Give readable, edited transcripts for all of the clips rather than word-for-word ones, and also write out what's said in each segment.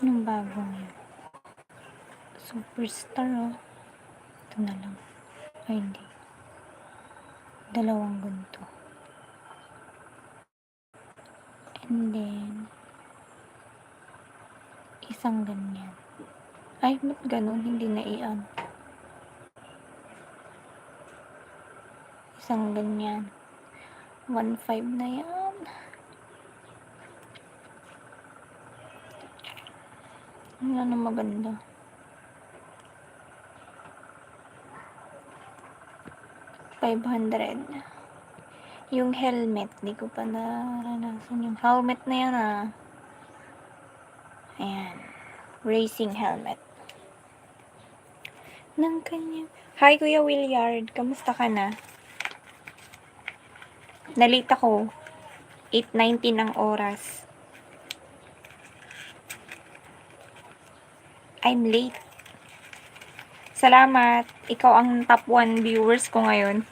Anong bagong yun? Superstar, oh. Ito na lang. Ay, hindi. Dalawang ganito. And then, isang ganyan. Ay, ba't ganun? Hindi na iyan. Isang ganyan. 1.5 na yan. Ano na maganda? 500. Yung helmet, di ko pa naranasan yung helmet na yan, ah. Ayan. Racing helmet. Ng kanya. Hi, Kuya Williard. Kamusta ka na? Nalita ko. 8:19 ang oras. I'm late. Salamat. Ikaw ang top 1 viewers ko ngayon.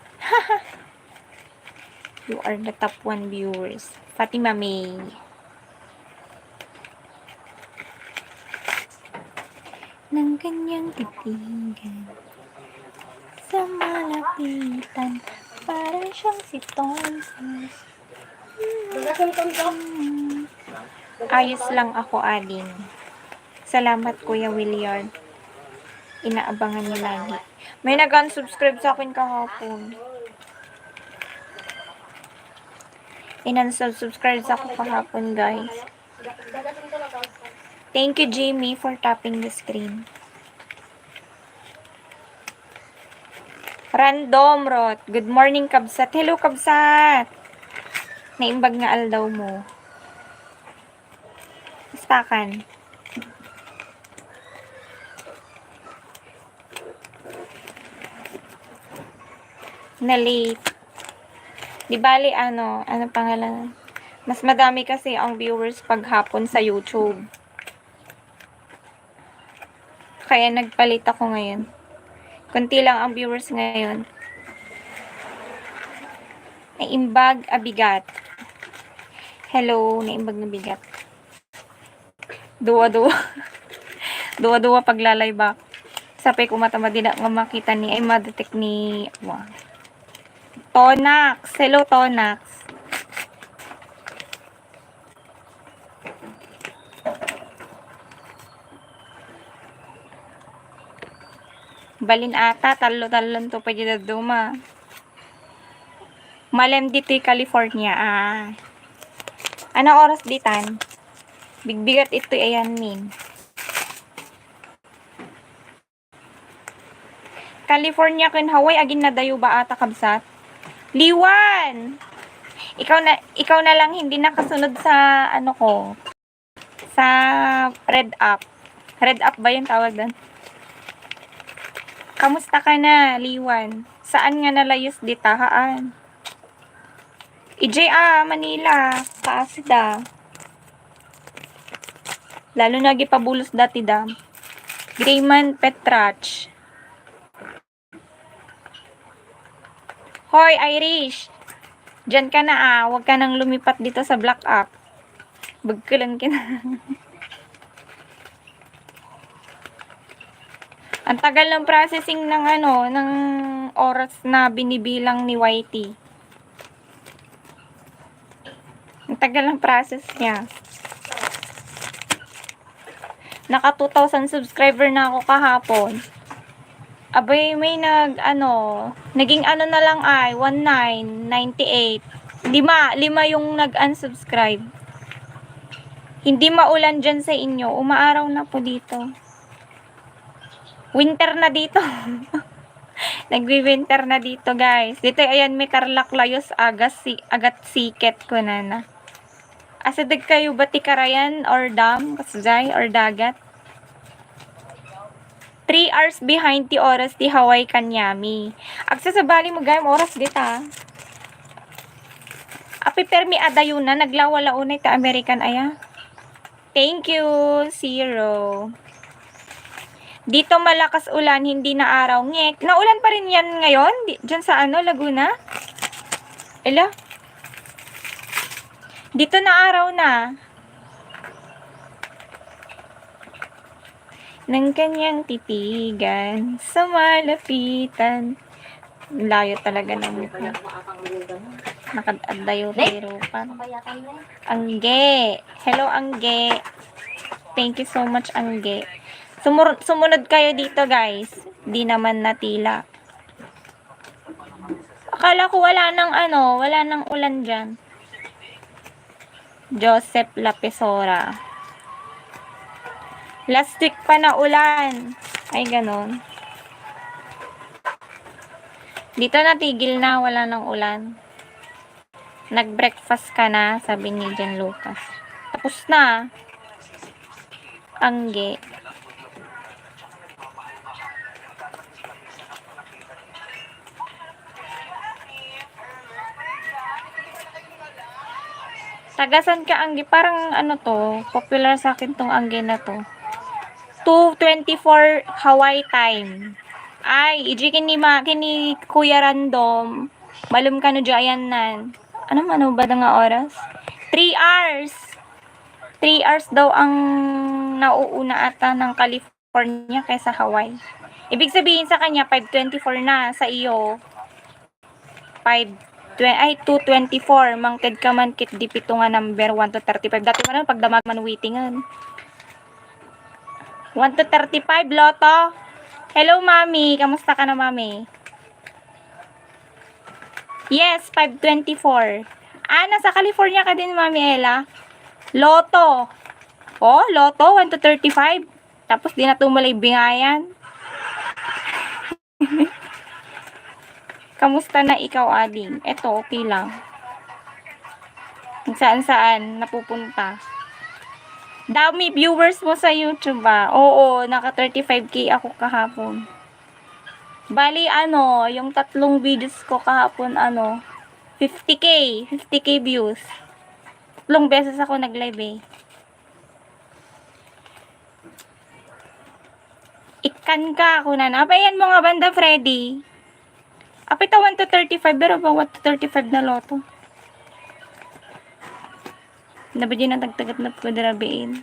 You are the top 1 viewers. Fatima May. Nang kanyang titigan sa malapitan, parang siyang si Tonsis. Ayos lang ako, Ading. Salamat, Kuya Williard. Inaabangan niyo lagi. May nag-unsubscribe sa akin kahapon. Inan-subscribe sa ako kahapon, guys. Thank you, Jamie, for tapping the screen. Random, Rot. Good morning, Kabsat. Hello, Kabsat. Naimbag nga aldaw mo. Istakan. Na late. Di bali, ano pangalan? Mas madami kasi ang viewers paghapon sa YouTube. Kaya nagpalit ako ngayon. Kunti lang ang viewers ngayon. Naimbag abigat. Hello, naimbag na bigat. Duwa-duwa. Duwa-duwa paglalay back. Sapay kumatama din nga makita ni ay madetect ni Tonax. Hello, Tonax. Balin ata, talo-talon to pa dyan duma. Malem dito California. Ano oras ditan? Bigbigat ito ayan min. California ken Hawaii agin na dayo ba ata Kabsat? Liwan. Ikaw na lang hindi nakasunod sa ano ko. Sa Red Up. Red Up ba 'yung tawag doon? Kamusta ka na, Liwan? Saan nga nalayos dita haan? Manila. Kaasida. Lalo na gipabulos dati da. Grayman Petrach. Hoy, Irish! Diyan ka na huwag ka nang lumipat dito sa Black Up. Bagkalan ka na. Ang tagal ng processing ng ng oras na binibilang ni YT. Ang tagal ng process niya. Naka 2,000 subscriber na ako kahapon. Abay, may naging na lang 1998. Lima yung nag-unsubscribe. Hindi maulan dyan sa inyo. Umaaraw na po dito. Winter na dito. Nagwi-winter na dito, guys. Dito, ayan, may Tarlac Layos agat siket ko na. Asadag kayo ba tikarayan or dam? Kasjay or dagat? 3 hours behind ti oras ti Hawaii Kanyami. Agsasabali mo gayam oras dita. Api permi adayuna naglawala unay ta American aya. Thank you, Zero. Dito malakas ulan, hindi na araw. Ngek. Naulan pa rin yan ngayon? Diyan sa Laguna? Ela? Dito na araw na. ng kanyang titigan sa malapitan. Layo talaga ng mukha. Nakadayo pero pa. Angge. Hello, Angge. Thank you so much, Angge. Sumunod kayo dito, guys. Di naman natila. Akala ko wala nang ulan dyan. Joseph Lapesora. Last week pa na ulan. Ay, ganon. Dito natigil na, wala nang ulan. Nag-breakfast ka na, sabi ni Jan Lucas. Tapos na. Angge. Tagasan ka, Angge. Parang to, popular sa akin tong Angge na to. 2:24 Hawaii time. Ay, iji kini Kuya Random. Balum ka no ayan nan. Ano ba nga oras? 3 hours. 3 hours daw ang nauuna ata ng California kaysa Hawaii. Ibig sabihin sa kanya, 5:24 na. Sa iyo, 2:24. Mangted ka man kit dipito nga number 1 to 35. Dati man pagdamag man waitingan. 1 to 35, Loto. Hello, Mami. Kamusta ka na, Mami? Yes, 5:24. Nasa California ka din, Mami Ella. Loto. Oh, Loto, 1 to 35. Tapos di na tumulay bingayan. Kamusta na ikaw, Ading? Eto, okay lang. Saan napupunta. Dami viewers mo sa YouTube ba? Oo, naka 35k ako kahapon. Bali, yung tatlong videos ko kahapon, 50k views. Tatlong beses ako nag-live eh. Ikan ka ako na. Apayan mo nga banda, Freddy. Apita 1 to 35, pero ba 1 to 35 na Loto? Nabadyo na tagtagat na po darabiin.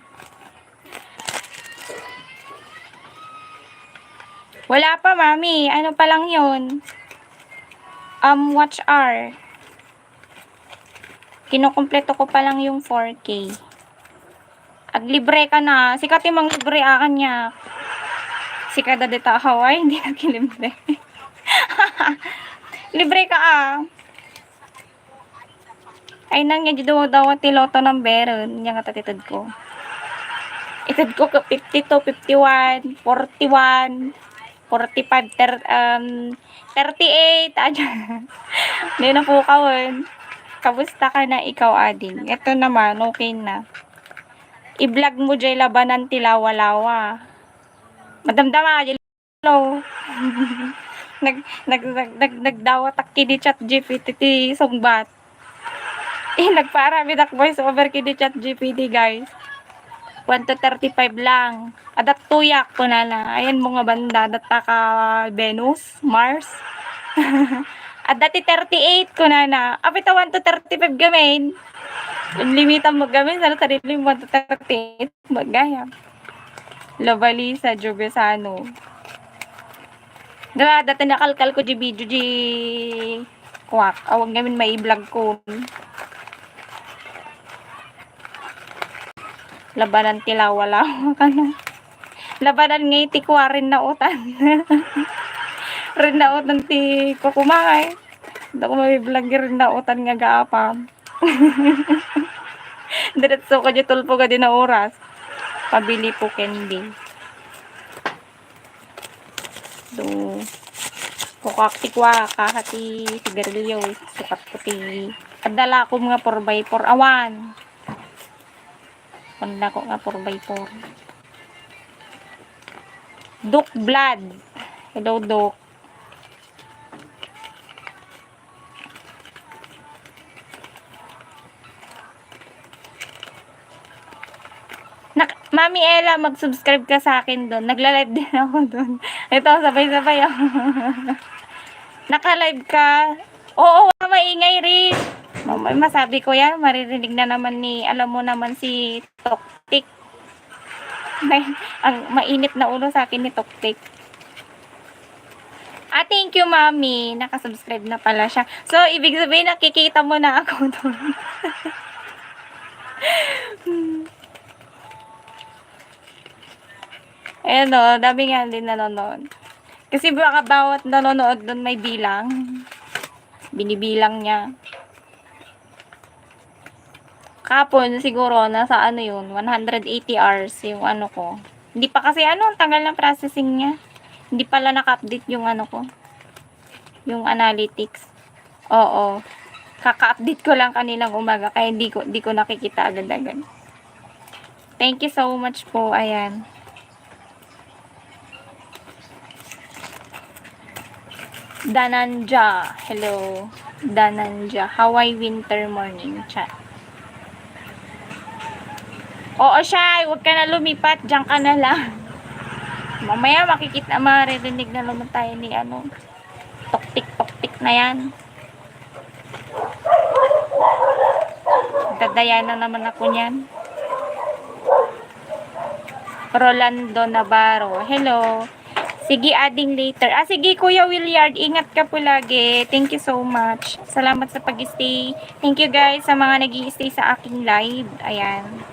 Wala pa, Mami. Ano pa lang yun? Watch hour. Kinukumpleto ko pa lang yung 4K. Aglibre ka na. Sikat yung mga libre akan niya. Sikada dita Hawaii, hindi na kilibre. Libre ka Ay nang nga dawat ti Loto ng beron. Yan nga tatitad ko. Itad ko ka 52, 51, 41, 45, 38. Hindi na po kawin. Kamusta ka na ikaw, Ading? Ito naman, okay na. I-vlog mo dyan labanan tilawa-lawa. Madamdama, hello. Nagdawat ak kini chat GPT ti sungbat. Nagparami dak voice over kini chat GPT, guys. 1 to 35 lang. Adat tuyak ko na. Ayan mo nga banda. Data ka Venus, Mars. At dati 38 ko na. Apita 1 to 35 gamin. Limitan mo gamin. Sana sarili 1 to 38. Magaya. Lovalisa, Jubesano. Dati nakalkal ko di video di kwak. Awag gamin may vlog ko. Labanan tilawa-lawa ka na. Labanan ngay ti kwa rin na utan. Rin na utan ti kukumangay. Hindi ko may-vlog rin na utan nga gaapam. Diretso ka di tulpo ka din na oras. Pabili po candy. So, kukak ti kwa, kakati sigarilyo. Sukat ko ti. Adala ko mga 4x4 awan. Panda ko nga 4x4. Duke Blood. Hello, Duke. Mami Ella, mag-subscribe ka sa akin doon. Nagla-live din ako doon. Ito, sabay-sabay ako. Naka-live ka. Oo, maingay rin. Masabi ko yan, maririnig na naman alam mo naman si Toktik. Ang mainit na ulo sa akin ni Toktik. Thank you, Mami. Nakasubscribe na pala siya. So, ibig sabihin, nakikita mo na ako doon. Ayan o, dami nga din nanonood. Kasi baka bawat nanonood doon may bilang. Binibilang niya. Kapon, siguro, nasa ano yun, 180 hours yung ano ko. Hindi pa kasi ano, ang tagal ng processing niya. Hindi pala naka-update yung ano ko. Yung analytics. Oo. Kaka-update ko lang kanilang umaga, kaya di ko nakikita agad-agad. Thank you so much po. Ayan. Dananja. Hello. Dananja. Hawaii winter morning chat. Oo, Shay. Huwag ka na lumipat. Diyan ka na lang. Mamaya makikita, maririnig na naman tayo ni ano. Toktik na yan. Dadaya na naman ako niyan. Rolando Navarro. Hello. Sige, adding later. Sige, Kuya Williard. Ingat ka po lagi. Thank you so much. Salamat sa pag-stay. Thank you guys sa mga nag-i-stay sa aking live. Ayan.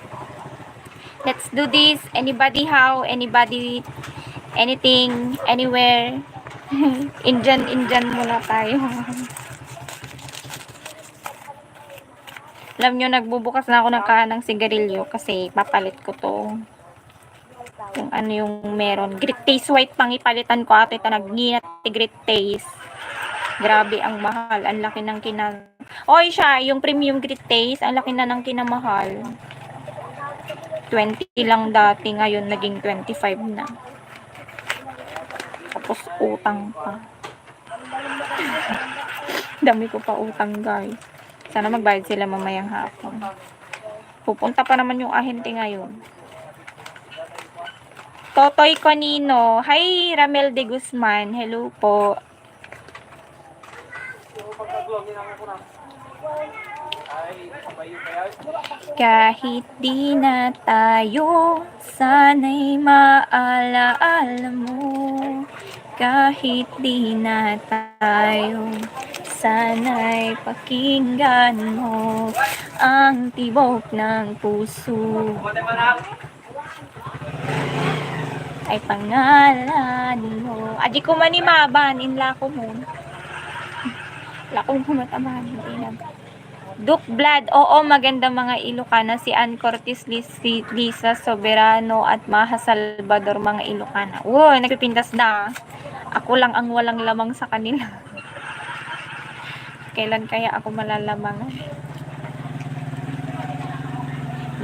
Let's do this. Anybody how? Anybody anything? Anywhere? Indian muna tayo. Alam nyo, nagbubukas na ako ng kanang sigarilyo kasi papalit ko to. Yung ano yung meron. Great Taste White pang ipalitan ko ate. Ito nagninat Great Taste. Grabe ang mahal. Ang laki ng Oy siya, yung premium Great Taste, ang laki na ng kinamahal. 20 lang dati, ngayon naging 25 na. Tapos utang pa. Dami ko pa utang guys. Sana magbayad sila mamayang hapon. Pupunta pa naman yung ahente ngayon. Totoy Conino. Hi, Ramel de Guzman. Hello po. Kahit di na tayo, sana'y maalaala mo. Kahit di na tayo, sana'y pakinggan mo ang tibok ng puso. Ay pangalan mo. Adi ko manimaban, inla ko mo. Lakong kumataman, hindi na. Duke Blood, oo, maganda mga Ilocana. Si Ann Cortez, Lisa Soberano, at Maha Salvador, mga Ilocana. Wow, nagpipintas na. Ako lang ang walang lamang sa kanila. Kailan kaya ako malalamangan?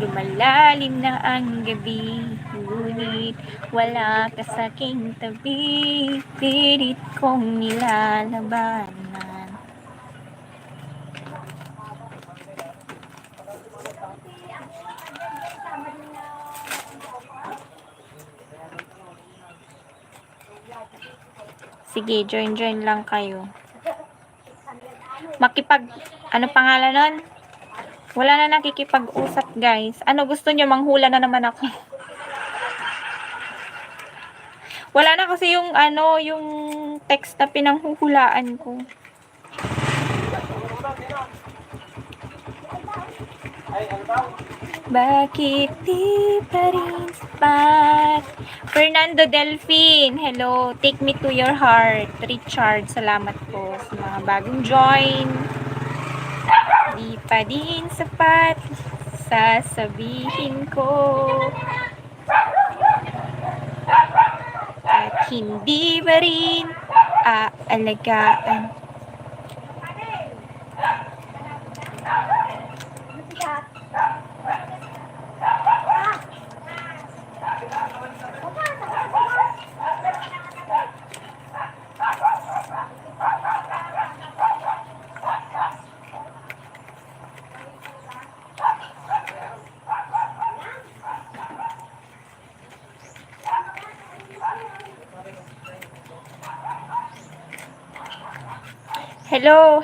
Lumalalim na ang gabi, ngunit wala ka sa aking tabi. Pilit kong nilalabanan. Sige, join lang kayo. Ano pangalan nun? Wala na nakikipag-usap, guys. Ano gusto nyo? Manghula na naman ako. Wala na kasi yung, yung text na pinanghuhulaan ko. Bakit di pa rin sapat? Fernando Delfin, hello. Take me to your heart. Richard, salamat po sa mga bagong join. Di pa din sapat, sasabihin ko. At hindi ba rin aalagaan.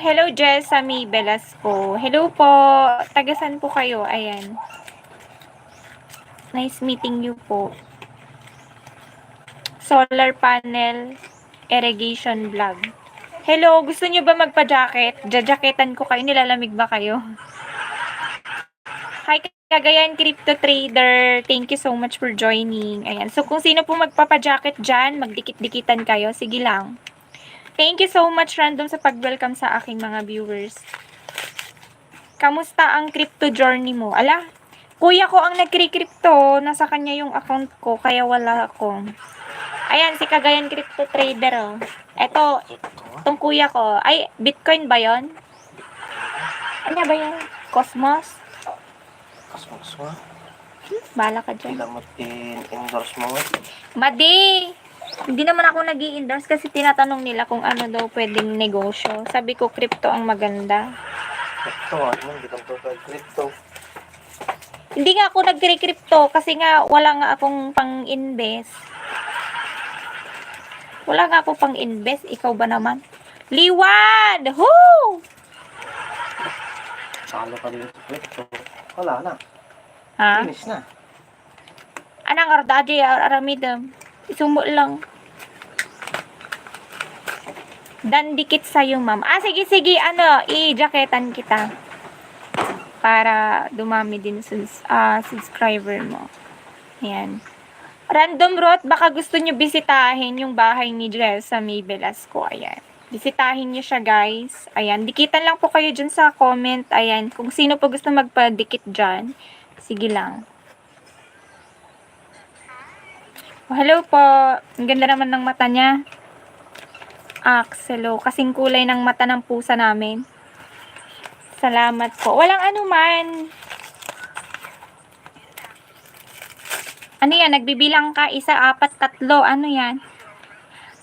Hello Jessamy Velasco. Hello po. Tagasan po kayo? Ayan. Nice meeting you po. solar panel irrigation vlog. Hello, gusto nyo ba magpa-jacket? Jajaketan ko kayo, nilalamig ba kayo? Hi, Cagayan Crypto Trader. Thank you so much for joining. Ayan. So, kung sino po magpapa-jacket dyan, magdikit-dikitan kayo. Sige lang. Thank you so much, Random, sa pag-welcome sa aking mga viewers. Kamusta ang crypto journey mo? Ala, kuya ko ang nagkri-crypto. Nasa kanya yung account ko, kaya wala ako. Ayan, si Cagayan Crypto Trader, oh. Eto, itong kuya ko. Ay, Bitcoin ba yon? Ano ba yun? Cosmos? Cosmos mo? Bala ka dyan. Kailan mo in-endorse mo? Madi! Hindi naman ako nag-i-endorse kasi tinatanong nila kung ano daw pwedeng negosyo. Sabi ko, crypto ang maganda. Crypto, ano? Hindi ka to crypto. Hindi nga ako nag-crypto kasi nga wala nga akong pang-invest. Wala nga ako pang-invest. Ikaw ba naman? Liwad! Woo! Salo ka dito sa crypto. Wala na. Ha? Finish na. Anang ardadi aramidam. Isumo lang. Dan dikit sa'yo, ma'am. Ah, sige, sige. Ano, i-jacketan kita. Para dumami din subscriber mo. Ayan. Random Rot, baka gusto nyo bisitahin yung bahay ni Jel sa May Velasco. Ayan. Bisitahin nyo siya, guys. Ayan. Dikitan lang po kayo dyan sa comment. Ayan. Kung sino po gusto magpadikit dyan, sige lang. Oh, hello po. Ang ganda naman ng mata niya. Axelo. Kasing kulay ng mata ng pusa namin. Salamat po. Walang anuman. Ano yan? Nagbibilang ka? 1, 4, 3. Ano yan?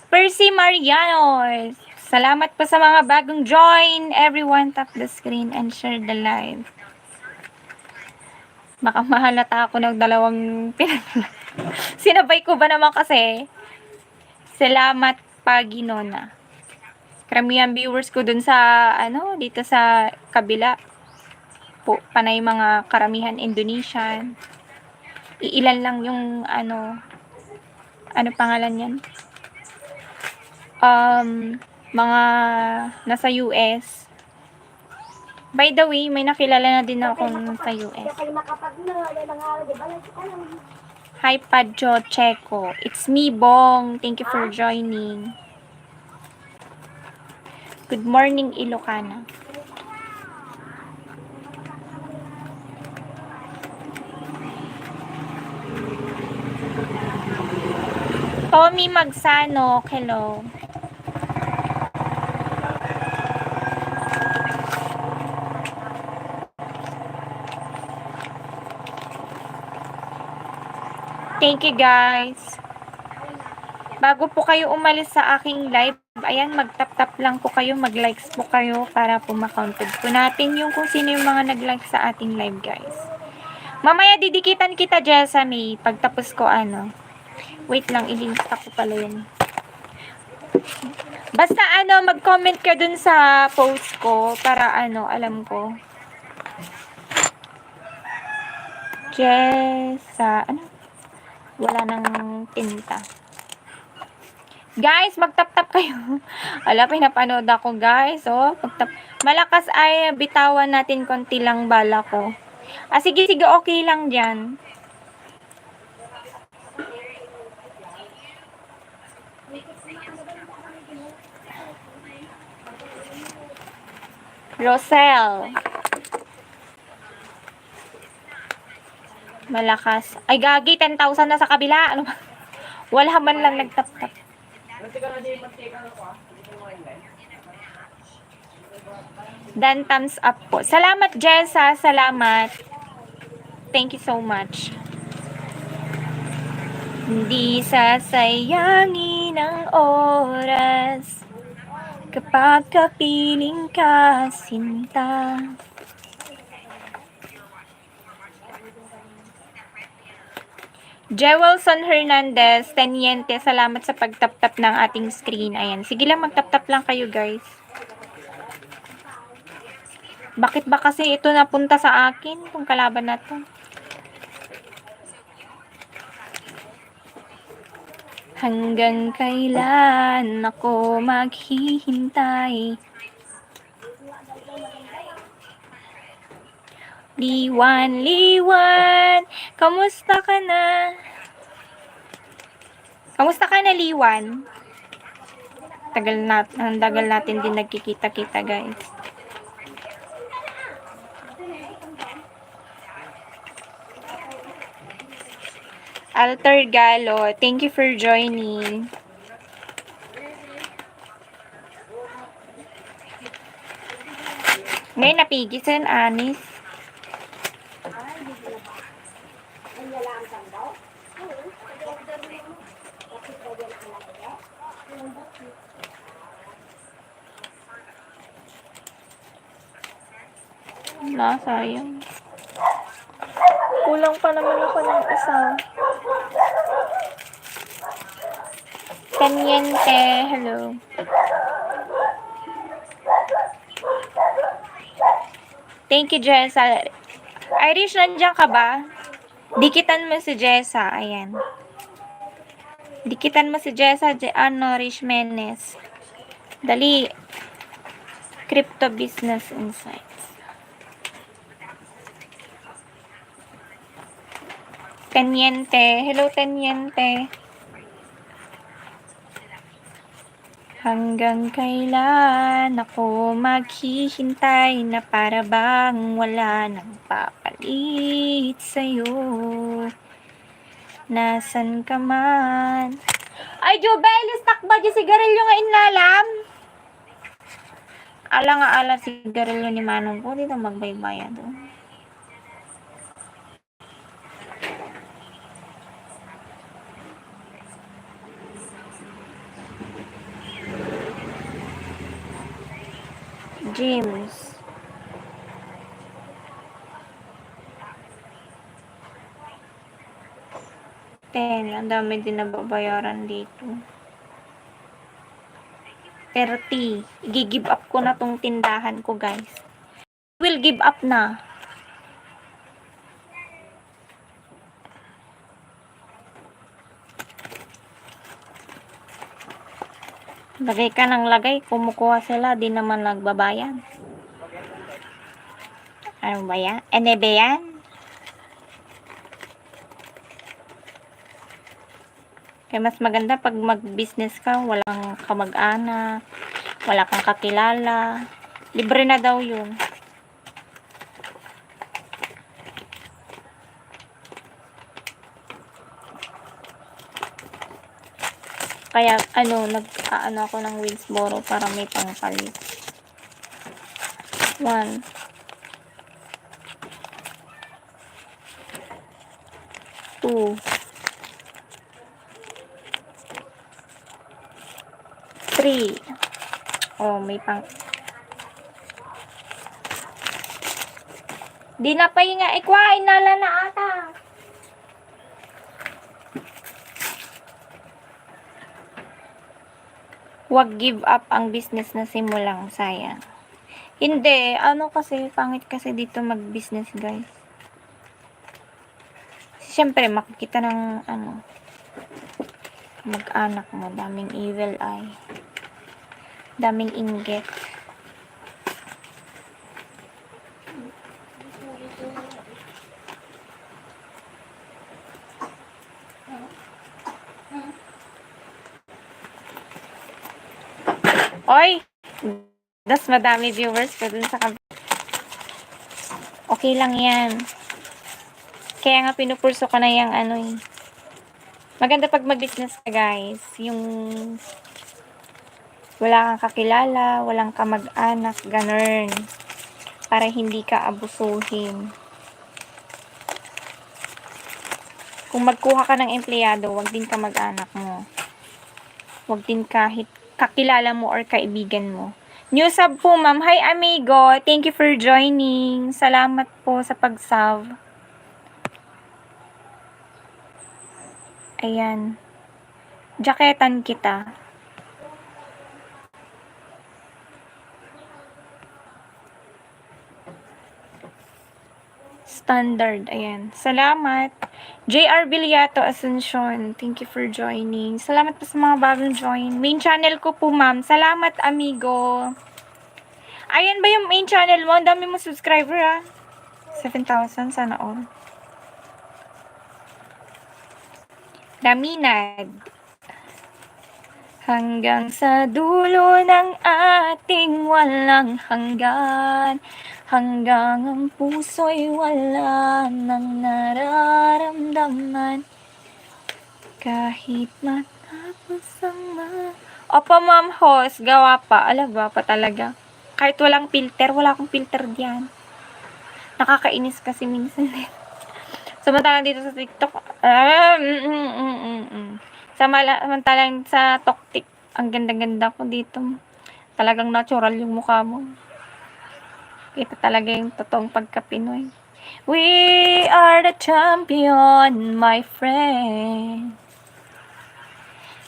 Percy Mariano. Salamat po sa mga bagong join. Everyone tap the screen and share the live. Baka mahalata ako ng dalawang sinabay ko ba naman kasi? Salamat Paginona. Karamihan viewers ko dun sa, dito sa kabila. Po, panay mga karamihan Indonesian. Iilan lang yung, ano pangalan yan? Mga nasa US. By the way, may nakilala na din akong sa US. Hi, Padjo Checo. It's me, Bong. Thank you for joining. Good morning, Ilocana. Tommy Magsano, hello. Thank you, guys. Bago po kayo umalis sa aking live, ayan, mag-tap-tap lang po kayo, mag-likes po kayo para po ma-counted po natin yung kung sino yung mga nag-like sa ating live, guys. Mamaya didikitan kita, Jessamy, pagtapos ko, wait lang, ilista ko pala yun. Basta, mag-comment ka dun sa post ko para, alam ko. Wala nang tinta. Guys, mag-tap-tap kayo. Ala, pinapanood ako, guys. Oh, pag-tap. Malakas ay bitawan natin konti lang bala ko. Sige, sige, okay lang dyan. Rosel. Malakas. Ay, gagi, 10,000 na sa kabila. Ano ba? Wala man lang nagtap-tap. Dan thumbs up po. Salamat, Jessa. Salamat. Thank you so much. Hindi sasayangin ang oras kapag kapiling ka, sinta. Jewelson Hernandez, Teniente, salamat sa pagtap-tap ng ating screen. Ayan, sige lang, magtap-tap lang kayo, guys. Bakit ba kasi ito napunta sa akin, kung kalaban na to? Hanggang kailan ako maghihintay? Liwan, Liwan, kamusta ka na? Kamusta ka na, Liwan? Ang tagal natin din nagkikita-kita, guys. Alter Galo, thank you for joining. Ngayon napigisan, Anis. Wala, sayang. Kulang pa naman ako ng isa. Tanyente, hello. Thank you, Jessa. Irish, nandiyan ka ba? Dikitan mo si Jessa, ayan. Dikitan mo si Jessa, Rish Menes. Dali. Crypto Business Insights. Tanyente. Hello, Tanyente. Hanggang kailan ako maghihintay na para bang wala nang papalit sa'yo? Nasan ka man? Ay, Jobelis, takba di sigarilyo nga inlalam. Ala nga ala sigarilyo ni Manong ko. Dito magbaybaya doon. James. Ang dami din nababayaran dito. 30. I-give up ko na tong tindahan ko, guys. Will give up na. Lagay ka ng lagay, kumukuha sila, di naman nagbabayad. Ano ba yan? Ene ba yan? Kaya mas maganda pag mag-business ka, walang kamag-anak, wala kang kakilala. Libre na daw yun. Kaya, nag-ano ako ng Winsboro para may pangpalit. 1. 2. 3. Oh, may pang... Di na pa nga, ikwain nala na ata. Huwag give up ang business na simulang, sayang. Hindi, kasi, pangit kasi dito mag-business, guys. Siyempre, makikita ng, mag-anak mo, daming evil eye. Daming inggit. Oy! Das madami viewers ko dun sa okay lang yan. Kaya nga pinupurso ko na yung Maganda pag mag-business ka, guys. Yung wala kang kakilala, walang kamag-anak, ganun. Para hindi ka abusuhin. Kung magkuha ka ng empleyado, wag din kamag-anak mo. Wag din kahit kakilala mo or kaibigan mo. New sub po, ma'am. Hi, amigo. Thank you for joining. Salamat po sa pag-sub. Ayan. Jaketan kita. Standard. Ayan. Salamat. JR Villato Asuncion. Thank you for joining. Salamat po sa mga bagong join. Main channel ko po, ma'am. Salamat, amigo. Ayan ba yung main channel mo? Ang dami mo subscriber, ha? 7,000. Sana all. Daminad. Hanggang sa dulo ng ating walang hanggan, hanggang ang puso'y wala nang nararamdaman, kahit matapos ang Opo, Ma'am Host, gawa pa. Gawa pa talaga. Kahit walang filter, wala akong filter diyan. Nakakainis kasi minsan eh. Samantalang dito sa TikTok, samantalang sa TokTik, ang ganda-ganda ko dito. Talagang natural yung mukha mo. Kita talaga yung totoong pagka-Pinoy. We are the champion, my friend.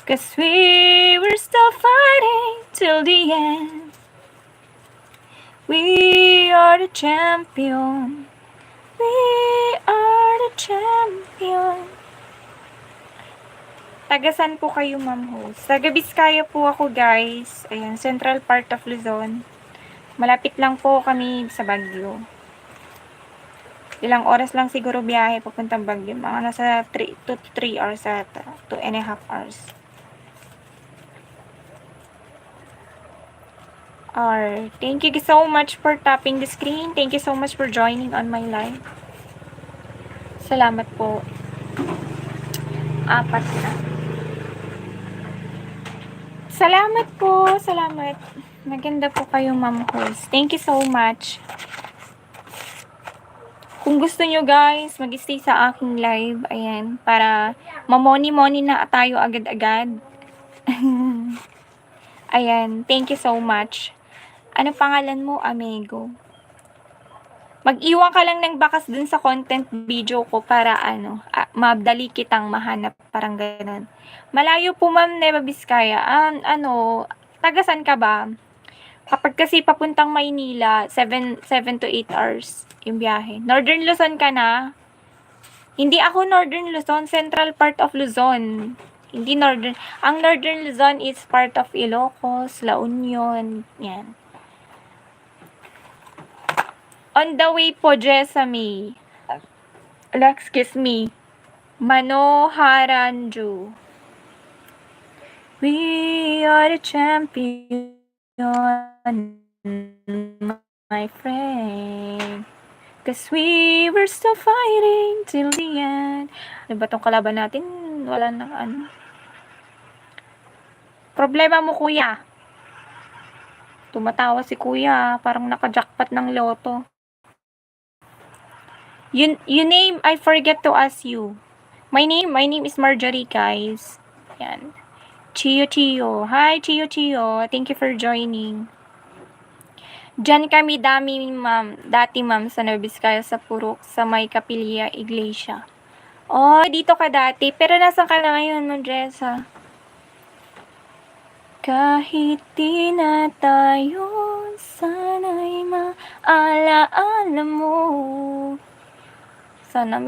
'Cause we were still fighting till the end. We are the champion. We are the champion. Tagasan po kayo, Ma'am Host. Taga Biskaya po ako, guys. Ayan, central part of Luzon. Malapit lang po kami sa Baguio. Ilang oras lang siguro biyahe papuntang Baguio. Mga nasa 2 to 3 hours ata. 2.5 hours. Thank you so much for tapping the screen. Thank you so much for joining on my live. Salamat po. 4 na. Salamat po. Salamat. Maganda po kayo, Ma'am Host. Thank you so much. Kung gusto nyo, guys, mag-stay sa aking live. Ayan. Para mamoni-moni na tayo agad-agad. Ayan. Thank you so much. Ano pangalan mo, amigo? Mag-iwan ka lang ng bakas dun sa content video ko para madali kitang mahanap. Parang ganun. Malayo po, Ma'am Nueva Vizcaya. Tagasan ka ba? Kapag kasi papuntang Maynila, 7 to 8 hours yung biyahe. Northern Luzon ka na? Hindi ako Northern Luzon, central part of Luzon. Hindi Northern. Ang Northern Luzon is part of Ilocos, La Union, yan. On the way po, Jessamy. Excuse me. Manoharanju. We are the champion, my friend. 'Cause we were still fighting till the end. Ano ba tong kalaban natin? Wala na Problema mo, kuya. Tumatawa si kuya. Parang naka-jackpot ng loto. You name, I forget to ask you. My name is Marjorie, guys. Yan. Chiyo. Hi, Chiyo. Thank you for joining. Diyan kami dati, ma'am, sa Nueva Vizcaya, sa Purok, sa may Capilla Iglesia. Oh, dito ka dati. Pero nasan ka na ngayon, Ma'am Jessa? Kahit di na tayo, sana'y maalaala mo. Sana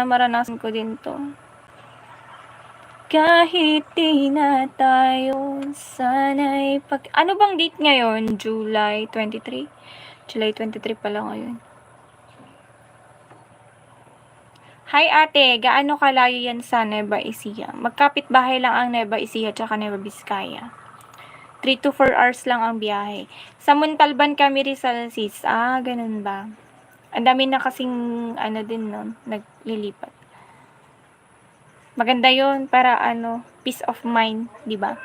maranasan ko din to. Kahit di na tayo, sana'y ano bang date ngayon? July 23? July 23 pala ngayon. Hi ate, gaano kalayo yan sa Nueva Ecija? Magkapit bahay lang ang Nueva Ecija tsaka Nueva Vizcaya. 3 to 4 hours lang ang biyahe. Sa Montalban kami, Rizal, sis. Ganun ba? Ang dami na kasing din nun, naglilipat. Maganda yon para peace of mind, di ba?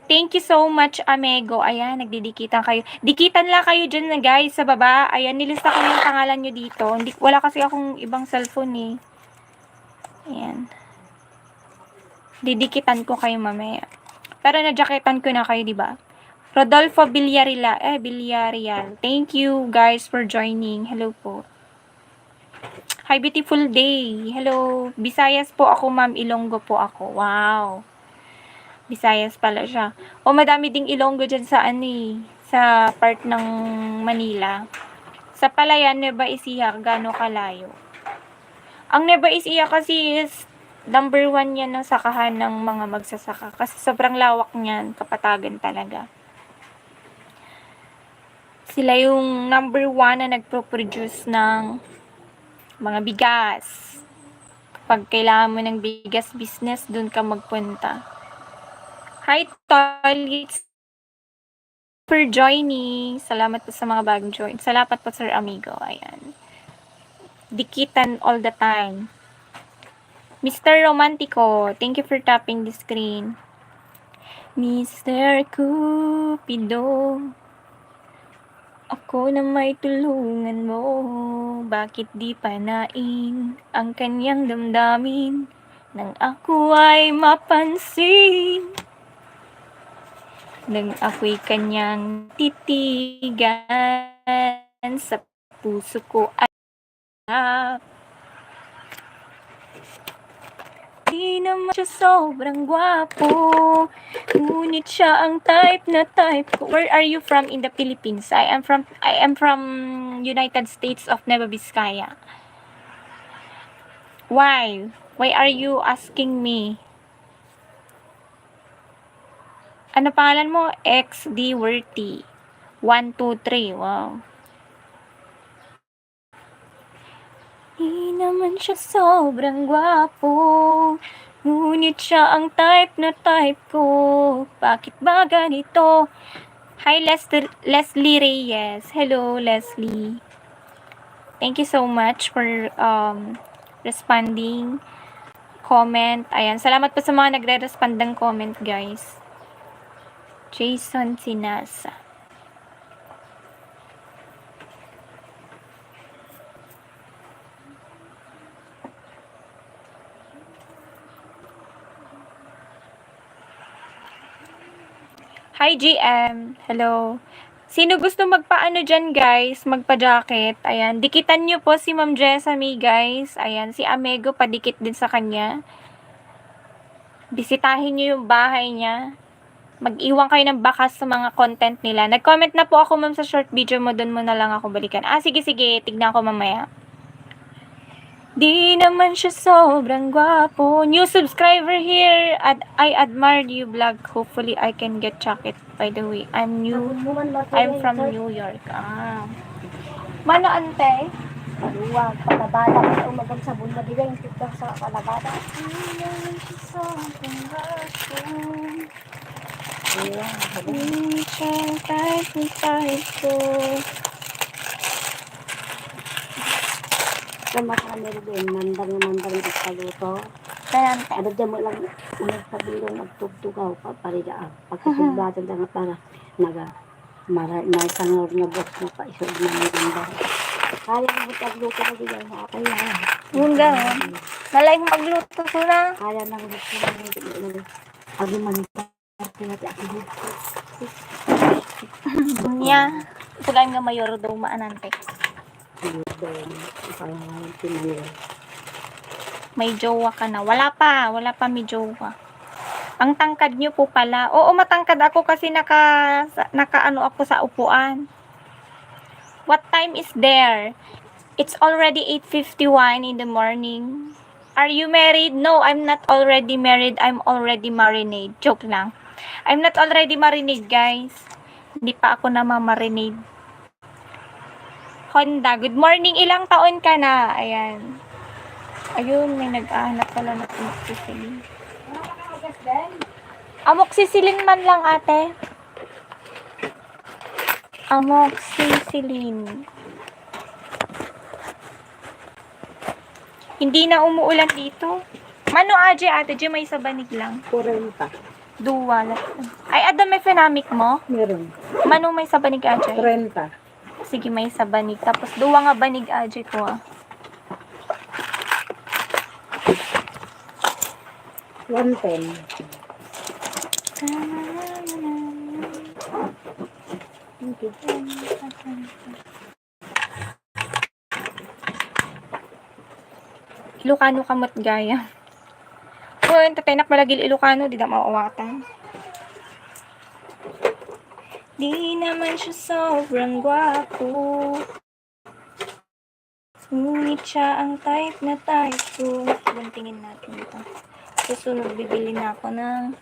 Thank you so much, amigo. Ayan, nagdidikitan kayo. Dikitan lang kayo dyan na, guys, sa baba. Ayan, nilista ko yung pangalan nyo dito. Wala kasi akong ibang cellphone eh. Ayan. Didikitan ko kayo mamaya. Pero na-jacketan ko na kayo, di ba? Rodolfo Villarreal. Thank you, guys, for joining. Hello po. Hi, beautiful day. Hello. Visayas po ako, ma'am. Ilonggo po ako. Wow. Visayas pala siya. Madami ding Ilonggo dyan sa sa part ng Manila. Sa Palayan, Nueva Ecija, gaano kalayo? Ang Nueva Ecija kasi is number 1 yan ng sakahan ng mga magsasaka. Kasi sobrang lawak niyan, kapatagan talaga. Sila yung number 1 na nagpo-produce ng mga bigas. Kapag kailangan mo ng bigas business, dun ka magpunta. Hi, Tol. It's for joining. Salamat po sa mga bagong join. Salamat po, Sir Amigo. Ayan. Dikitan all the time. Mr. Romantico, thank you for tapping the screen. Mr. Cupido, ako na may tulungan mo. Bakit di panain ang kanyang damdamin nang ako ay mapansin? Nang ako'y kanyang titigan sa puso ko ay di naman siya sobrang gwapo, ngunit siya ang type na type ko. Where are you from in the Philippines? I am from United States of Nueva Vizcaya. Why are you asking me? Ano pangalan mo? XD Worthy 123. Wow. Di naman siya sobrang gwapo, ngunit siya ang type na type ko. Bakit ba ganito? Hi, Leslie Reyes. Hello, Leslie. Thank you so much for responding. Comment. Ayan. Salamat po sa mga nagre-respond ng comment, guys. Jason Sinasa. Hi, GM. Hello. Sino gusto magpaano dyan, guys? Magpa-jacket. Ayan. Dikitan nyo po si Ma'am Jessamy, guys. Ayan. Si Amego, padikit din sa kanya. Bisitahin nyo yung bahay niya. Mag-iwan kayo ng bakas sa mga content nila. Nag-comment na po ako, ma'am, sa short video mo. Doon mo na lang ako balikan. Sige. Tignan ko mamaya. Di naman siya sobrang gwapo. New subscriber here. I admire you vlog. Hopefully, I can get jacket. By the way, I'm from New York. Mano, ante? Huwag, palabada ka umagam sa bunda di ba yung tiktok sa palabada. Di naman siya sobrang gwapo. Ayan, Di siya type ko. Makamil din, mandang ikaluto. Kaya, ante. Ano dyan mo lang, magpabilong magtugtugaw pa, paridaan. Pagkasugbatan na nga para may sangor na box na pa isog na mandang. Kaya mo magpagluto na diyan, kaya. Yung gano'n. Nalay mo magluto ko na. Kaya nang gusto na agumanta. Niya. Tulad nga mayor daw maanante. May jowa ka na. Wala pa may jowa. Ang tangkad nyo po pala. Oo, matangkad ako kasi naka-ano ako sa upuan. What time is there? It's already 8:51 in the morning. Are you married? No, I'm not already married. I'm already marinade. Joke lang. I'm not already marinade, guys. Hindi pa ako namamarinade. Honda, good morning. Ilang taon ka na? Ayan. Ayun, may nag-ahanap pala na amoxicillin. Amoxicillin man lang, ate. Amoxicillin. Hindi na umuulan dito. Mano, Aje, ate, Aje, may sabanig lang. 40. Duwa. Ay, Adam, may phenamic mo? Meron. Mano, may sabanig, Aje? 30. Sige, may sabanig. Tapos, duwa nga banig, Aje, ko, ah. 110. Thank you. Ilocano kamot gaya. Kung tatenak malagil Ilocano, di na mauawatan. Di naman siya sobrang gwapo, Ngunit siya ang type na type ko. Tingin natin ito. Susunod, bibili na ako ng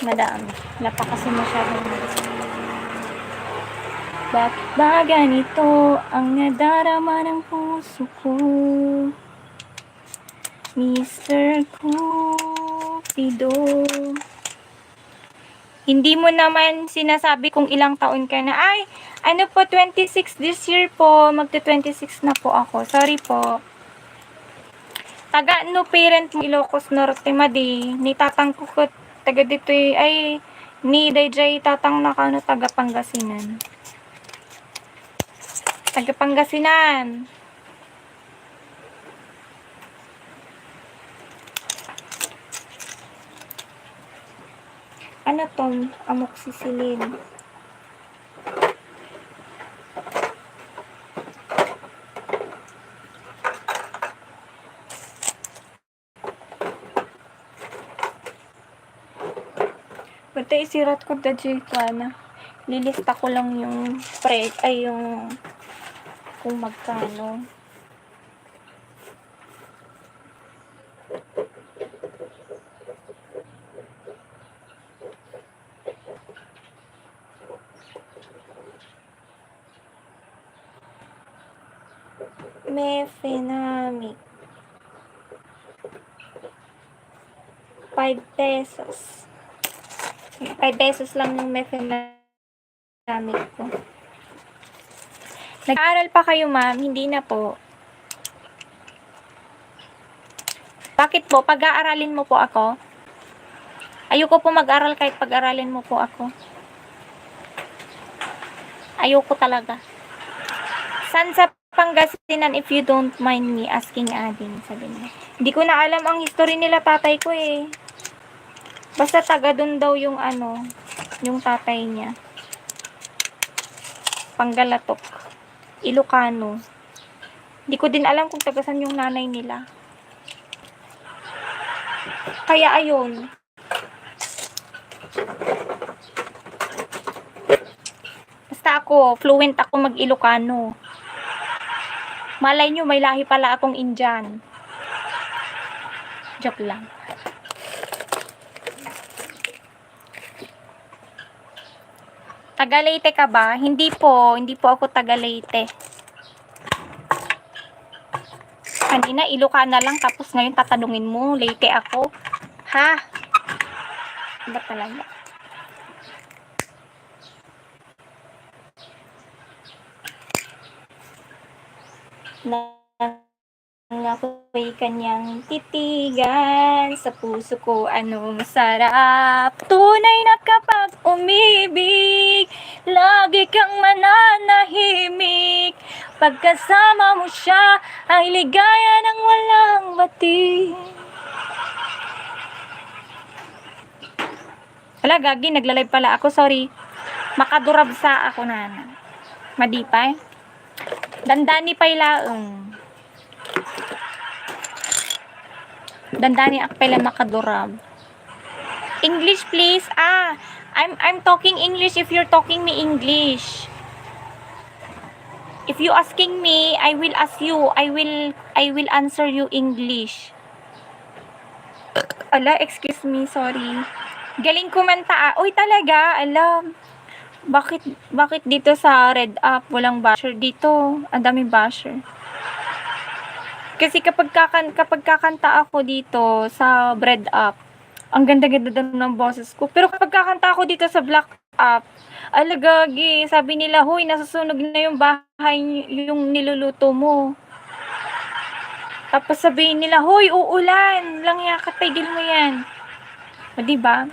madami. Wala pa kasi masyadong bakit ba ganito ang nadarama ng puso ko? Mr. Cupido. Hindi mo naman sinasabi kung ilang taon ka na. Ay, ano po, 26 this year po. Magta-26 na po ako. Sorry po. Taga no parent mo Ilocos Norte madi. Ni tatang ko taga dito ay ni Dayjay tatang nakano taga Pangasinan. Taga Pangasinan. Ano to? Amoxicillin. Pwede isirat ko da na. Lilista ko lang yung ay yung kung magkano. Mefenamic. 5 pesos. 5 pesos lang yung mefenamic ko. Nag-aaral pa kayo, ma'am? Hindi na po. Bakit po? Pag-aaralin mo po ako? Ayoko po mag-aral kahit pag-aralin mo po ako. Ayoko talaga. San sa Pangasinan, if you don't mind me asking, Ading, sabi niya. Hindi ko na alam ang history nila tatay ko eh. Basta taga dun daw yung ano, yung tatay niya. Panggalatok. Ilocano. Hindi ko din alam kung taga saan yung nanay nila. Kaya ayun. Basta ako, fluent ako mag-Ilocano. Malay nyo, may lahi pala akong Indian. Joke lang. Taga Leyte ka ba? Hindi po ako taga Leyte. Kanina, Ilocana lang, tapos ngayon tatanungin mo, Leyte ako. Ha? Ba talaga? Nang ako'y kanyang titigan sa puso ko, ano masarap. Tunay na kapag umibig, lagi kang mananahimik. Pagkasama mo siya, ay ligaya ng walang bati. Wala, gagi, nagla-live pala ako, sorry. Makadurab sa ako na. Madipay. Dandani pay laeng. Dandani ak pala makadurab. English please. I'm talking English if you're talking me English. If you asking me, I will ask you. I will answer you English. Ala, excuse me, sorry. Galing kumanta. Uy, talaga, alam. Bakit dito sa Red Up walang basher dito? Ang daming basher. Kasi kapag kakanta ako dito sa Red Up, ang ganda-ganda ng boses ko. Pero kapag kakanta ako dito sa Black Up, alagagi, sabi nila, "Hoy, nasusunog na yung bahay yung niluluto mo." Tapos sabihin nila, "Hoy, uulan, lang ya, katigil mo yan." O, diba?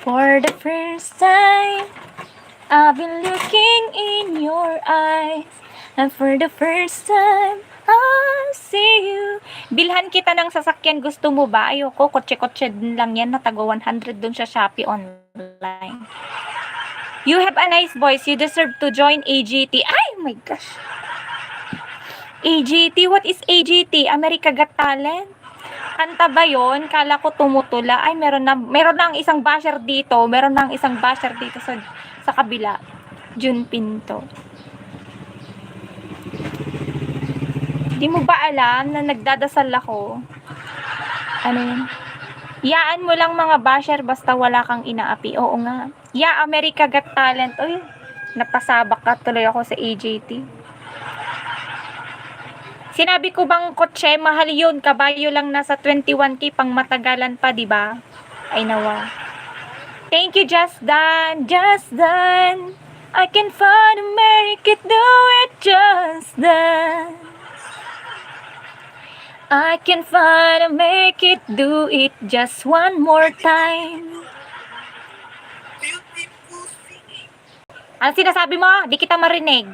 For the first time, I've been looking in your eyes. And for the first time, I see you. Bilhan kita ng sasakyan, gusto mo ba? Ayoko, kotse-kotse din lang yan. Natago 100 dun sa Shopee online. You have a nice voice. You deserve to join AGT. Ay, my gosh. AGT? What is AGT? America Got Talent? Kanta ba yun? Kala ko tumutula. Ay, meron na ang isang basher dito. Meron na ang isang basher dito sa kabila. Jun Pinto. Di mo ba alam na nagdadasal ako? Ano yun? Yaan mo lang mga basher basta wala kang inaapi. Oo nga. Yeah, America Got Talent. Uy, napasabak ka tuloy ako sa AJT. Sinabi ko bang kotse, mahal yun. Kabayo lang nasa 21K pang matagalan pa, di ba? Ay nawa. Thank you, Just Dan. Just Dan. I can find a make it do it, Just Dan. I can find a make it do it just one more time. Ano sinasabi mo? Di kita marinig.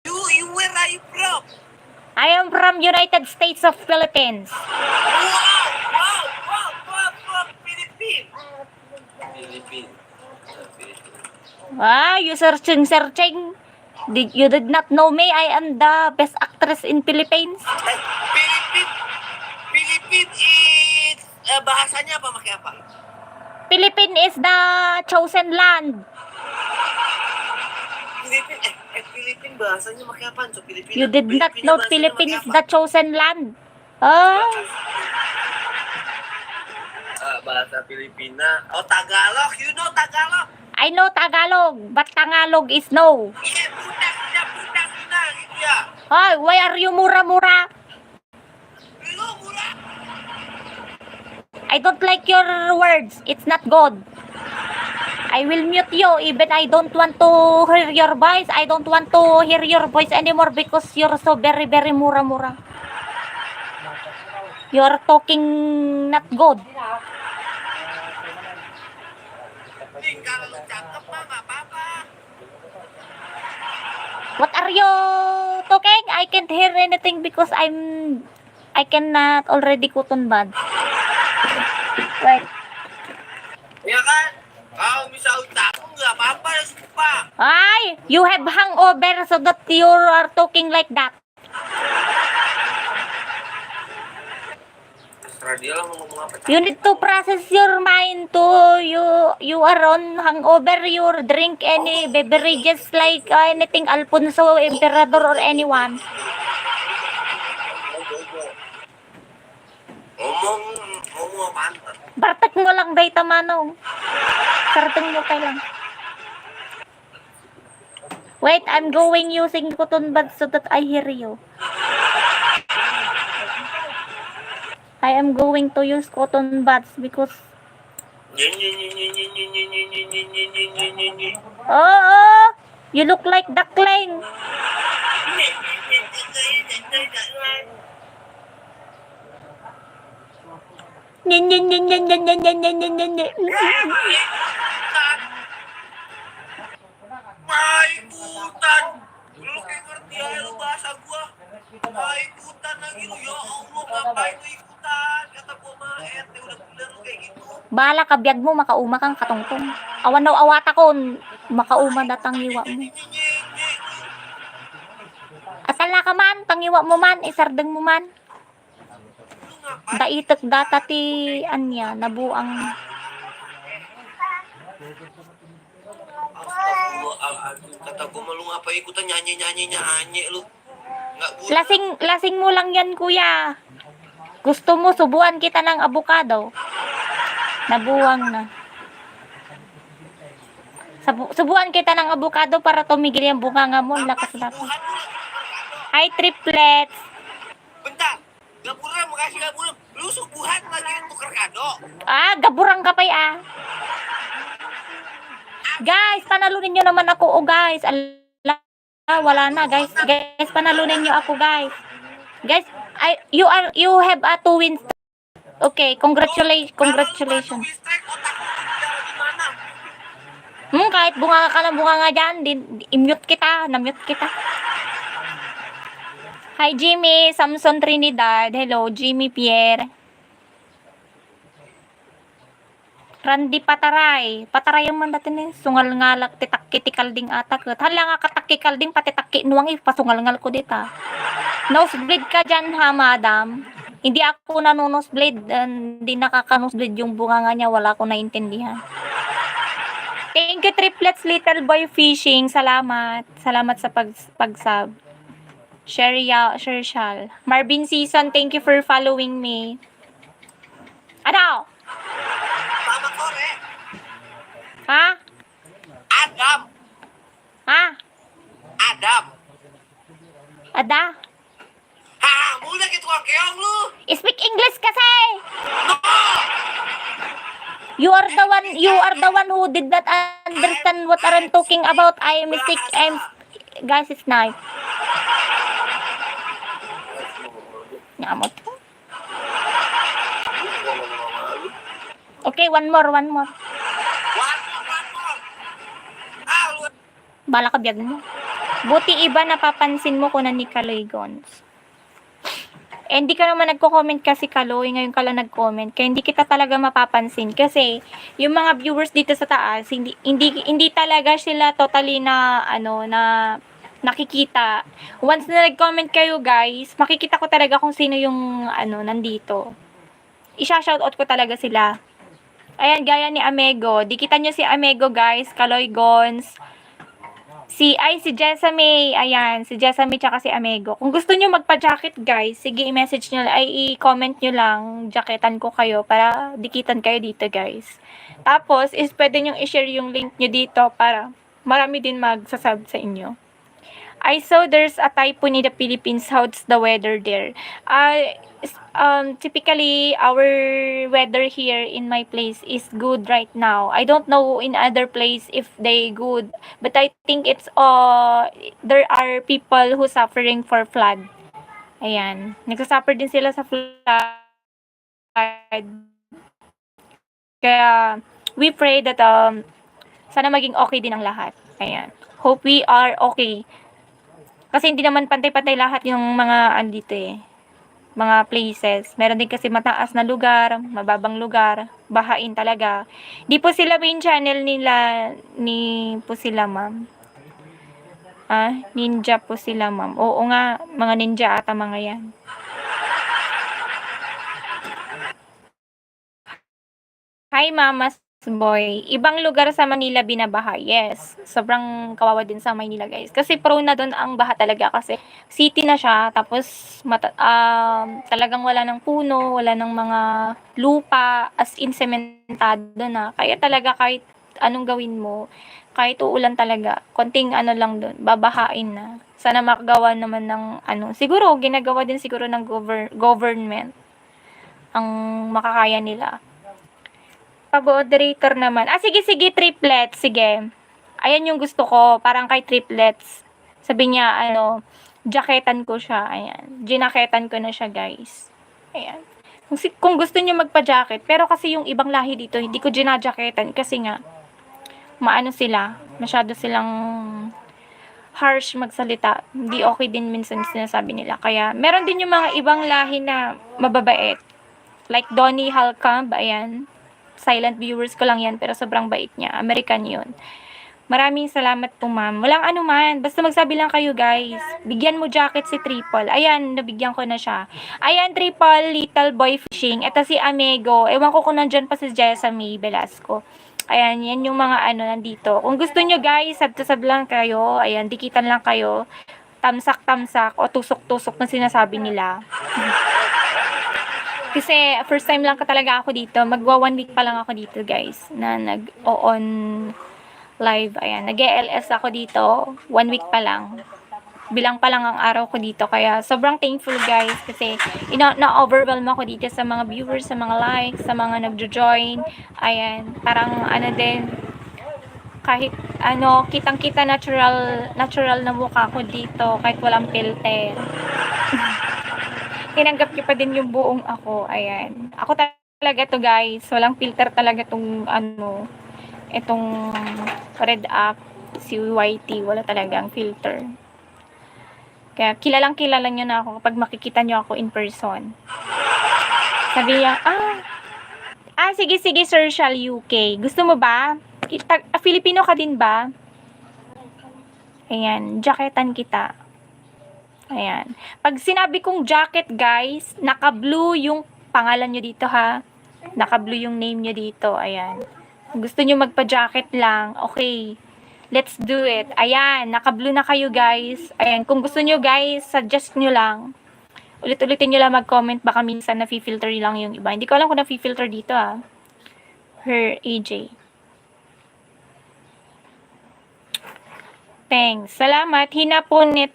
Where are you from? I am from United States of Philippines. Wow, Philippines. Philippines. Ah, you searching. You did not know me. I am the best actress in Philippines. Philippines is bahasanya apa pakai apa? Philippines is the chosen land. Philippines bahasanya pakai apa? So Philippines. You did not know Philippines is the chosen land. Oh, bahasa Filipina. Oh, Tagalog. You know Tagalog? I know Tagalog, but Tagalog is no. Iya, budak na gitu ya. Hoy, why are you mura-mura? Lu murah. I don't like your words. It's not good. I will mute you even I don't want to hear your voice. I don't want to hear your voice anymore because you're so very, very mura-mura. You're talking not good. Kalau lu cakep mah nggak apa-apa. What are you talking? I can't hear anything because I cannot already kuton bad. Wait. Ya kan? Kalau misal cakep nggak apa-apa ya suka. Ay, you have hangover so that you are talking like that. Terserah dia lah mau ngomong apa. You need to process your mind to you are on hangover. You drink any beverages like anything Alfonso, Emperador or anyone. Ngomong apaan? Bartek mo lang day tamanong. Sarteng mo kay lang. Wait, I'm going using cotton buds so that I hear you. I am going to use cotton buds because oh, you look like duckling. Maikutan. Lu kayak ngerti aja lu bahasa gua. Maikutan lagi lu. Ya Allah, ngapain lu ikutan? Kata gua mah ente udah bener lu kayak gitu. Bala ka biyag mo makauma kang katongtong. Awan daw awata ko makauma datang iwa mo. Asala ka man, tangiwa mo man, isardeng mo man. Daitek data ti anya nabuang. Kata gua mah lu ngapain ikutan nyanyi lu. Nggak gua. Lasing mo lang yan, kuya. Gusto mo subuan kita ng abukado. Nabuwang na. Subuan kita ng abukado para tumigil yung bunganga mo. Lakas-lakas. Hi, triplets. Bentar. Gaburan, makasih gaburan. Lu subuhan lagi tuker kado. Ah, gaburang ka pa Guys, panalunin nyo naman ako, guys. Ala, wala na, guys. Guys, panalunin nyo ako, guys. Guys, you have a 2 wins. Okay, congratulations. Kahit bunga ka ng bunga nga dyan, i-mute kita, na-mute kita. Hi, Jimmy, Samson Trinidad. Hello, Jimmy Pierre. Randy Pataray. Pataray ang mandatin sungal ngalak titakki tikalding atak. Hala nga katakki kalding pati takki nuwang pasungal ngal ko dita. Nosebleed ka dyan ha, madam. Hindi ako nanonosebleed. Hindi nakakanosebleed yung bunga nga niya. Wala ko naintindihan. Thank you, triplets, little boy fishing. Salamat. Salamat sa pag-sub. Shershal. Marvin Season, thank you for following me. Ano? Mama Kore, Ha? Adam. Ha? Adam. Ada? Ha, muna gitu ang keong lu. Speak English kasi! No! You are the one who did not understand what I'm talking about. I am sick. Guys, it's night. Nyamot. Okay, one more. One more. Ah, lu. Bala ka biyag mo. Buti iba napapansin mo ko na ni Kaloy Gons. Eh, hindi ka naman nagko-comment kasi Kaloy, ngayon ka lang nag-comment. Kaya hindi kita talaga mapapansin. Kasi, yung mga viewers dito sa taas, hindi talaga sila totally na, na nakikita. Once na nag-comment kayo guys, makikita ko talaga kung sino yung, nandito. Isha-shoutout ko talaga sila. Ayan, gaya ni Amego. Dikitan nyo si Amego guys, Kaloy Gons. Si Jessamay, ayan, si Jessamay tsaka si Amego. Kung gusto nyo magpa-jacket guys, sige i-message nyo, i-comment nyo lang, jacketan ko kayo para dikitan kayo dito guys. Tapos, pwede nyo i-share yung link nyo dito para marami din magsasub sa inyo. I saw there's a typhoon in the Philippines. How's the weather there? Typically, our weather here in my place is good right now. I don't know in other place if they good, but I think it's there are people who suffering for flood. Ayan, nagsasuffer din sila sa flood. Kaya we pray that sana maging okay din ang lahat. Ayan, hope we are okay. Kasi hindi naman pantay-pantay lahat yung mga andito mga places. Meron din kasi mataas na lugar, mababang lugar, bahain talaga. Di po sila main channel nila, po sila ma'am. Ninja po sila ma'am. Oo nga, mga ninja ata mga yan. Hi Mama's Boy. Ibang lugar sa Manila binabaha. Yes. Sobrang kawawa din sa Manila guys. Kasi prone na doon ang baha talaga kasi city na siya. Tapos talagang wala ng puno, wala ng mga lupa, as in sementado na. Kaya talaga kahit anong gawin mo, kahit uulan talaga, konting lang doon, babahain na. Sana makagawa naman ng siguro ginagawa din siguro ng government ang makakaya nila. Pag-moderator naman. Sige, triplets. Sige. Ayan yung gusto ko. Parang kay triplets. Sabi niya, jacketan ko siya. Ayan. Ginaketan ko na siya, guys. Ayan. Kung gusto niyo magpa-jacket, pero kasi yung ibang lahi dito, hindi ko gina-jacketan kasi nga, sila. Masyado silang harsh magsalita. Hindi okay din minsan sinasabi nila. Kaya, meron din yung mga ibang lahi na mababait. Like Donnie Halcamp, ayan. Silent viewers ko lang yan, pero sobrang bait niya. American yun. Maraming salamat po, ma'am. Walang anuman. Basta magsabi lang kayo, guys. Bigyan mo jacket si Triple. Ayan, nabigyan ko na siya. Ayan, Triple, little boy fishing. Ito si Amego. Ewan ko kung nandyan pa si Jessamay Velasco. Ayan, yan yung mga nandito. Kung gusto nyo, guys, sab lang kayo. Ayan, dikitan lang kayo. Tamsak-tamsak o tusok-tusok na sinasabi nila. Kasi first time lang talaga ako dito. Magwa 1 week pa lang ako dito guys. Na nag-on live. Ayan. Nag-LS ako dito. 1 week pa lang. Bilang pa lang ang araw ko dito. Kaya sobrang thankful guys. Kasi na-overwhelm ako dito sa mga viewers, sa mga likes, sa mga nagjo-join. Ayan. Parang din. Kahit kitang-kita natural na mukha ko dito. Kahit walang filter. Tinanggap niyo pa din yung buong ako. Ayan. Ako talaga to guys. Walang filter talaga tong itong red up si YT. Wala talagang filter. Kaya kilalang kilala niyo na ako kapag makikita niyo ako in person. Sabi niya, sige Sir Shal UK. Gusto mo ba? Filipino ka din ba? Ayan. Jacketan kita. Ayan. Pag sinabi kong jacket, guys, naka-blue yung pangalan nyo dito, ha? Naka-blue yung name nyo dito. Ayan. Gusto nyo magpa-jacket lang, okay. Let's do it. Ayan, naka-blue na kayo guys. Ayan, kung gusto nyo guys, suggest nyo lang. Ulit-ulitin nyo lang mag-comment, baka minsan na-filter lang yung iba. Hindi ko alam kung na-filter dito Her AJ. Thanks. Salamat. Hinaponet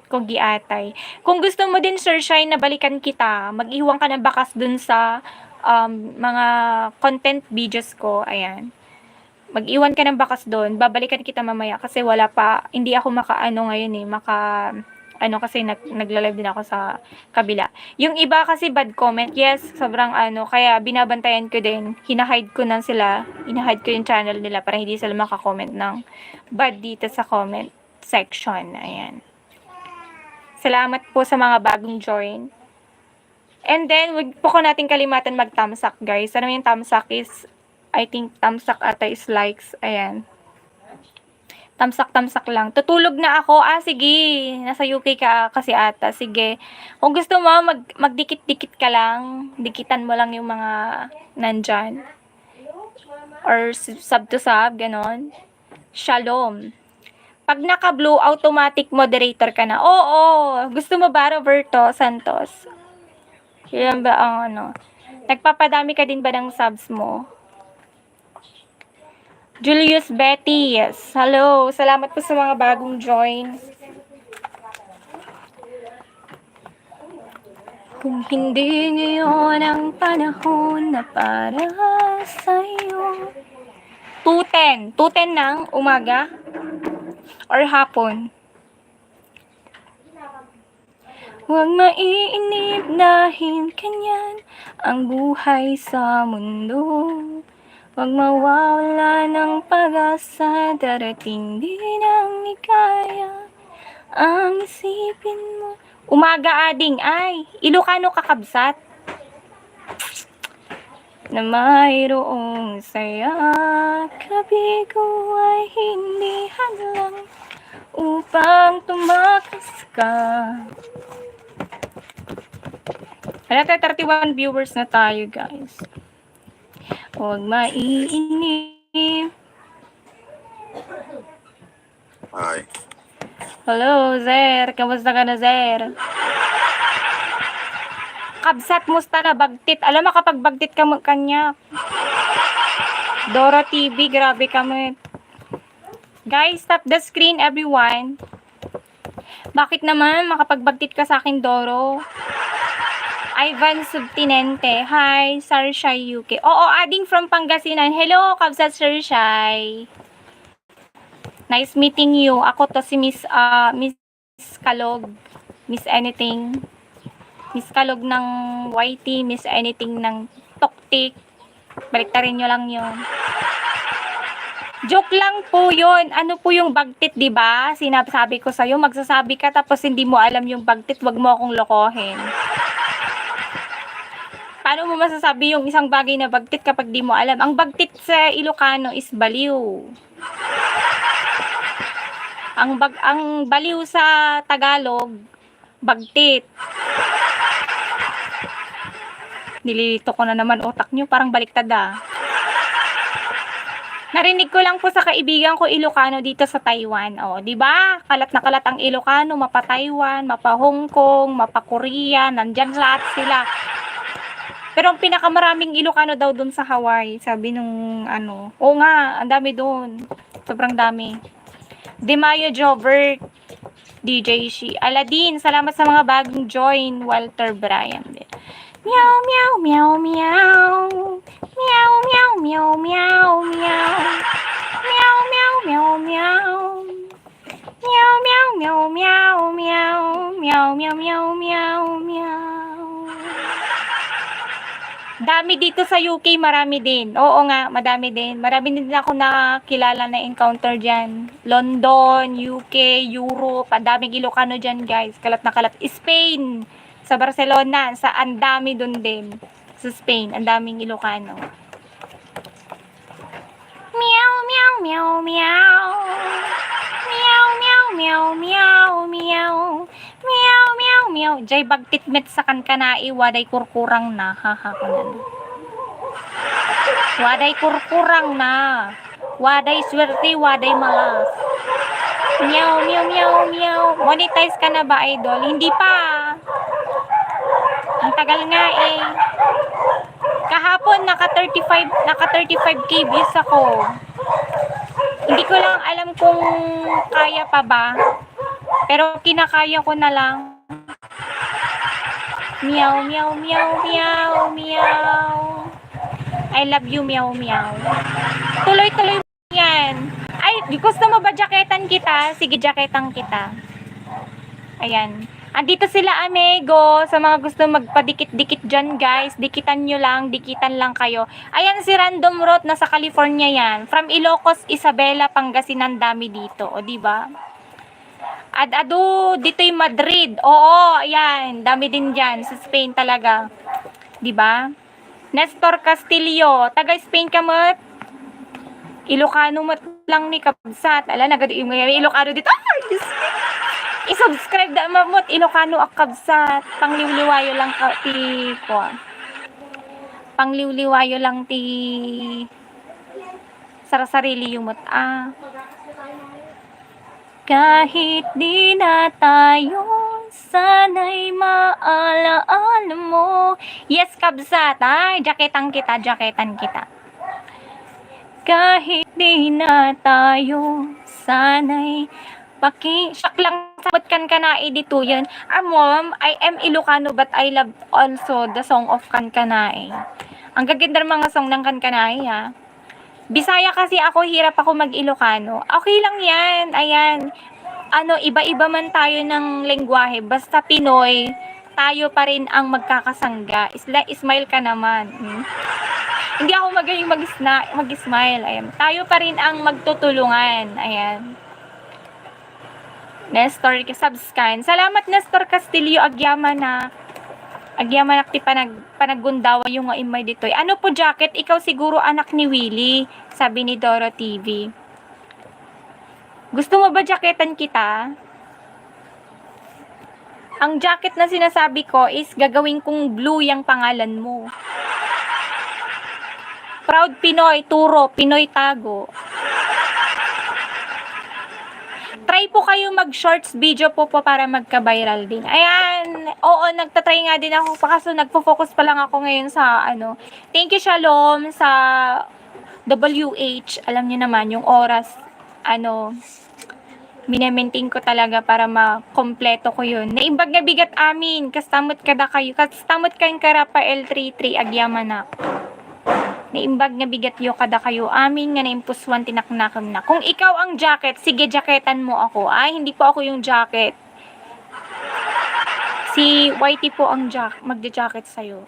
ko giatay. Kung gusto mo din, Sir Shine, na balikan kita, mag-iwan ka ng bakas dun sa mga content videos ko. Ayan. Mag-iwan ka ng bakas doon, babalikan kita mamaya kasi wala pa, hindi ako makaano ngayon kasi nagla-live din ako sa kabila. Yung iba kasi bad comment, yes, sobrang kaya binabantayan ko din, hinahide ko yung channel nila para hindi sila maka-comment ng bad dito sa comment section. Ayan. Salamat po sa mga bagong join. And then, wag po ko natin kalimatan mag-thumbs up, guys. Ano yung thumbs up is, I think thumbs up ata is likes. Ayan. Thumbs up lang. Tutulog na ako. Sige. Nasa UK ka kasi ata. Sige. Kung gusto mo, magdikit-dikit ka lang. Dikitan mo lang yung mga nandyan. Or sub to sub, ganon. Shalom. Pag naka-blue, automatic moderator ka na. Oo. Gusto mo ba, Roberto Santos? Yan ba ang Nagpapadami ka din ba ng subs mo? Julius Betty, yes. Hello. Salamat po sa mga bagong join. Kung hindi ngayon ang panahon na para sa'yo. 2:10. 2:10 ng umaga? Or hapon? Huwag maiinip dahil kanyan ang buhay sa mundo. Huwag mawawala ng pag-asa, darating din ang ikaya ang isipin mo. Umaga ading ay, Ilocano kakabsat na mayroong saya, kabigo ay hindi hadlang upang tumakas ka. Wala 31 viewers na tayo, guys. Huwag maiinip. Hi. Hello, Zer. Kamusta ka na, Zer? Kabsat, musta na bagtit? Alam mo, kapag bagtit ka kanya. Dora TV, grabe kami. Guys, stop the screen, everyone. Bakit naman makapagbagtit ka sa akin, Doro? Ivan Subtinente. Hi, Sarshai UK. Oo, adding from Pangasinan. Hello, Kabsat Sarshai. Nice meeting you. Ako to si Miss Kalog. Miss Anything. Miss Kalog ng YT. Miss Anything ng Toktik. Baliktarin nyo lang yun. Joke lang po yun. Ano po yung bagtit, diba? Sinasabi ko sa'yo, magsasabi ka tapos hindi mo alam yung bagtit, wag mo akong lokohin. Paano mo masasabi yung isang bagay na bagtit kapag di mo alam? Ang bagtit sa Ilocano is baliw. Ang baliw sa Tagalog, bagtit. Nililito ko na naman utak nyo, parang baliktad Narinig ko lang po sa kaibigan ko Ilocano dito sa Taiwan. O, di ba? Kalat na kalat ang Ilocano, mapa Taiwan, mapa Hong Kong, mapa Korea, nandyan lahat sila. Pero ang pinakamaraming Ilocano daw dun sa Hawaii, sabi nung Oo nga, ang dami dun. Sobrang dami. Demayo Jovert, DJ Shi. Aladdin, salamat sa mga bagong join. Walter Bryan. Meow, meow, meow, meow. Meow, meow, meow, meow, meow. Meow, meow, meow, meow. Meow, meow, meow, meow, meow. Meow, meow, meow, meow, meow. Dami dito sa UK, marami din. Oo nga, madami din. Marami din ako nakilala na encounter dyan. London, UK, Europe, ang daming Ilocano dyan, guys. Kalat na kalat. Spain, sa Barcelona, sa ang dami dun din. Sa Spain, ang daming Ilocano. Meow, meow, meow, meow. Meow, meow, meow, meow, meow. Meow, meow, meow. Jay bagtitmet sa kan kanai, waday kurkurang na. Haha, kanan. Waday kurkurang na. Waday swerte, waday malas. Meow, meow, meow, meow. Monetize ka na ba, idol? Hindi pa. Ang tagal nga eh. Kahapon, naka 35k views ako. Hindi ko lang alam kung kaya pa ba. Pero kinakaya ko na lang. Meow, meow, meow, meow, meow. I love you, meow, meow. Tuloy-tuloy yan. Ay, gusto mo ba jaketan kita? Sige, jaketan kita. Ayan. Andito sila, amigo. Sa mga gusto magpadikit-dikit dyan, guys. Dikitan nyo lang. Dikitan lang kayo. Ayan si Random Roth. Nasa California yan. From Ilocos, Isabela, Pangasinan. Dami dito. O, diba? Ado, dito yung Madrid. Oo, ayan. Dami din dyan. Sa Spain talaga. Diba? Nestor Castillo. Taga Spain ka mo. Ilocano mo lang ni Kabsat. Ala, yung Ilocano dito. Ay, Diyos ko. I-subscribe da mamot Ilocano akabsat. Pangliwliwayo lang ti ko. Pangliwliwayo lang ti sarili yung mot. Kahit di na tayo, sana'y maalaala mo. Yes, kabsat. Ay, jaketan kita. Kahit di na tayo, sana'y siyak lang sabot kan kanai dito yun. Mom, I am Ilocano but I love also the song of kan kanai. Ang gaganda mga song ng kan kanai ha. Bisaya kasi ako, hirap ako mag-Ilocano. Okay lang yan, ayan. Iba-iba man tayo ng lengguwahe. Basta Pinoy, tayo pa rin ang magkakasangga. Smile ka naman. Hindi ako magaling mag-smile. Ayan. Tayo pa rin ang magtutulungan. Ayan. Nestor subscan. Salamat Nestor Castillo Agyamanak ti panaggundawa yung nga imay ditoy. Ano po jacket? Ikaw siguro anak ni Willie, sabi ni Doro TV. Gusto mo ba jacketan kita? Ang jacket na sinasabi ko is gagawin kong blue yung pangalan mo. Proud Pinoy, Turo, Pinoy Tago. Try po kayo mag-shorts video po para magka-viral din. Ayan. Oo, nagtatry nga din ako. Kaso nagpo-focus pa lang ako ngayon sa Thank you, Shalom, sa WH. Alam niyo naman, yung oras, minemaintain ko talaga para makompleto ko yun. Naimbag na bigat amin. Kastamot kada kayo. Kastamot kayong karapa L33 Agyamanak. Naimbag nga bigat yo kada kayo amin nga naimpuswan tinaknakam na. Kung ikaw ang jacket, sige jacketan mo ako. Ay, hindi po ako yung jacket. Si Whitey po ang magja-jacket sa'yo.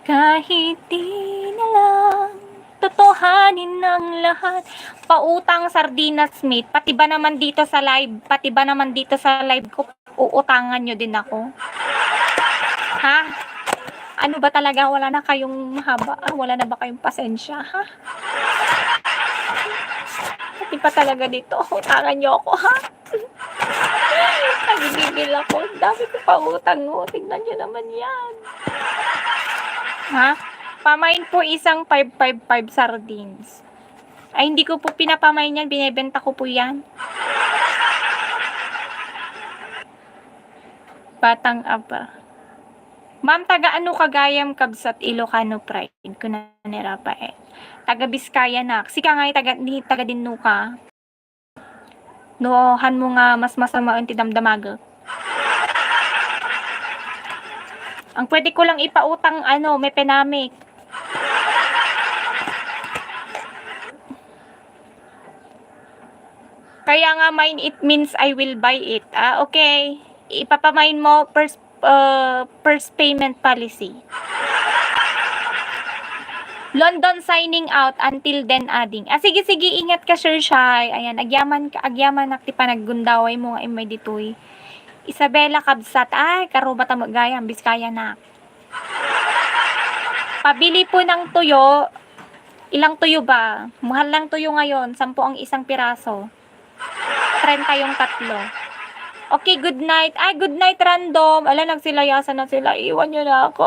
Kahit di na lang totohanin ng lahat. Pautang Sardinas Smith. Pati ba naman dito sa live ko, uutangan nyo din ako. Ha? Ano ba talaga? Wala na kayong mahaba? Wala na ba kayong pasensya? Ha? Pati pa talaga dito. Utangan nyo ako, ha? Nagigigil ako. Dami ko pa utang, no? Tingnan nyo naman yan. Ha? Pamain po isang 555 sardines. Ay, hindi ko po pinapamain yan. Binibenta ko po yan. Batang aba. Ma'am, taga ano Cagayam, Kabsat, Ilocano Pride. Ko na nirapa eh. Taga Biskaya na. Sika nga taga din nuka. Noohan mo nga mas masama ang tidamdamaga. Ang pwede ko lang ipautang may penamik. Kaya nga mine it means I will buy it. Okay. Ipapamain mo first payment policy. London signing out until then adding. Sige, ingat ka, Sir Shai. Ayan, agyaman nakti pa naggundaway mo nga imay ditoy. Isabela Kabsat. Ay, karuba ta magayam, Biskaya na. Pabili po ng tuyo. Ilang tuyo ba? Mahal lang tuyo ngayon. 10 ang isang piraso. 30 yung tatlo. Okay, good night. Ay, good night, random. Ala, nagsilayasan na sila. Iwan nyo na ako.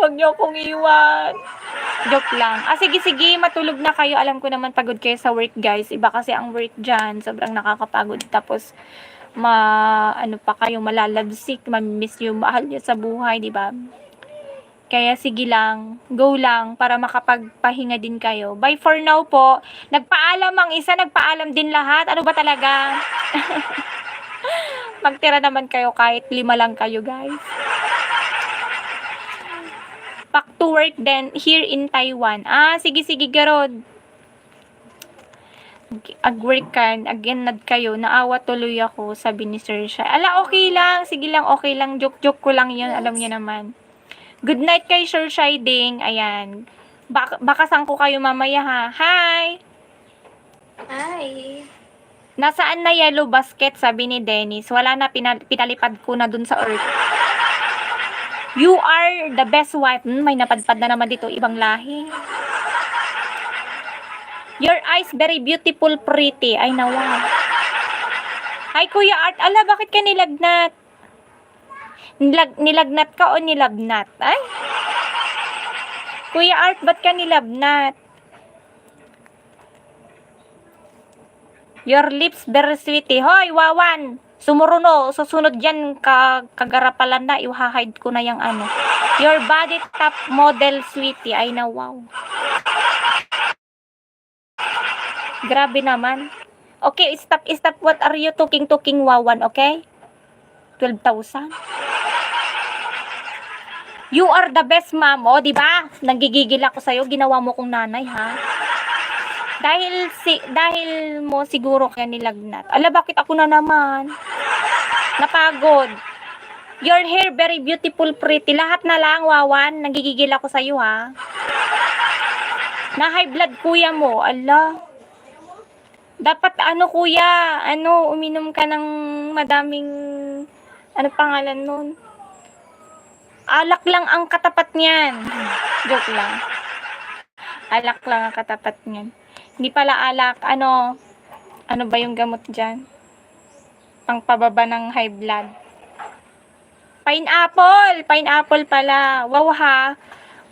Huwag nyo akong iwan. Joke lang. Sige, matulog na kayo. Alam ko naman pagod kayo sa work, guys. Iba kasi ang work dyan. Sobrang nakakapagod. Tapos, ano pa kayo, malalabsik, mamimiss yung mahal nyo sa buhay, di ba? Kaya sige lang, go lang para makapagpahinga din kayo. Bye for now po. Nagpaalam ang isa, nagpaalam din lahat. Ano ba talaga? Magtira naman kayo kahit 5 lang kayo, guys. Back to work then here in Taiwan. Sige, Garod. Ag-work ka, again kayo, naawa tuloy ako, sabi ni Sir Shai. Ala, okay lang, sige lang, okay lang, joke ko lang yun, alam niyo naman. Good night kay Sir Shai Ding, ayan. Bakasan ko kayo mamaya ha. Hi! Hi. Nasaan na yellow basket, sabi ni Dennis. Wala na, pinalipad ko na dun sa earth. You are the best wife. May napadpad na naman dito, ibang lahi. Your eyes very beautiful, pretty. Ay, nawa. Hi, Kuya Art. Ala, bakit ka nilagnat? Nilagnat ka o nilabnat? Ay? Kuya Art, ba't ka nilabnat? Your lips very sweetie. Hoy, Wawan. Sumuruno. Susunod yan, kagarapalan na. Iwahahide ko na yung ano. Your body top model, sweetie. Ay, na wow. Grabe naman. Okay, stop. What are you talking, Wawan, okay? 12,000. You are the best mom, o, di ba? Nagigigil ako sa'yo, ginawa mo kong nanay, ha? Dahil mo siguro kaya nilagnat. Ala, bakit ako na naman? Napagod. Your hair very beautiful, pretty. Lahat na lang, Wawan. Nagigigil ako sa'yo, ha? Na high blood, kuya mo. Ala. Dapat kuya, uminom ka ng madaming, pangalan nun? Alak lang ang katapat niyan. Joke lang. Alak lang ang katapat niyan. Hindi pala alak, ano ba yung gamot dyan? Pangpababa ng high blood. Pineapple pala. Wow ha.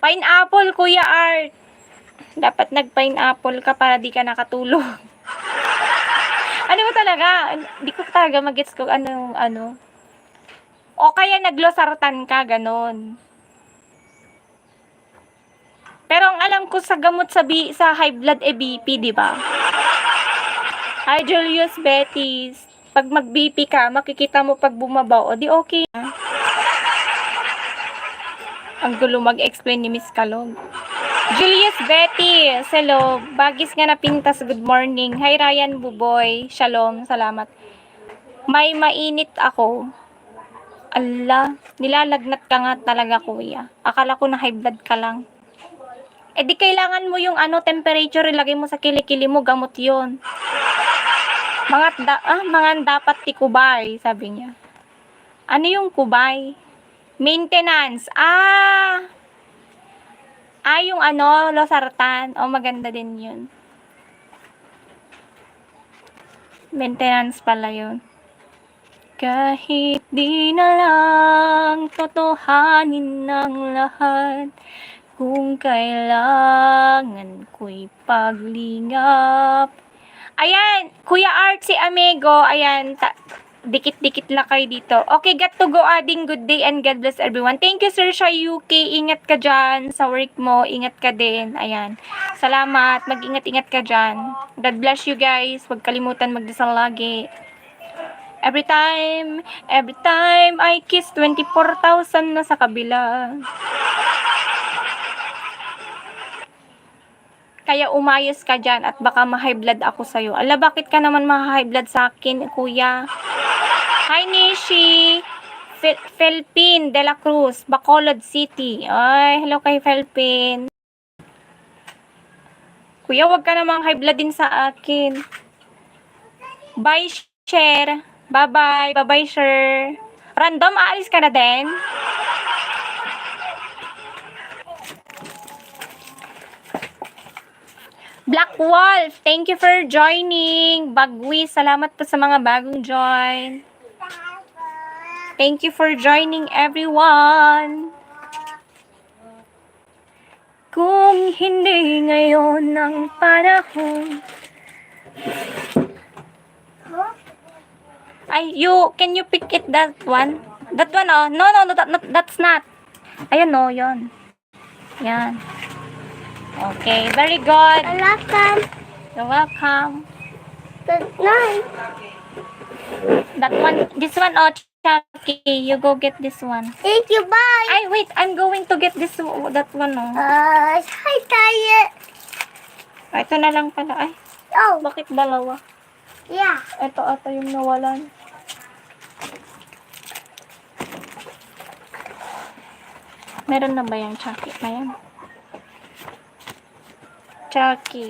Pineapple, Kuya Art. Dapat nag-pineapple ka para di ka nakatulog. Ano ba talaga? Hindi ko talaga mag-gets ko ano. O kaya naglosartan ka, ganon. Pero ang alam ko sa gamot sa high blood BP, di ba? Hi, Julius Betis. Pag mag-BP ka, makikita mo pag bumabaw. O di okay. Ang gulo mag-explain ni Miss Kalog. Julius Betty, hello. Bagis nga na pintas, good morning. Hi Ryan Buboy, shalom, salamat. May mainit ako. Ala, nilalagnat ka nga talaga, kuya. Akala ko na high blood ka lang. Eh di kailangan mo yung temperature, ilagay mo sa kilikili mo, gamot yon. Mga dapat tikubay, sabi niya. Ano yung kubay? Maintenance. Yung losartan. Maganda din yun. Maintenance pala yun. Kahit di na lang totohanin ng lahat, kung kailangan ko'y paglingap. Ayan, Kuya Art, si Amigo. Ayan, dikit-dikit lang kayo dito. Okay, got to go, adding. Good day and God bless everyone. Thank you, Sir Shayuki. Ingat ka dyan sa work mo. Ingat ka din. Ayan. Salamat. Mag-ingat-ingat ka dyan. God bless you guys. Huwag kalimutan magdasal lagi. Every time I kiss, 24,000 na sa kabila. Kaya umayos ka dyan at baka ma-high blood ako sa'yo. Ala, bakit ka naman ma-high blood sa akin, kuya? Hi, Nishi. Felpin de la Cruz, Bacolod City. Ay, hello kay Felpin. Kuya, wag ka namang high blood din sa akin. Bye, share. Bye-bye. Bye-bye, sir. Random, aalis ka na din? Black Wolf, thank you for joining. Bagwi, salamat po sa mga bagong join. Thank you for joining, everyone. Kung hindi ngayon ang panahon. Ay, can you pick it that one? That one, oh. No, that's not. Ayan, no, yon. Yan. Okay, very good. Welcome. You're welcome. Good night. That one, this one, oh, Chucky, you go get this one. Thank you. Bye. Ay, wait, I'm going to get that one, oh. Hi, tayo. Ay, ito na lang pala. Ay, Oh, bakit dalawa? yeah. Ito ata yung nawalan. Meron na ba yung Chucky na yan? Chucky.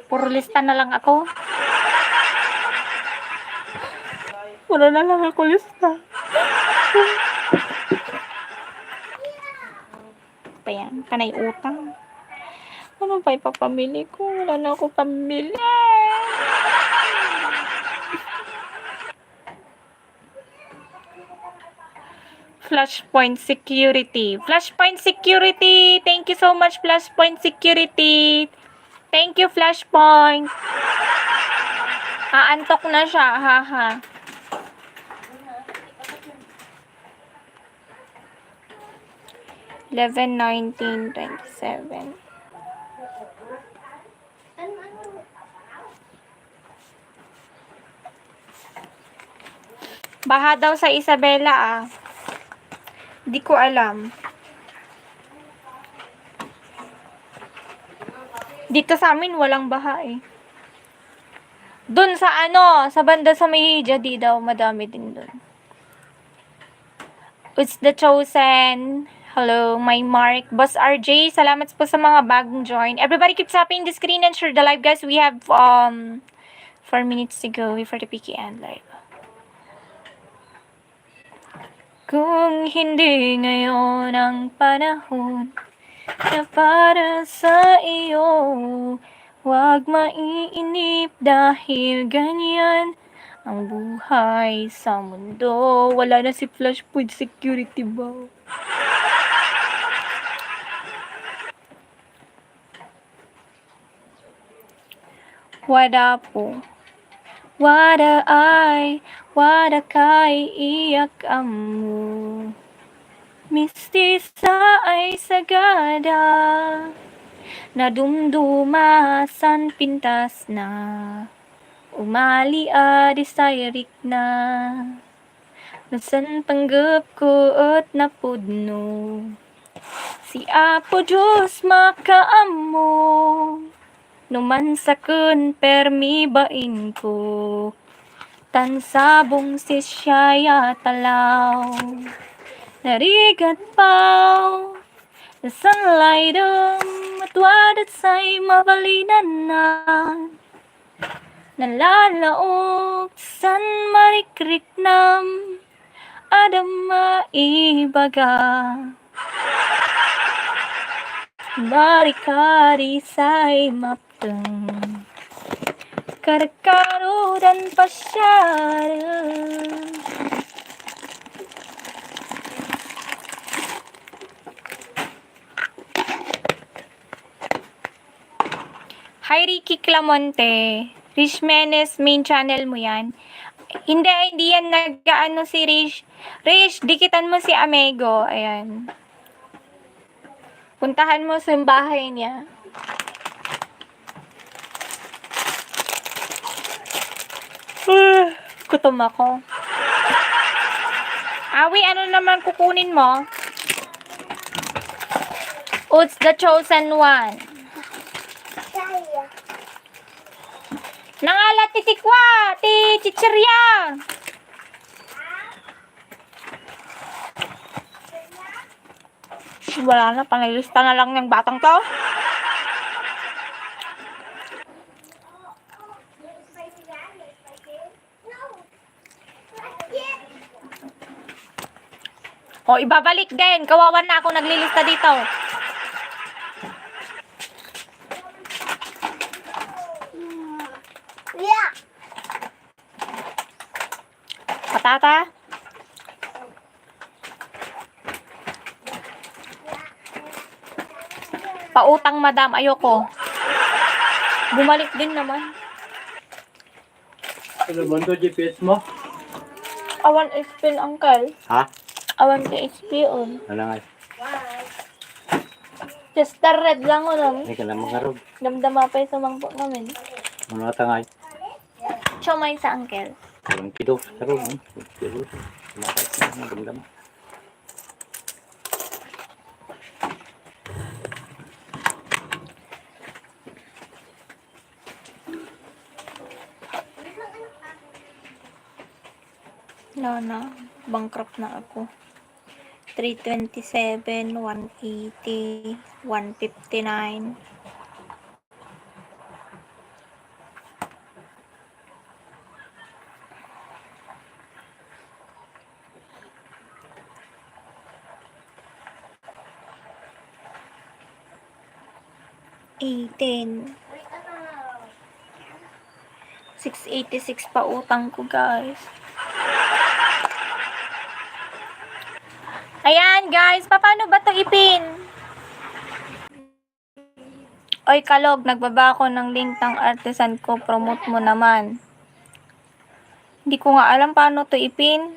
Puro lista na lang ako. Puro na lang ako lista. Pa yan, panay utang. Ano pa ipapamili ko? Wala na ako pamili. Flashpoint Security. Flashpoint Security. Thank you so much, Flashpoint Security. Thank you, Flashpoint. Aantok na siya, haha. Eleven, 19, 27. Baha daw sa Isabela, ah. Di ko alam. Dito sa amin, walang baha, eh. Dun sa sa banda sa Mahija, di daw, madami din dun. It's the chosen. Hello, my Mark. Boss RJ, salamat po sa mga bagong join. Everybody keep tapping the screen and share the live, guys. We have 4 minutes to go before the PKN live. Kung hindi ngayon ang panahon na para sa iyo, huwag maiinip dahil ganyan ang buhay sa mundo. Wala na si Flashpoint Security ba? Wada po. Wada kay iyak amu. Mistisa ay sagada. Nadumdumasan pintas na. Umali adi sayrik na. Nasan panggap ko at napudno. Si Apo Diyos makaamo. Numan sakun permi bain ko. Tansabong si siyaya talaw. Narigat pao. Nasan laydom at wadat say mabalinan na. Nalalaok san marikrik nam. Adam maibaga. Barikari say mapteng. Karkaro dan pasyara. Hi Ricky Clamonte. Rish Menes, main channel mo yan. Hindi yan nag-ano si Rish. Rish, dikitan mo si Amego. Ayan. Puntahan mo sa bahay niya. Gutom ako. Awi, ano naman kukunin mo? It's the chosen one. Nangala titikwa, ti chichirya. Wala na, panilista na lang ng batang to. O, ibabalik din. Kawawan na ako naglilista dito. Yeah. Patata? Pautang madam, ayoko. Bumalik din naman. Ano ba ito GPS mo? Awan XP, uncle. Ha? Awan ka XP on. Wala nga. Just the red lang o lang. Hindi ka lang makarog. Damdama pa yung sumangpo namin. Ano ata nga? Siomay sa uncle. Walang kido. Karog. Kido. Magandang. No, bankrupt na ako. 327, 180, 159. $18. 686 pa utang ko, guys. Ayan, guys. Paano ba ito ipin? Oy, Kalog. Nagbaba ako ng link ng artisan ko. Promote mo naman. Hindi ko nga alam paano ito ipin.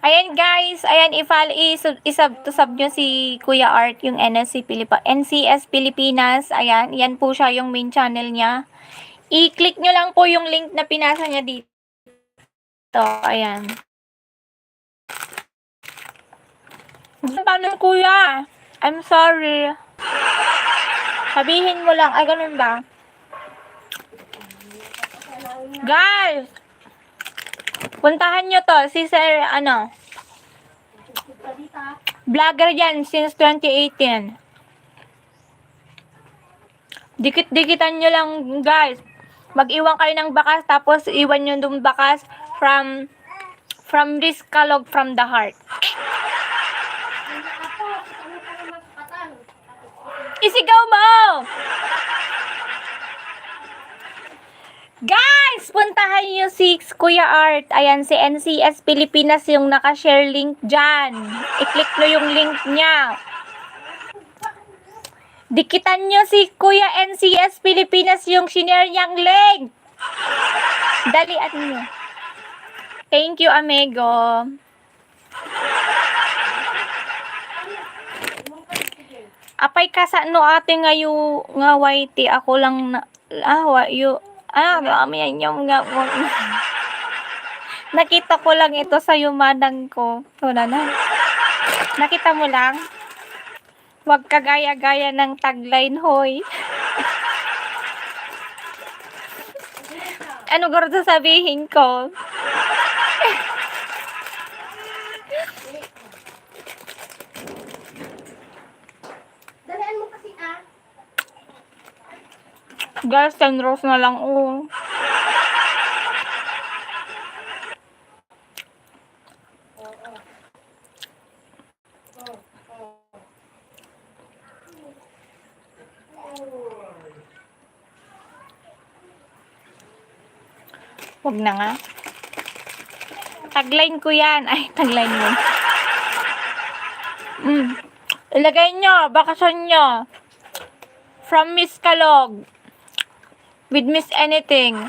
Ayan, guys. Ayan, isub nyo si Kuya Art, yung NCS Pilipinas. Ayan, yan po siya yung main channel niya. I-click nyo lang po yung link na pinasa niya dito. Ayan. Paano, kuya? I'm sorry. Sabihin mo lang. Ay, ganun ba? Guys! Puntahan nyo to. Si Sir, vlogger yan since 2018. Dikit-dikitan nyo lang, guys. Mag-iwan kayo ng bakas, tapos iwan nyo yung bakas from this Kalog from the heart. Isigaw mo! Guys, puntahan nyo si Kuya Art. Ayan, si NCS Pilipinas yung nakashare link dyan. I-click nyo yung link niya. Dikitan nyo si Kuya NCS Pilipinas yung shinare niyang link. Dalian nyo. Thank you, amigo. Apay ka sa no ate ngayon nga whitey ako lang na kami yung nga nakita ko lang ito sa yumanang ko. Tuna na. Nakita mo lang? Huwag ka gaya-gaya ng tagline, hoy. Ano garo sasabihin ko? Dalian mo kasi Guys, 10 rolls na lang, oh. Huwag na nga. Tagline ko yan. Ay, tagline mo. Ilagay nyo, bakasyon nyo. From Miss Kalog. With Miss Anything.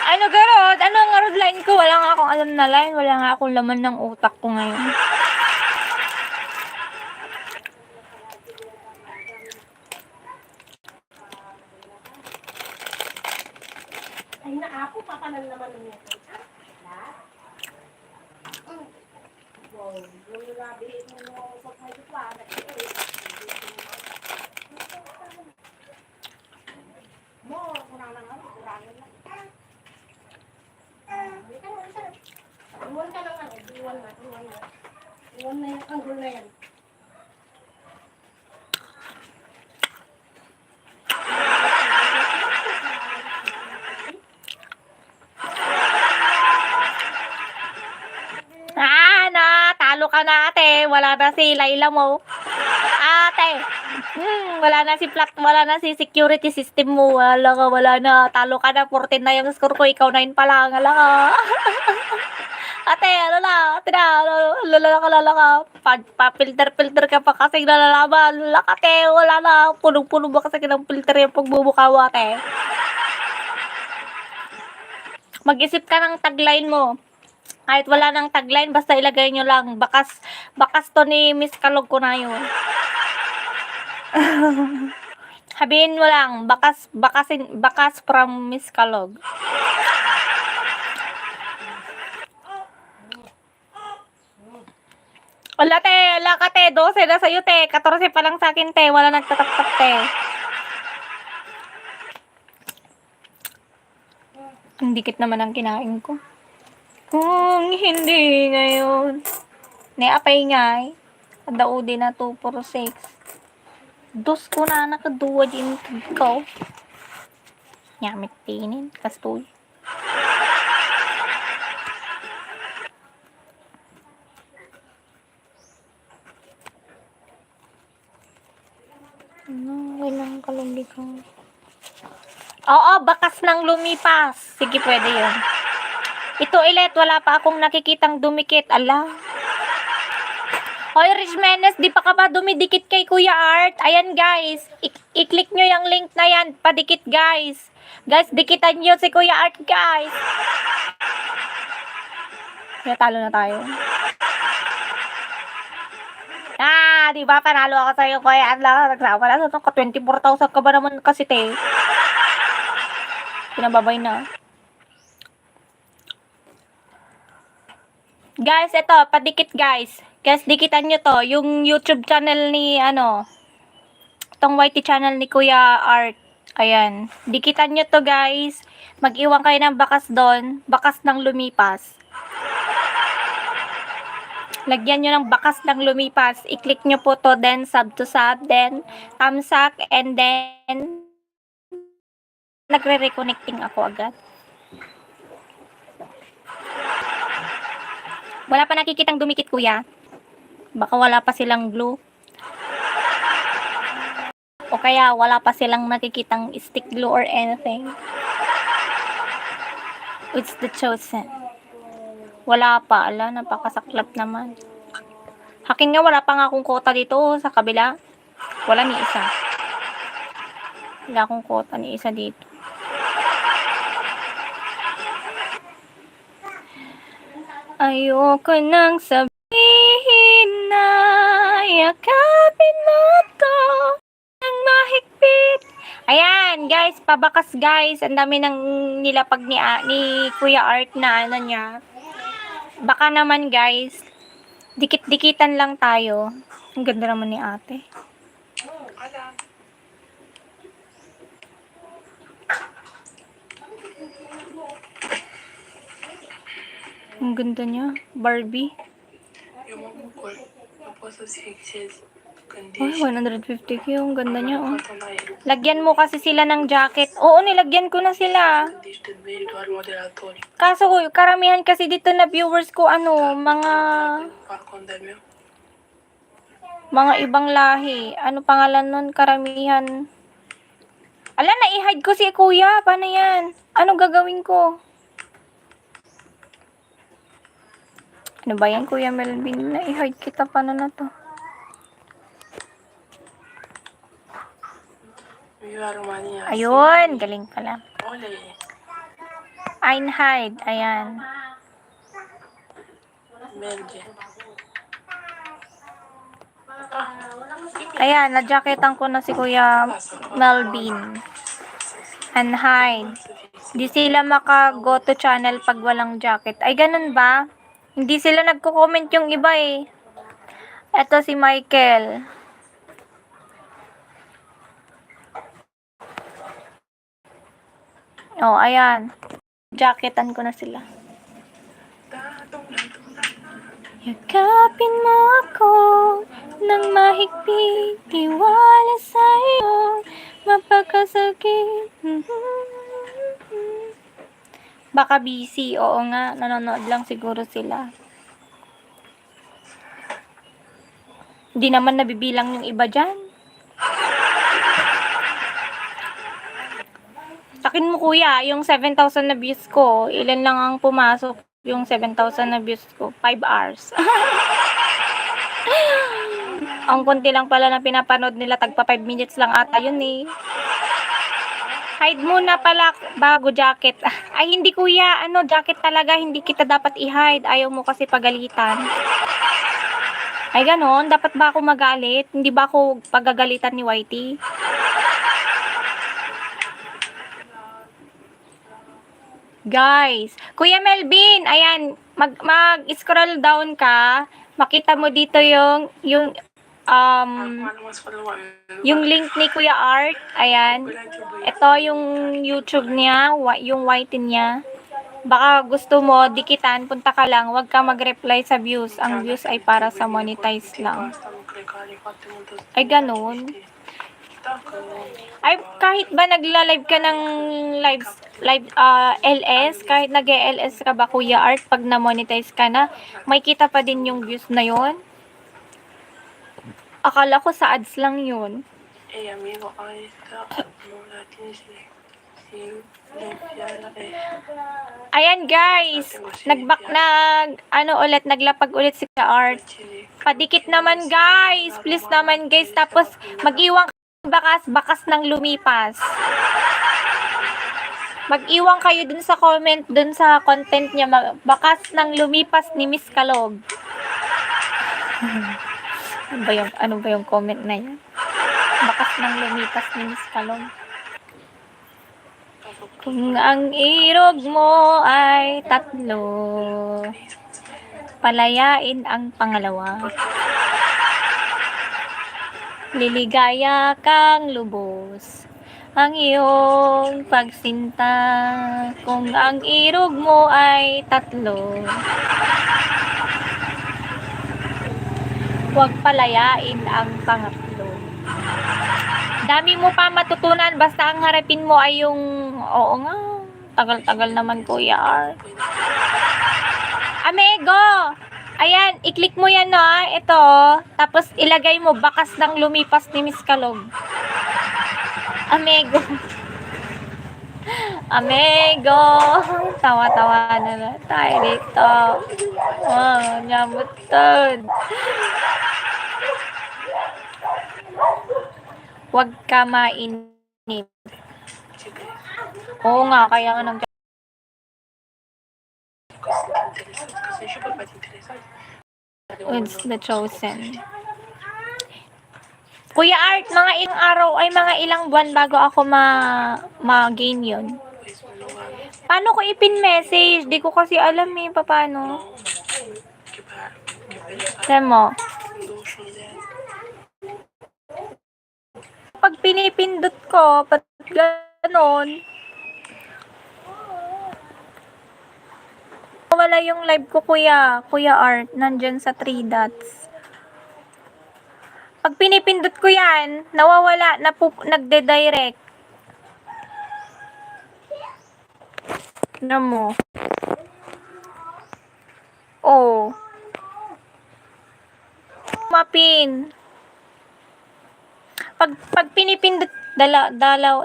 Ano garod? Ano ang garod line ko? Wala nga akong alam na line. Wala nga akong laman ng utak ko ngayon. ay naapo pa ka lang naman niya. Iwan ka lang iwan na. Iwan na yung anggol na yan. Talo ka na ate. Wala na si Layla mo. Ate. Wala na si wala na si security system mo. Wala na. Talo ka na. 14 na yung score ko. Ikaw 9 pa lang. Ala ka. Ate, ano na? Ate na. Lala ka. Pa-filter ka pa kasi nalalaman. Lala ka, ate. Wala na. Punong-puno ba kasi ng filter yung pagbubuka mo, ate? Mag-isip ka ng tagline mo. Kahit wala nang tagline, basta ilagay nyo lang. Bakas to ni Miss Kalog ko na yun. Sabihin mo lang, bakas from Miss Kalog. Wala te, wala ka te, 12 na sa'yo te, 14 pa lang sa akin te, wala nagtatap-tap te. Ang dikit naman ang kinain ko. Kung hindi ngayon. Apay ngay. Daudi na 2 for 6. Dos ko na nakaduwa din ko. Nyamit tinin. Kastoy. Kailangan kalunggi ko. Oo, bakas nang lumipas. Sige, pwede yun. Ito ulit, wala pa akong nakikitang dumikit. Ala. Hoy, Rich Menes, di pa ka pa dumidikit kay Kuya Art? Ayan, guys. I-click nyo yung link na yan. Padikit, guys. Guys, dikitan nyo si Kuya Art, guys. Talo na tayo. Di ba? Panalo ako sa'yo, Kuya Art. Nagsama na. 24,000 ka ba naman kasi, te? Pinababay na. Guys, ito, padikit guys. Guys, dikitan nyo to. Yung YouTube channel ni, itong YT channel ni Kuya Art. Ayan. Dikitan nyo to guys. Mag-iwan kayo ng bakas doon. Bakas ng lumipas. Lagyan nyo ng bakas ng lumipas. I-click nyo po to, then sub to sub, then thumbs up, and then nagre-reconnecting ako agad. Wala pa nakikitang dumikit, kuya. Baka wala pa silang glue. O kaya wala pa silang nakikitang stick glue or anything. It's the chosen. Wala pa. Ala, napakasaklap naman. Hakin nga, wala pa nga akong kota dito sa kabila. Wala ni isa. Wala akong kota ni isa dito. Ayoko nang sabihin na yakapin mo to ng mahigpit. Ayan, guys, pabakas guys. Ang dami ng nilapag ni Kuya Art na niya. Baka naman guys, dikit-dikitan lang tayo. Ang ganda naman ni ate. Ang ganda niya. Barbie. Ay, 150k. Ang ganda niya, oh. Lagyan mo kasi sila ng jacket. Oo, nilagyan ko na sila. Kaso, karamihan kasi dito na viewers ko, mga ibang lahi. Ano pangalan nun? Karamihan. Ala, na-hide ko si kuya. Paano yan? Ano gagawin ko? Ano ba yan, Kuya Melvin? Na-hide kita. Paano na to? Ayun, galing pala. Einhide, ayan. Ayan, na-jacketan ko na si Kuya Melvin. Unhide. Di sila maka-go to channel pag walang jacket. Ay, ganun ba? Hindi sila nagko-comment yung iba eh. Eto si Michael. Oh, ayan. Jacketan ko na sila. Yakapin mo ako ng mahigpit, tiwala sa'yo, mapagkasakit. Baka busy, oo nga, nanonood lang siguro sila. Hindi naman nabibilang yung iba dyan. kuya, yung 7,000 na views ko, ilan lang ang pumasok yung 7,000 na views ko? 5 hours. Ang konti lang pala na pinapanood nila, tagpa 5 minutes lang ata yun eh. Hide muna pala bago jacket. Ay, hindi kuya, jacket talaga, hindi kita dapat i-hide. Ayaw mo kasi pagalitan. Ay, ganon, dapat ba ako magalit? Hindi ba ako pagagalitan ni Whitey? Guys, Kuya Melvin, ayan, mag-scroll down ka, makita mo dito yung link ni Kuya Art, ayan. Ito yung YouTube niya, yung Whitey niya. Baka gusto mo, dikitan, punta ka lang, wag ka mag-reply sa views. Ang views ay para sa monetize lang. Ay, ganun. Ay, kahit ba nagla-live ka ng LS, kahit nag-LS ka ba, Kuya Art, pag na-monetize ka na, may kita pa din yung views na yon. Akala ko sa ads lang yun. Ayan guys, naglapag ulit si Kuya Art. Padikit naman guys, please naman guys, tapos mag-iwang bakas ng lumipas. Mag-iwang kayo dun sa comment, dun sa content niya, bakas ng lumipas ni Miss Kalog. Ano ba yung comment na yan? Bakas ng lumipas ni Miss Kalog. Kung ang irog mo ay 3, palayain ang pangalawa. Liligaya kang lubos ang iyong pagsinta. Kung ang irog mo ay 3, huwag palayain ang pangatlo. Dami mo pa matutunan, basta ang harapin mo ay yung, oo nga, tagal-tagal naman Kuya Art. Amigo! Ayan, i-click mo yan ito, tapos ilagay mo, bakas ng lumipas ni Miss Kalog. Amigo. Amigo! Tawa-tawa na tayo dito. Wow, nyamutod. Huwag ka mainip. Oo nga, kaya nga it's the chosen. Kuya Art, mga ilang araw ay mga ilang buwan bago ako ma-gain yun. Paano ko ipin-message? Di ko kasi alam paano. Alam mo? Pag pinipindot ko, pag ganon, wala yung live ko Kuya Art, nandyan sa 3 dots. Pag pinipindot ko yan, nawawala, nagde-direct. Ano mo? Oh. Mapin. Pag pinipindot,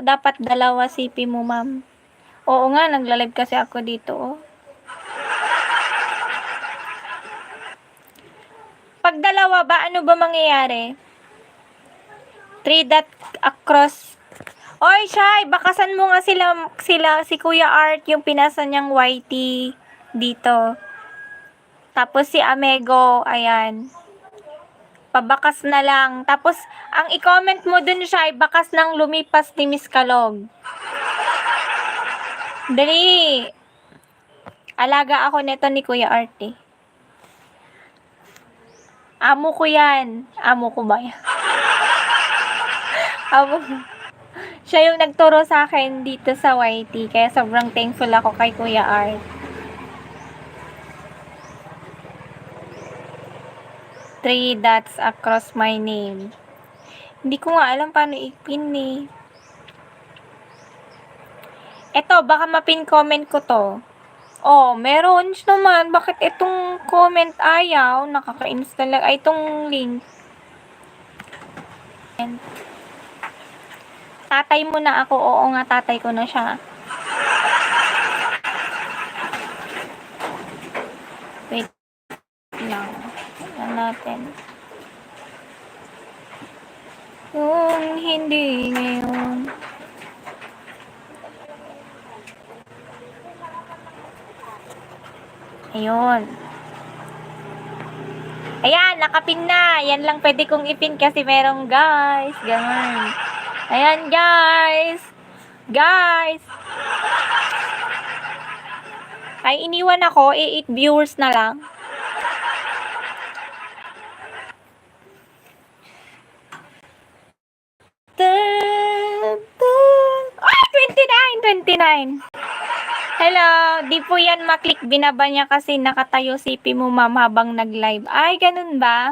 dapat dalawa CP mo, ma'am. Oo nga, nagla-live kasi ako dito, Pag dalawa ba, ano ba mangyayari? 3 dot across. Oy, Shay, bakasan mo nga si Kuya Art, yung pinasa niyang YT dito. Tapos si Amigo, ayan. Pabakas na lang. Tapos, ang i-comment mo dun siya, bakas ng lumipas ni Miss Kalog. Dali. Alaga ako nito ni Kuya Art Amo ko yan. Amo ko ba yan? Amo ko. Siya yung nagturo sa akin dito sa YT. Kaya sobrang thankful ako kay Kuya Art. 3 dots across my name. Hindi ko nga alam paano i-pin Eto, baka mapin comment ko to. Oh, meron naman. Bakit itong comment ayaw? Nakaka-install lang. Ay, itong link. Tatay mo na ako. Oo nga, tatay ko na siya. natin. Kung hindi ngayon. Ayun. Ayan, nakapin na. Yan lang pwede kong ipin kasi merong guys. Ganun. Ayan, guys. Guys. Ay, iniwan ako. 8 viewers na lang. Ay, 29. Hello, di po yan maklik. Binaba niya kasi nakatayo sipi mo ma'am habang nag-live. Ay, ganun ba?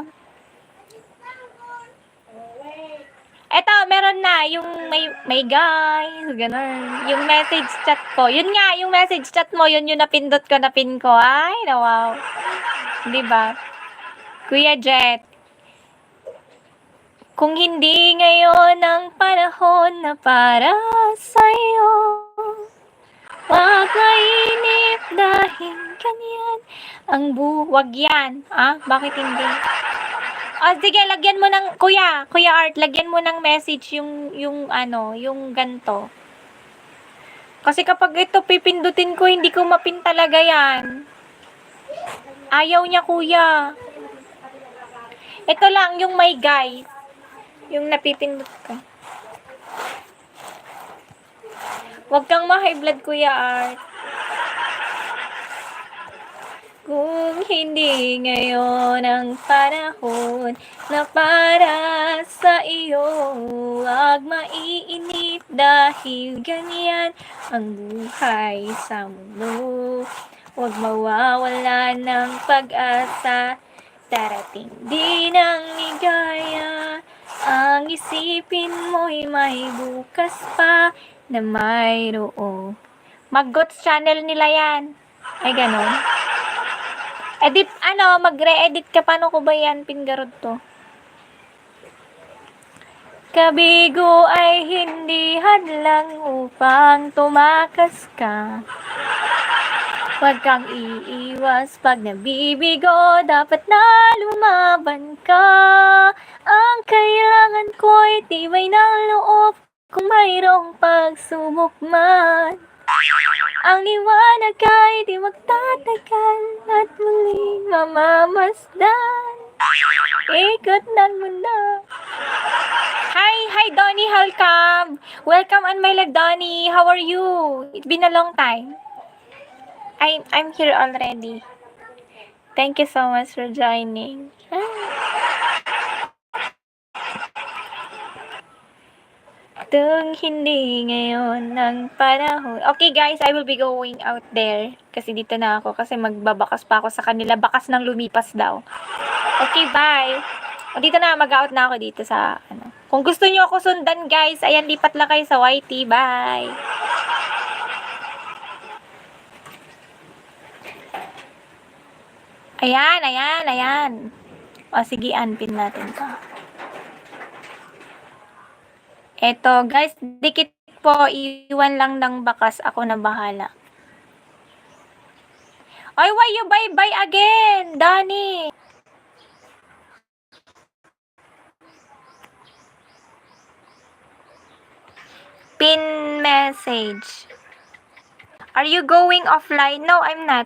Eto, meron na. Yung may guys. Ganun. Yung message chat ko. Yun nga, yung message chat mo. Yun yung napindot ko, napin ko. Ay, na wow. Di ba? Kuya Jet. Kung hindi ngayon ang panahon na para sa'yo, wag mainip dahil ganyan ang buwag yan. Ah, bakit hindi? Oh, sige, lagyan mo ng, Kuya Art, lagyan mo ng message yung ganto. Kasi kapag ito pipindutin ko, hindi ko mapin talaga yan. Ayaw niya, Kuya. Ito lang, yung may guys. Yung napipindot ko. Huwag kang ma-high blood, Kuya Art. Kung hindi ngayon ang panahon na para sa iyo, wag maiinip dahil ganyan ang buhay sa mundo. Huwag mawawala ng pag-asa, darating din ang ligaya. Ang isipin mo'y may bukas pa na mayroon. Mag-GOATS channel nila yan. Ay, ganon. Edit, magre-edit ka. Paano ko ba yan? Pingarod to. Kabigo ay hindi hadlang upang tumakas ka. Huwag kang iiwas pag nabibigo, dapat na lumaban ka. Ang kailangan ko'y tibay ng loob kung mayroong pagsubok man. Ang liwanag ay di magtatagal at muling mamamasdan. Ikot ng mundo. Hi Donnie Halcam. Welcome on my live, Donnie. How are you? It's been a long time. I'm here already. Thank you so much for joining. Kung hindi ngayon ng panahon. Okay guys, I will be going out there. Kasi dito na ako. Kasi magbabakas pa ako sa kanila. Bakas ng lumipas daw. Okay, bye. O, dito na, mag-out na ako dito sa, Kung gusto niyo ako sundan guys, ayan, lipat lang kayo sa YT. Bye. Ayan. O, sige, unpin natin to. Eto, guys, dikit po, iwan lang ng bakas. Ako na bahala. Ay, why you bye-bye again, Donnie? Pin message. Are you going offline? No, I'm not.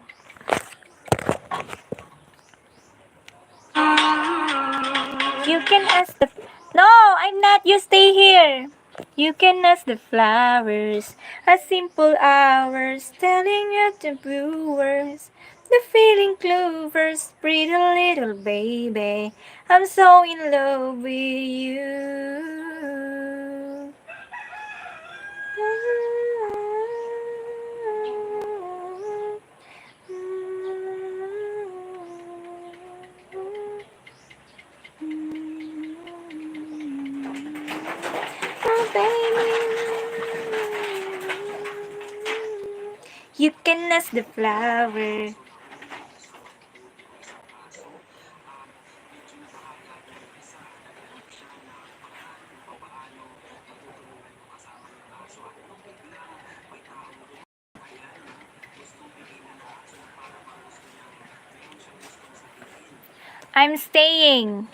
You can ask the... No, I'm not. You stay here. You can ask the flowers, a simple hours, telling you the brewers, the feeling clovers, pretty little baby, I'm so in love with you. You can ask the flower. I'm staying.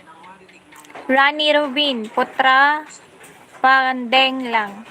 Rani Rubin, Putra, Pandeng lang.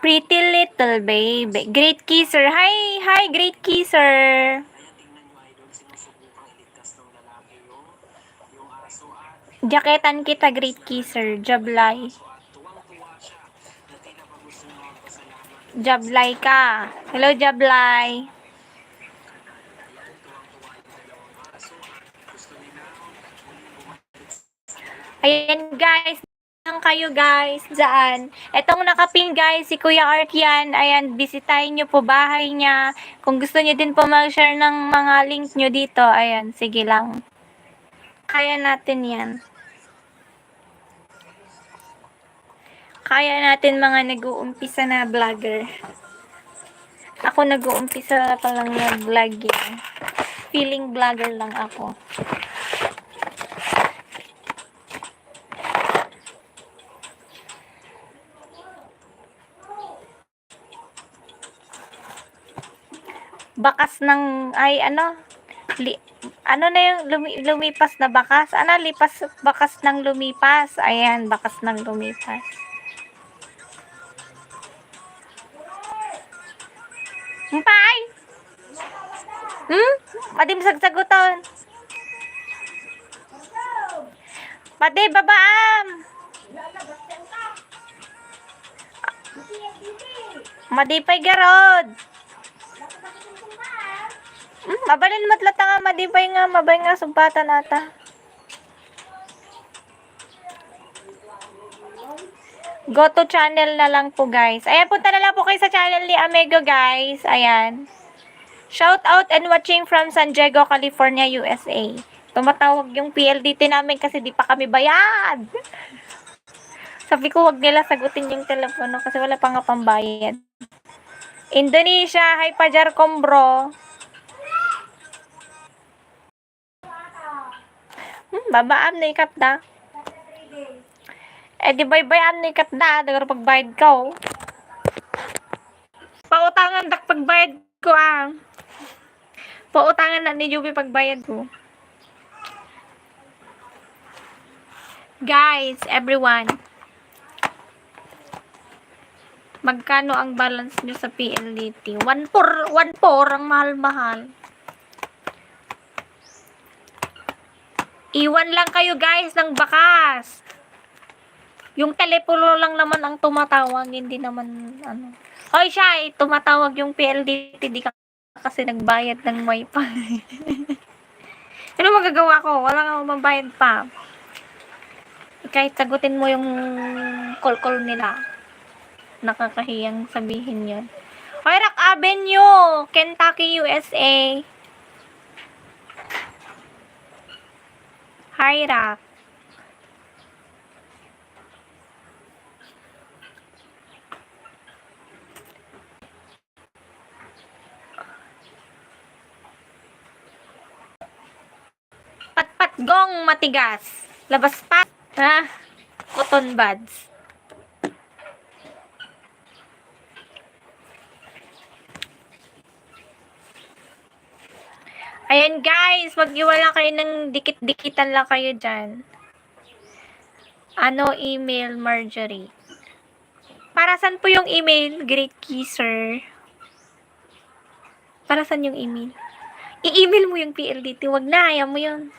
Pretty little baby. Great kisser. Hi, great kisser. Jaketan kita, great kisser. Jablay. Jablay ka. Hello, Jablay. Ayan, guys. Lang kayo guys dyan. Etong nakapin guys, si Kuya Art yan. Ayan, bisitahin nyo po bahay niya. Kung gusto nyo din po mag-share ng mga link nyo dito, ayan, sige lang. Kaya natin yan. Kaya natin mga nag-uumpisa na vlogger. Ako nag-uumpisa pa lang na vlog yan. Feeling vlogger lang ako. Bakas ng, ano na yung lumipas na bakas? Bakas ng lumipas. Ayan, bakas ng lumipas. Mpay? Pwede mo sagsagutan. Pwede, babaam. Madipay garod. Mabalin matlata nga, mabay nga, sumpatan ata. Go to channel na lang po, guys. Ayan, punta na lang po kayo sa channel ni Amego, guys. Ayan. Shout out and watching from San Diego, California, USA. Tumatawag yung PLDT namin kasi di pa kami bayad. Sabi ko, wag nila sagutin yung telepono kasi wala pa nga pambayad. Indonesia, hi Pajar Kombro. Babaam na ikat na. Di baybayan na ikat na. Dagar pagbayad ko. Pautangan dak pagbayad ko Pautangan na ni Juby pagbayad ko. Guys, everyone. Magkano ang balance nyo sa PLDT? 1-4 ang mahal-mahal. Iwan lang kayo guys ng bakas. Yung telepono lang naman ang tumatawag, hindi naman ano. Hoy siya, tumatawag yung PLDT, di ka kasi nagbayad ng wifi. Ano magagawa ko? Wala nga mabayad pa. Kahit sagutin mo yung call nila. Nakakahiyang sabihin yun. Hoy, Rock Avenue, Kentucky, USA. Hi, Rock. Pat-pat gong matigas. Labas pa. Ha? Cotton buds. Ayan guys, mag-iwala kayo ng dikit-dikitan lang kayo dyan. Ano email, Marjorie? Para saan po yung email? Great Kisser. Para saan yung email? I-email mo yung PLDT. Wag na, ayaw mo yun.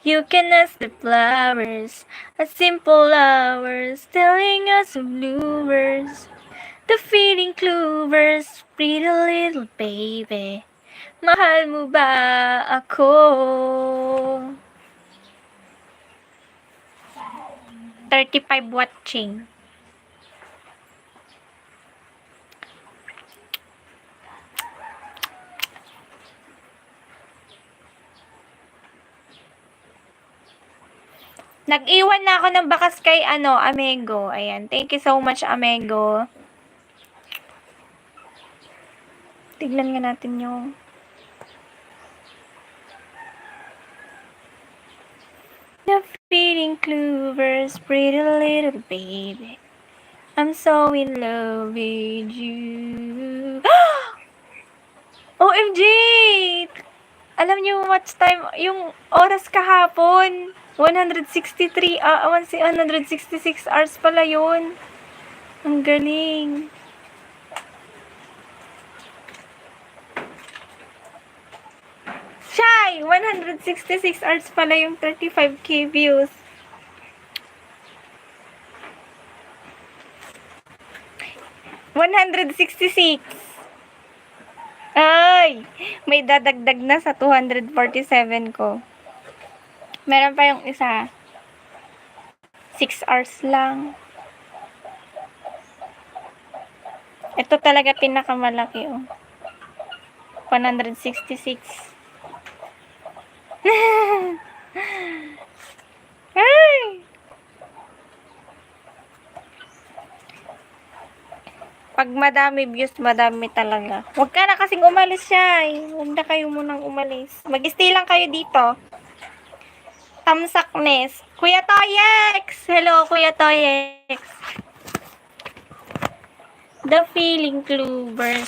You can ask the flowers, a simple hours, telling us of bluebirds. The feeding clovers, pretty little baby. Mahal mo ba ako? 35 watching. Nag-iwan na ako ng bakas kay Amego. Ayan. Thank you so much, Amego. Tignan nga natin yung The feeling clovers, pretty little baby. I'm so in love with you. OMG! Alam niyo what's time, yung oras kahapon? 166 hours pala yun. Ang galing. Shy! 166 hours pala yung 35k views. $166. Ay! May dadagdag na sa 247 ko. Meron pa yung isa. 6 hours lang. Ito talaga pinakamalaki, oh. 166. Ay! Pag madami views, madami talaga. Huwag ka na kasing umalis siya. Huwag na kayo munang umalis. Mag-stay lang kayo dito. Tamsakness. Kuya Toyex! Hello, Kuya Toyex. The feeling clovers.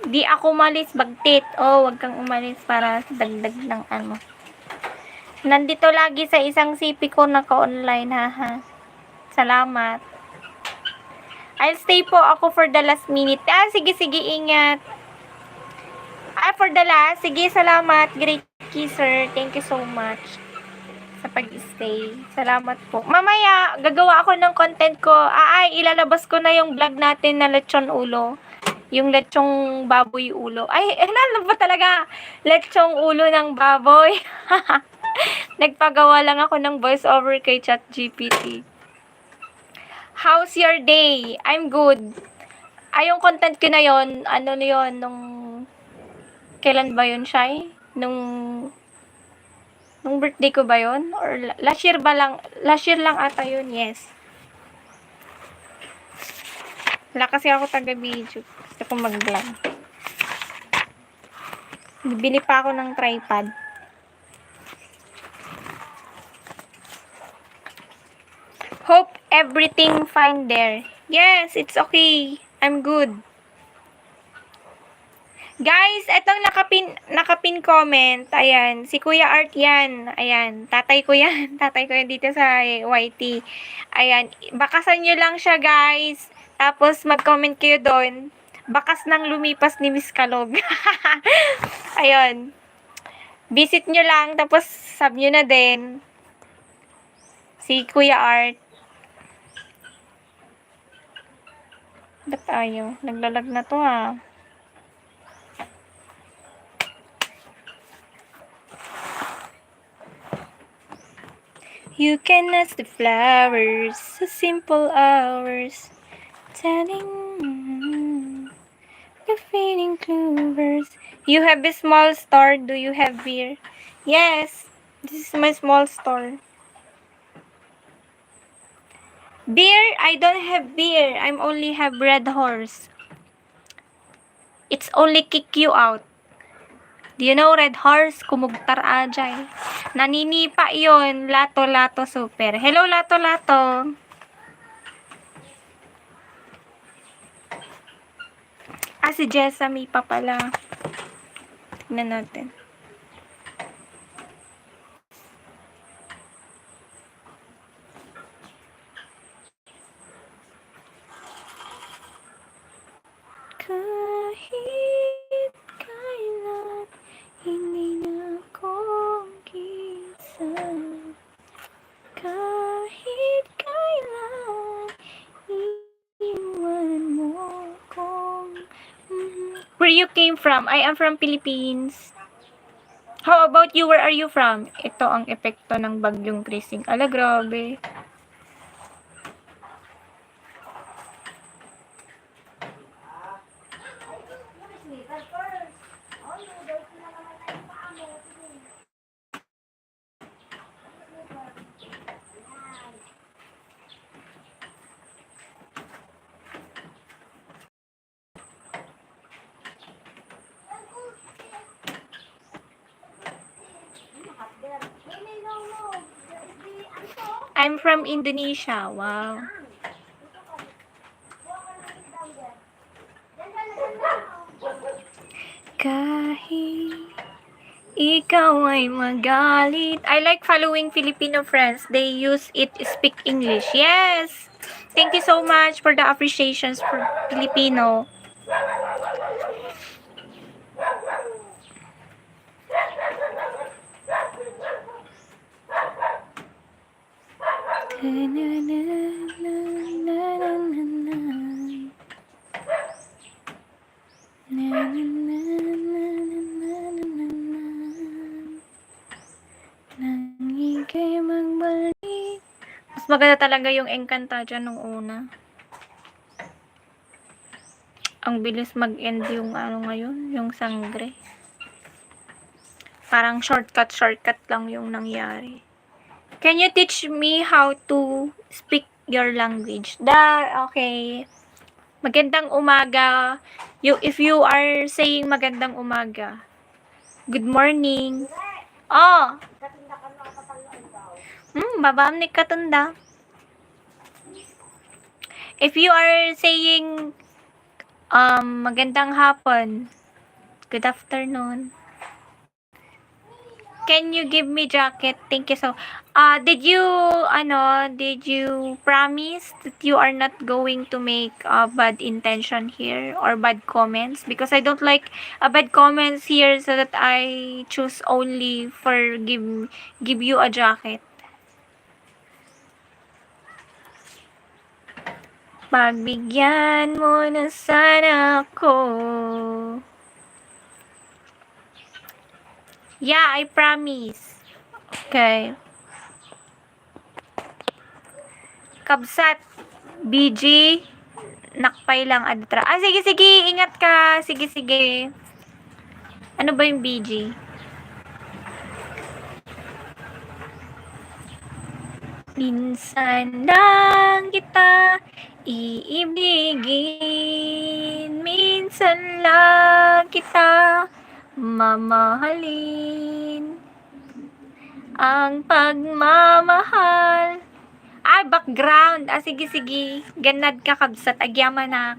Di ako umalis, bagtit. Oh, wag kang umalis para dagdag ng ano. Nandito lagi sa isang CP ko naka-online, haha. Salamat. I'll stay po ako for the last minute. Sige, ingat. For the last. Sige, salamat. Great kisser. Thank you so much sa pag-stay. Salamat po. Mamaya, gagawa ako ng content ko. Ilalabas ko na yung vlog natin na lechon ulo. Yung lechong baboy ulo. Ano ba talaga? Lechong ulo ng baboy. Nagpagawa lang ako ng voiceover kay ChatGPT. How's your day? I'm good. Yung content ko na yon, ano na yun, kailan ba yun, Shai? Nung birthday ko ba yun? Or last year lang ata yun, yes. Wala kasi ako taga-video. Gusto ko mag-vlog. Bibili pa ako ng tripod. Hope everything fine there. Yes, it's okay. I'm good. Guys, etong nakapin comment. Ayan, si Kuya Art yan. Ayan, tatay ko yan. Tatay ko yan dito sa YT. Ayan, bakasan nyo lang siya, guys. Tapos mag-comment kayo doon. Bakas nang lumipas ni Miss Kalog. Ayun. Visit nyo lang, tapos sub nyo na din. Si Kuya Art. Ba't ayaw? Naglalag na to, ha. You can ask the flowers, so simple hours, telling the feeling clovers. You have a small store. Do you have beer? Yes, this is my small store. Beer? I don't have beer. I only have Red Horse. It's only kick you out. Do you know Red Horse? Kumugtar ajay. Naninipa yon. Lato super. Hello, Lato. Si Jessamy pa pala. Tignan natin. Kahit kailan hindi na ako mag-isa. Kahit kailan iiwan where you came from? I am from Philippines. How about you? Where are you from? Ito ang epekto ng bagyong Krising. Ala, grabe. I'm from Indonesia. Wow. Kahit ikaw ay magalit. I like following Filipino friends. They use it speak English. Yes. Thank you so much for the appreciations for Filipino. Nang ika'y magbalik. Mas maganda talaga yung Encantadia nung una. Ang bilis mag-end yung ano ngayon, yung Sangre. Parang shortcut lang yung nangyari. Can you teach me how to speak your language? Okay. Magandang umaga. If you are saying magandang umaga, good morning. Oh. Babam ni katunda. If you are saying magandang hapon, good afternoon. Can you give me jacket? Thank you so. Did you promise that you are not going to make bad intention here or bad comments? Because I don't like bad comments here, so that I choose only for give you a jacket. Pagbigyan mo na sana ako. Yeah, I promise. Okay. Kabsat. BG. Nakpay lang adra. Sige. Ingat ka. Sige. Ano ba yung BG? Minsan lang kita iibigin. Minsan lang kita mamahalin. Ang pagmamahal. Background. Sige. Ganad ka kabsat. Agyaman na.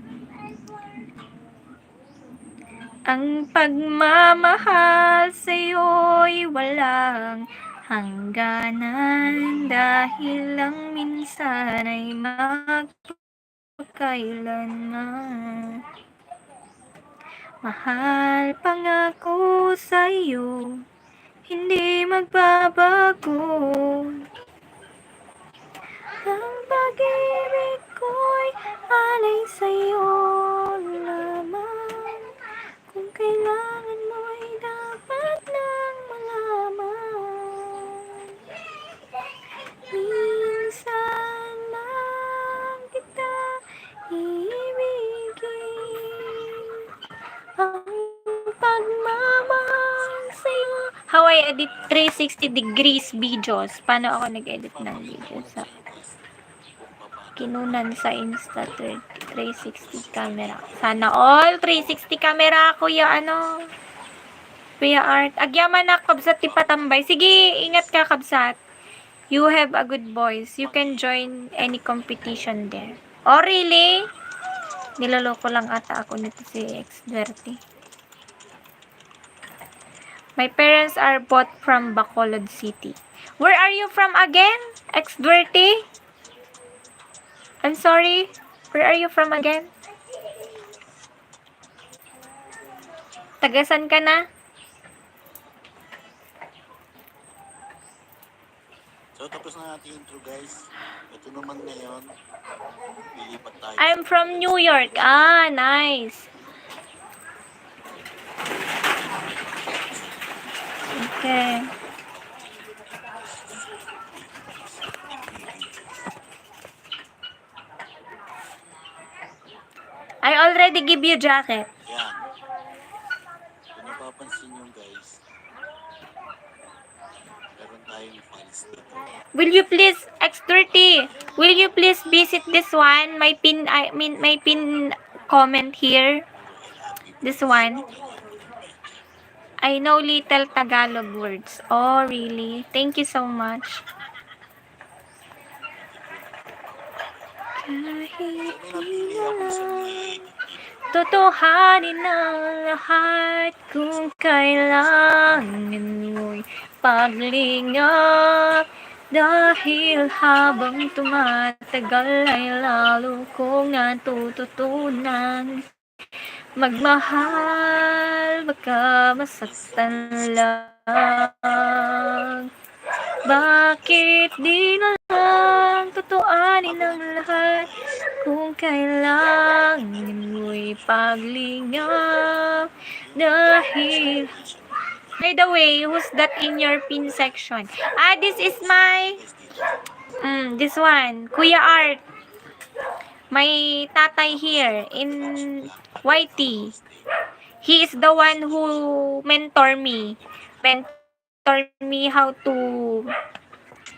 Ang pagmamahal sa'yo'y walang hangganan. Dahil lang minsan ay magpakailanman. Mahal pangako sa'yo, hindi magbabago. Ang pag-ibig ko'y alay sa'yo lamang. Kung kailangan mo'y dapat nang malaman. Minsan lang kita iibigin. Ang pagmamahal sa'yo. How I edit 360 degrees videos. Paano ako nag-edit ng videos? Kinunan sa Insta 360 camera. Sana all 360 camera, Kuya Art. Agyaman na, kabsat tipatambay. Sige, ingat ka, kabsat. You have a good voice. You can join any competition there. Oh, really? Niloloko lang ata ako nito si X20. My parents are both from Bacolod City. Where are you from again? X20? I'm sorry. Where are you from again? Tagasan ka na? So, tapos na natin intro, guys. Ito naman ngayon. Lilipat tayo. I'm from New York. Nice. Okay. I already give you jacket. Yan. Kung napapansin nyo guys, meron tayong files dito. Will you please, X30, will you please visit this one? My pin, my pin comment here. This one. I know little Tagalog words. Oh, really? Thank you so much. Kahit May napili ako sa totohanin ang lahat kung kailangan mo'y paglingap. Dahil habang tumatagal ay lalo kong natututunan magmahal, baka masaktan lang. Bakit di na lang tutuanin ang lahat kung kailangan mo'y paglingap. Dahil by the way, who's that in your pin section? This is my this one, Kuya Art. My tatay here in YT. He is the one who mentor me how to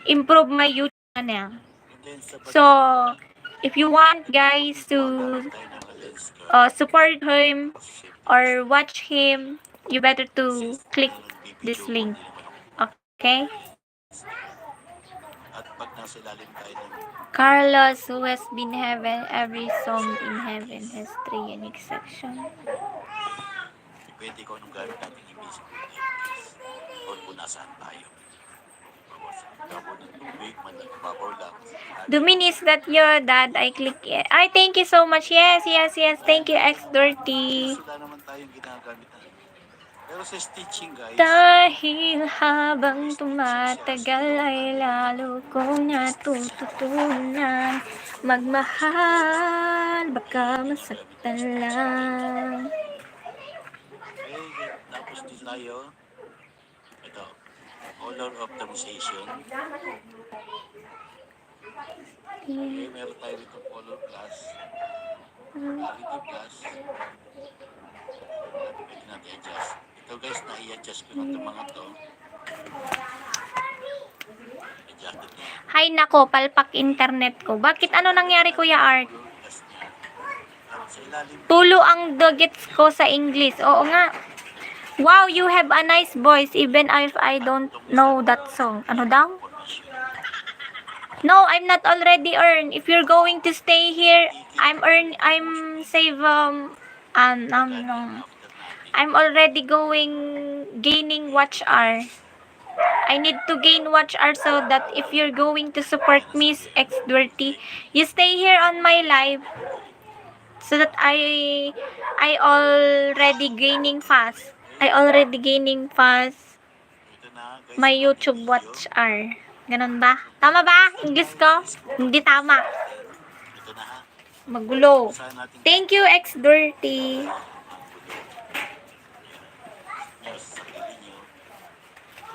improve my YouTube channel. So, if you want guys to support him or watch him, you better to click this link. Okay? At pag nasa ilalim tayo ng Carlos, who has been heaven, every song in heaven has 3 unique sections. pwede ko anong gamit natin i-basic o kung nasaan tayo. Babaw ng tubig, babaw lang. Dumin, is that your dad? I click it. Ay, thank you so much. Yes. Thank you, X30. Wala naman tayong ginagamit na. Pero sa stitching guys, Dahil habang tumatagal ay lalo kong natututunan magmahal, baka masaktan lang. okay, tapos din tayo. Ito, color optimization. Okay, meron tayo dito color plus, quality plus. At pwede natin i-adjust. Ito guys, na-i-adjust ko na itong mga to. Adjusted na. Hay nako, palpak internet ko. Bakit ano nangyari, Kuya Art? Plus niya. At sa ilalim, Tulo ang dugets ko sa English. Oo nga. Wow, you have a nice voice even if I don't know that song. Ano daw? No, I'm not already earned. If you're going to stay here, I'm save no. I'm already gaining watch hour. I need to gain watch hour so that if you're going to support Miss X30, you stay here on my live so that I already gaining fast. ito na guys. My YouTube watch hour. Ganon ba? Tama ba? English ko? Hindi tama. Ito na ha. Magulo. Saan natin Thank you, X30. nyo sa sarili nyo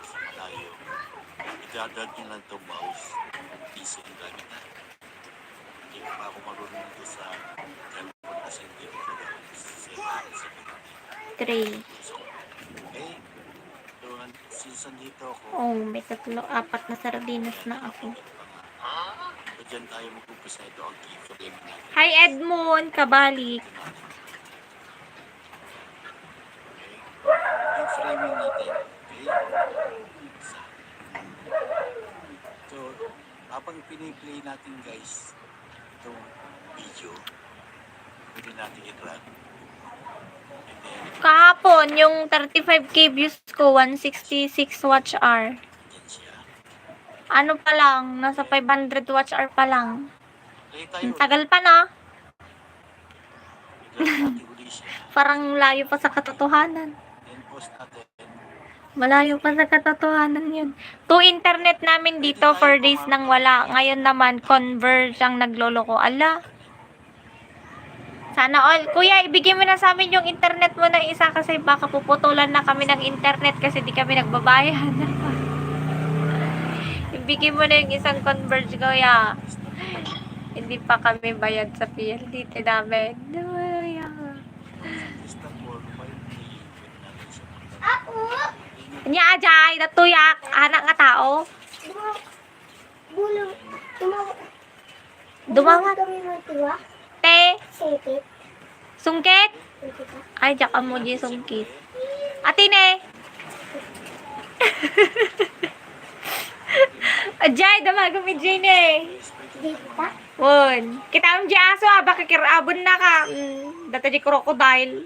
sa malayo. Idadrag nyo lang itong mouse. Piso yung gamit na. Hindi pa ako marunong nito sa cellphone kasi hindi ko sa 3. okay. So, since nandito ako, Oh, may 4 na sardinas na ako. so dyan tayo mag-umpisa. Ito ang keyframe natin. Hi, Edmond. Kabalik. Ito natin. Okay. Yung framing natin. Okay. Isa. So, habang piniplay natin guys, itong video, pwede natin i-drag. And then, Kahapon, yung 35k views ko, 166 watch hour. dyan siya. Ano pa lang, nasa 500 watch hour pa lang. Play tayo. Ang tagal pa na. I-drag natin uli siya. Parang layo pa sa katotohanan. Then, post natin. Malayo pa sa katotohanan yun. To internet namin dito, 4 days nang wala. Ngayon naman, Converge ang nagloloko. Ala. Sana all. Kuya, ibigay mo na sa amin yung internet mo na isa kasi baka puputulan na kami ng internet kasi di kami nagbabayad. Ibigay mo na yung isang converge, kuya. Hindi pa kami bayad sa PLDT namin. Kuya. Basta 4-5 pwede natin siya Nya ajay, natuyak. Anak nga tao. Bulong. Dumangat. Kami mo tiwa. Te, Sipit. sungkit. Sipit ka. Ay, jak mo di sungkit. Atine. Ajay, damago mi Jane. Dito ka. Won. Kita ang aso baka kirabon na ka. Data di crocodile.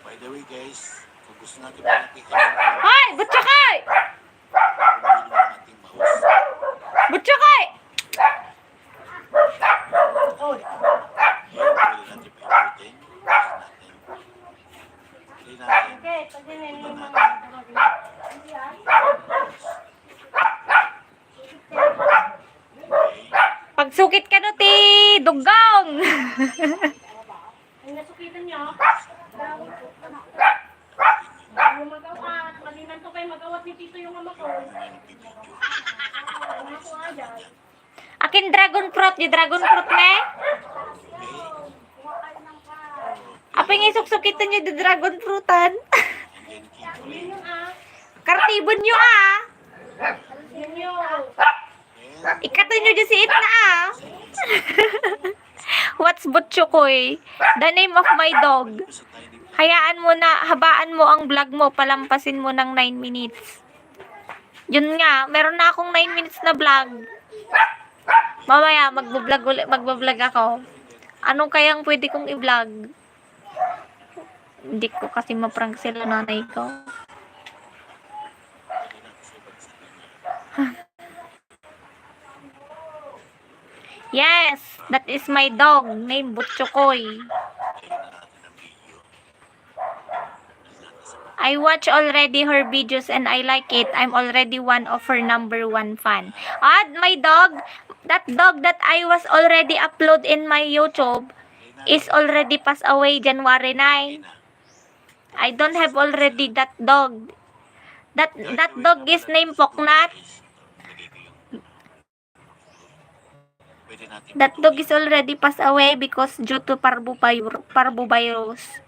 By the way guys, kung gusto natin makikita Hoy, butchakay! yung ating mouse, Butchakay! yan, pwede natin pa-importin. Play natin. Okay, pwede na Ito yung natin. Okay. Pagsukit ka no, ti dugong. Ang nasukitan niyo. Yung magawat. Malinan to kayo magawat ni Tito yung ama ko. Ano ko nga dyan. Akin dragon fruit, di dragon fruit me. Apa yung isuksukitan nyo di dragon fruitan? And then keep Yun yung ah. Kartibon nyo ah. Yun yung. And Ikatan nyo dyan si It na ah. What's butchukoy? The name of my dog. sa tiny Hayaan mo na, habaan mo ang vlog mo, palampasin mo ng 9 minutes. Yun nga, meron na akong 9 minutes na vlog. Mamaya, magbablog ako. Anong kayang pwede kong i-vlog? Hindi ko kasi maprank sila nanay ko. Yes, that is my dog named Butchokoy. play na natin ang video. I watch already her videos and I like it. I'm already one of her number 1 fan. My dog, that dog that I was already upload in my YouTube is already passed away January 9. I don't have already that dog. That dog is named Poknat. Pwede natin That dog is already passed away because due to parvovirus.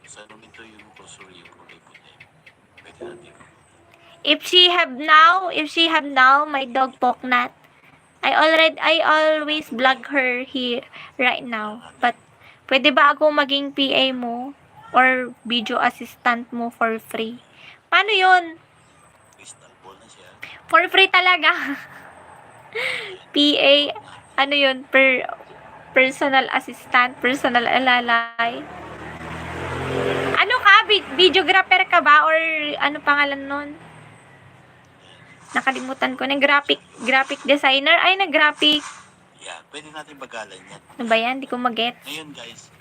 sa nito yung grocery yung kulay puti. Pwede natin If she have now, my dog Poknat. I always vlog her here right now. But pwede ba ako maging PA mo or video assistant mo for free? Paano 'yun? crystal ball na siya. For free talaga. PA, ano 'yun? Personal assistant, personal alalay. Ano ka? Videographer ka ba or ano pangalan nun? Nakalimutan ko na. Graphic designer. Ay, graphic. Yeah, pwede natin bagalan yan. Ano ba yan? Di ko mag-get. Ngayon guys,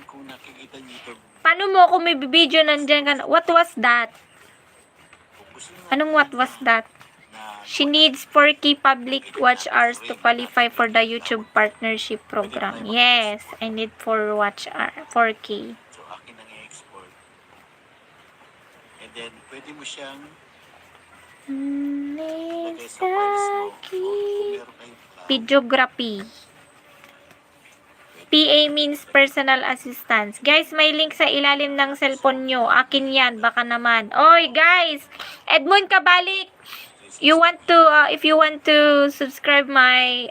kung nakikita niyo ito, Paano mo kung may video nandyan ka? What was that? kung gusto niyo Anong what was that? na She needs 4K public watch hours to qualify for the YouTube partnership program. Yes, I need 4K. so akin ang i-export. And then, pwede mo siyang lagay sa files mo. O kung meron kayong cloud, Videography. PA means personal assistance. Guys, may link sa ilalim ng cellphone nyo. Akin yan, baka naman. Oy, guys! Edmond Kabalik! You want to, if you want to subscribe my,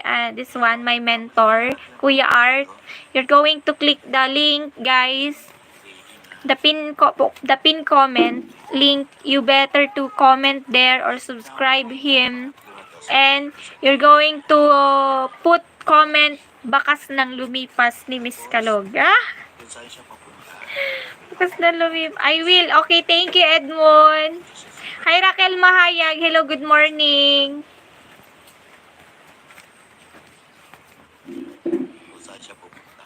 my mentor, Kuya Art, you're going to click the link, guys. The pin comment link. You better to comment there or subscribe him. And you're going to put comment bakas ng lumipas ni Miss Kalog. kung saan siya papunta. Bakas ng lumipas. I will. Okay, thank you, Edmond. Hi, Raquel Mahayag. Hello, good morning. Kung saan siya pupunta.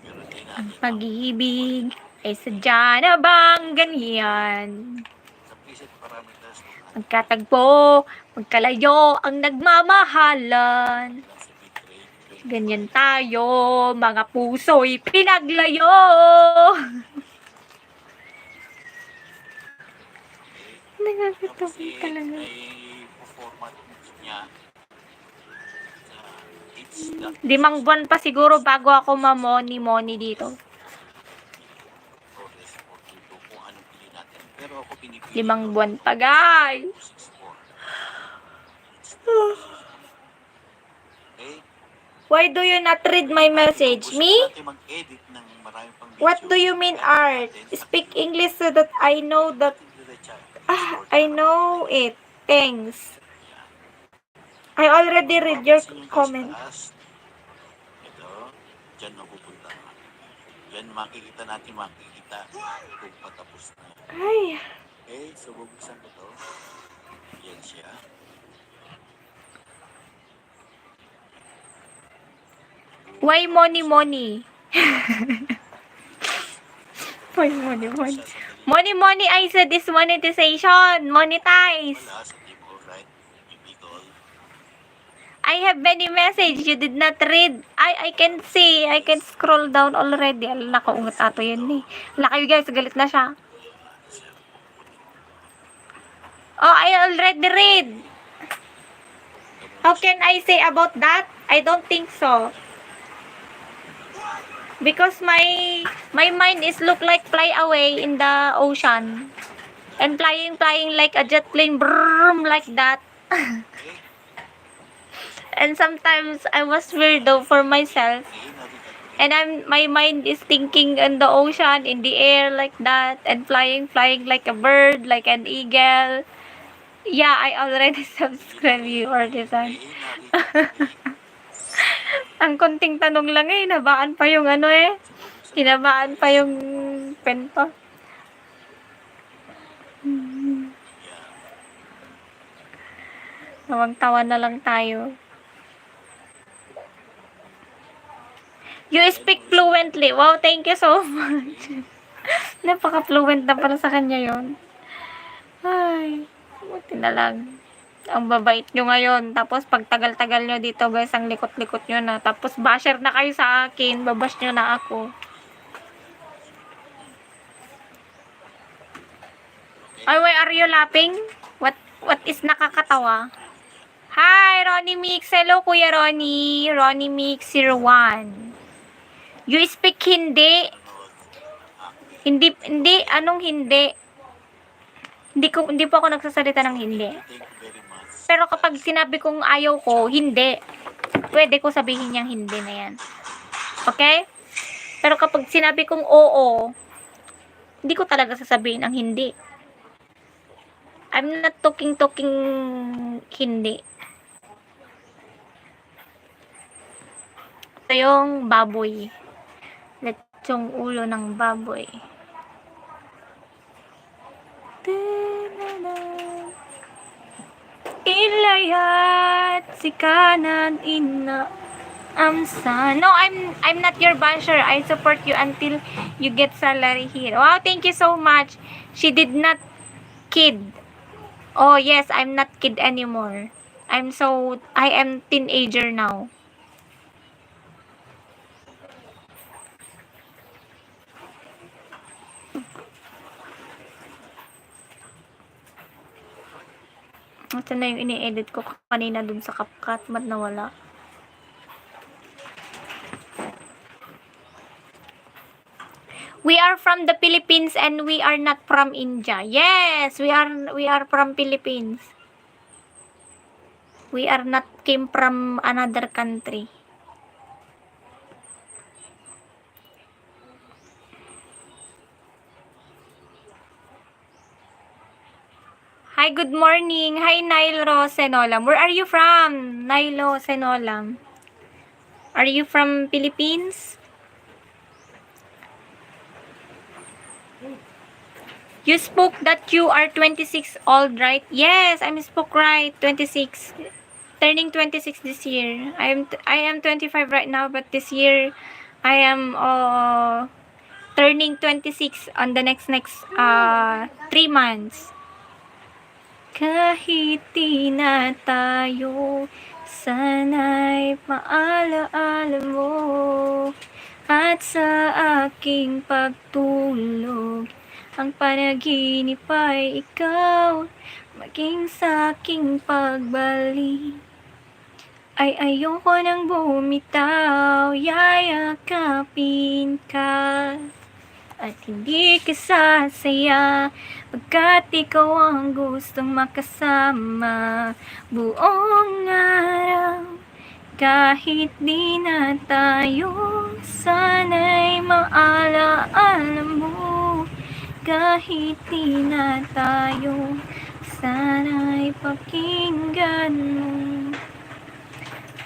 Pero hindi Ang natin pag-ibig ay sadya na bang ganyan? sa preset para marami tayo sa mga Magkatagpo, magkalayo ang nagmamahalan. lang sa betray. Ganyan tayo, mga puso'y pinaglayo. Tapos Nakakatawa talaga. ay performat niya sa it's that 5 buwan pa siguro bago ako mamoni-moni dito. progress for dito kung anong pili natin. Pero ako pinipili 5 buwan pa, guys. 264. Okay? Why do you not read my message? Gusto Me? natin mag-edit ng marami pang video. What do you mean, Art? Speak English so that I know that. I know it. Thanks. I already read your comment. Ito, dyan mapupunta. Yan makikita kung patapos na. Ay, Okay, so bubuksan ko to. Yan siya. why money? Why money? Money, I said is monetization. Monetize. Wala sa team alright. Yung Bicol. I have many message you did not read. I can see. I can scroll down already. Ala, nakaungat ato yun eh. Laki guys, galit na siya. Oh, I already read. How can I say about that? I don't think so. Because my mind is look like fly away in the ocean. And flying like a jet plane, brrrm, like that. And sometimes I was weirdo for myself. And my mind is thinking in the ocean, in the air like that, and flying like a bird, like an eagle. Yeah, I already subscribe you or design. Ang konting tanong lang eh, hinabaan pa yung ano eh. Hinabaan pa yung pento. Tawang-tawa na lang tayo. You speak fluently. Wow, thank you so much. Napaka-fluent na pala sa kanya yon. Ay, buti na lang. Ang babait nyo ngayon. Tapos pag tagal-tagal nyo dito guys, ang likot-likot nyo na. Tapos basher na kayo sa akin. Babash nyo na ako. Ay, why are you laughing? What is nakakatawa? Hi, Ronnie Mix. Hello, Kuya Ronnie. Ronnie Mix 01. You speak Hindi? Hindi, anong hindi? Hindi po ako nagsasalita ng hindi. Thank you very much. Pero kapag sinabi kong ayaw ko, hindi. Pwede ko sabihin niyang hindi na yan. Okay? Pero kapag sinabi kong oo, hindi ko talaga sasabihin ang hindi. I'm not talking hindi. Ito yung baboy. Lechong ulo ng baboy. Ilayat si kanan ina amsa. No, I'm not your basher. I support you until you get salary here. Wow, thank you so much. She did not kid. Oh yes, I'm not kid anymore. I am teenager now. Ito na yung ini-edit ko kanina dun sa CapCut. Ba't nawala? We are from the Philippines and we are not from India. Yes, we are from Philippines. We are not came from another country. Hi, good morning. Hi, Nailo Senolam. Where are you from? Nailo Senolam. Are you from Philippines? You spoke that you are 26 old, right? Yes, I spoke right. 26. Turning 26 this year. I am 25 right now, but this year I am turning 26 on the next 3 months. Kahit di na tayo, sana'y maalaala mo. At sa aking pagtulog, ang panaginip ay ikaw. Maging sa aking pagbalik, ay ayoko nang bumitaw. Yayakapin ka at hindi ka sasaya, pagkat ikaw ang gustong makasama buong araw. Kahit di na tayo, sana'y maalaala mo. Kahit di na tayo, sana'y pakinggan mo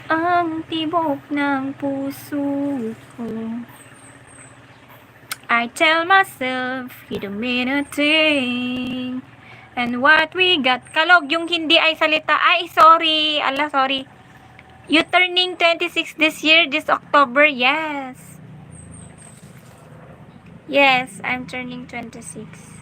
ang tibok ng puso ko. I tell myself, you don't mean a thing. And what we got. Kalog, yung hindi ay salita. Ay, sorry. Ala, sorry. You turning 26 this year, this October? Yes. Yes, I'm turning 26.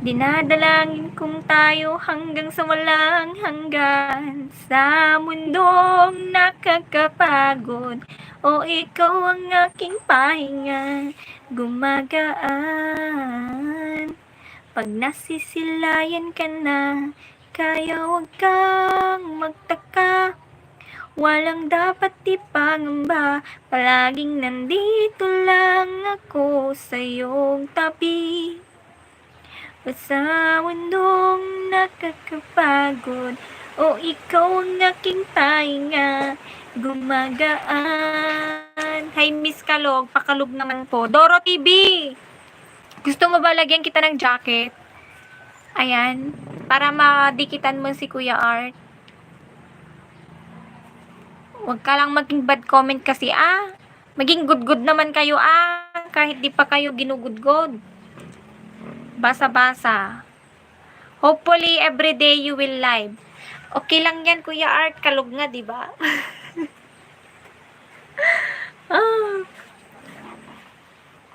Dinadalangin kong tayo hanggang sa walang hanggan, sa mundong nakakapagod. O ikaw ang aking pahinga, gumagaan. Pag nasisilayan ka na, kaya huwag kang magtaka. Walang dapat ipangamba, palaging nandito lang ako sa iyong tabi. Sa mundong nakakapagod, o ikaw ang aking pahinga, gumagaan. Hi Miss Kalog, pakalog naman po. Doro TV! Gusto mo ba lagyan kita ng jacket? Ayan. Para madikitan mo si Kuya Art. Huwag ka lang maging bad comment kasi Maging good naman kayo kahit di pa kayo ginugudgod. Basa-basa. Hopefully everyday you will live. Okay lang yan Kuya Art, kalog nga, di ba?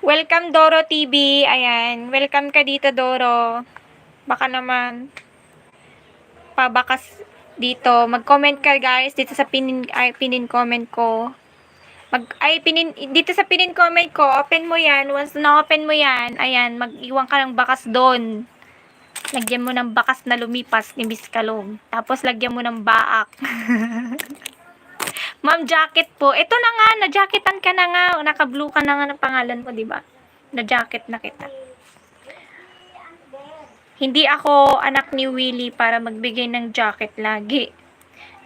Welcome Doro TV. Ayan. Welcome ka dito Doro. Baka naman pabakas dito. Mag-comment ka guys dito sa pinin comment ko. Dito sa pinin comment ko, open mo yan. Once na open mo yan, ayan, mag-iwan ka ng bakas doon. Lagyan mo ng bakas na lumipas ni Miss Kalong. Tapos lagyan mo ng baak. Ma'am, jacket po. Ito na nga, na-jacketan ka na nga. Naka-blue ka na nga ng pangalan ko, di ba? Na-jacket na kita. Hindi ako anak ni Willie para magbigay ng jacket lagi.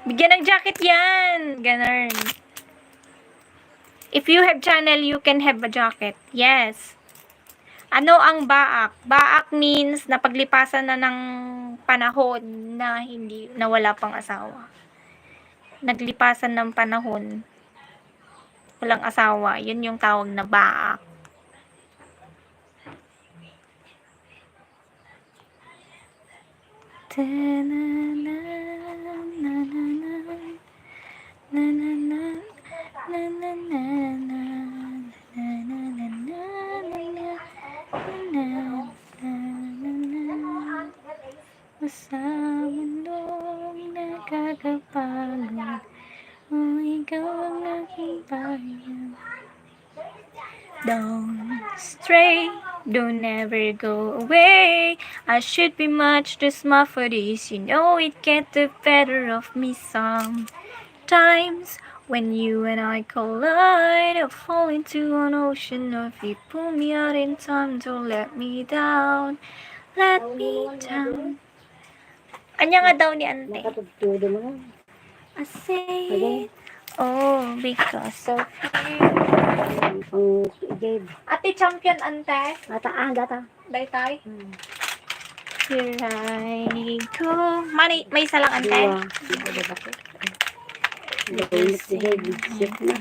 Bigyan ng jacket yan! Ganun. If you have channel, you can have a jacket. Yes. Ano ang baak? Baak means na paglipasan na ng panahon na wala pang asawa. Naglipasan ng panahon, walang asawa, yun yung tawag na baak. Sa mundong nakakapagod, o ikaw ang aking pahinga. Don't stray, don't ever go away. I should be much too smart for this. You know it get the better of me sometimes. When you and I collide, I fall into an ocean of you. Pull me out in time, don't let me down. Let me down. Anya nga daw ni ante. Nakatugtudo mo na. I say, oh, because of you. Ang Gabe. Ate champion ante. Data. Daytay. Here I go. May isa lang ante. Nakulit si Gabe. Shift na.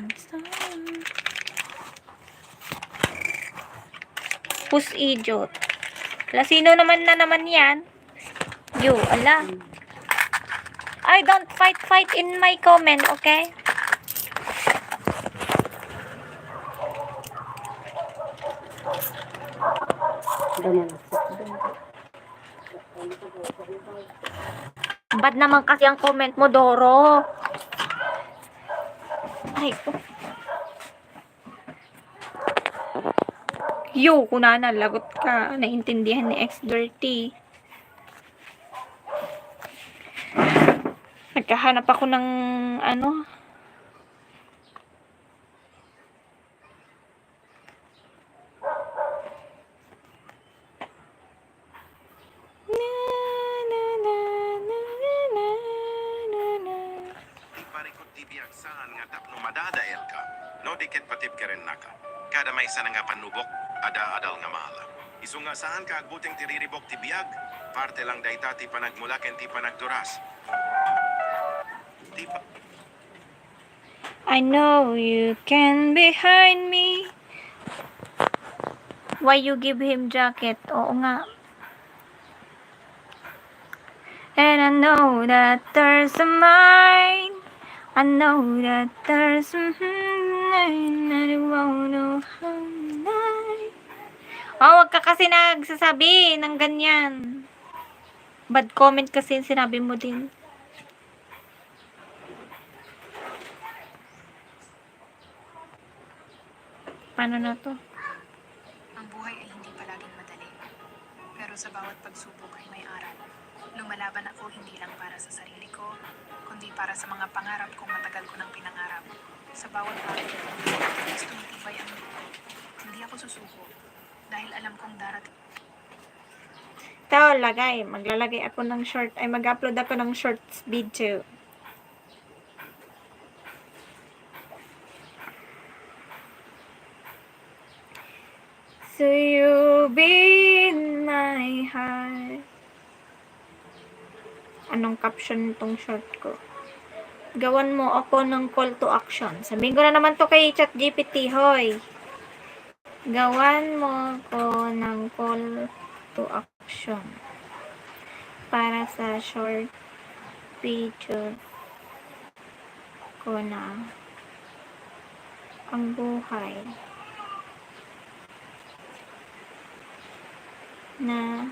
Puss idiot. Sino naman yan? You, ala. I don't fight in my comment, okay? Danalasok. Bad naman kasi ang comment mo, Doro. Ay, oh. Yo, kunana, lagot ka. Naintindihan ni X-Dirty. Nagkahanap ako ng, ano, Iparikot di biyak saan nga tapno madadael ka. No dikit patip ka rin naka. Kada may isa na nga panubok, ada-adal nga mahala. Isu nga saan ka agbuting tiriribok ti biyag, parte lang dayta ti panagmulaken ti panagduras. Ti pa... I know you can behind me. Why you give him jacket? Oo nga. And I know that there's a mine. I know that there's a I won't know how night. Oh, wag ka kasi nagsasabi ng ganyan. Bad comment kasi yung sinabi mo din. Paano na to? Ang buhay ay hindi palaging madali. Pero sa bawat pagsubok ay may aral. Lumalaban ako hindi lang para sa sarili ko, kundi para sa mga pangarap kong matagal ko nang pinangarap. Sa bawat bagay, mas tumitibay ang loob ko. Hindi ako susuko dahil alam kong darating. Ito, lagay. Maglalagay ako ng short. Ay, mag-upload ako ng shorts video. So you'll be in my heart. Anong caption nitong short ko? Gawan mo ako ng call to action. Sabihin ko na naman to kay ChatGPT, hoy. Gawan mo ko ng call to action para sa short video ko na ang buhay na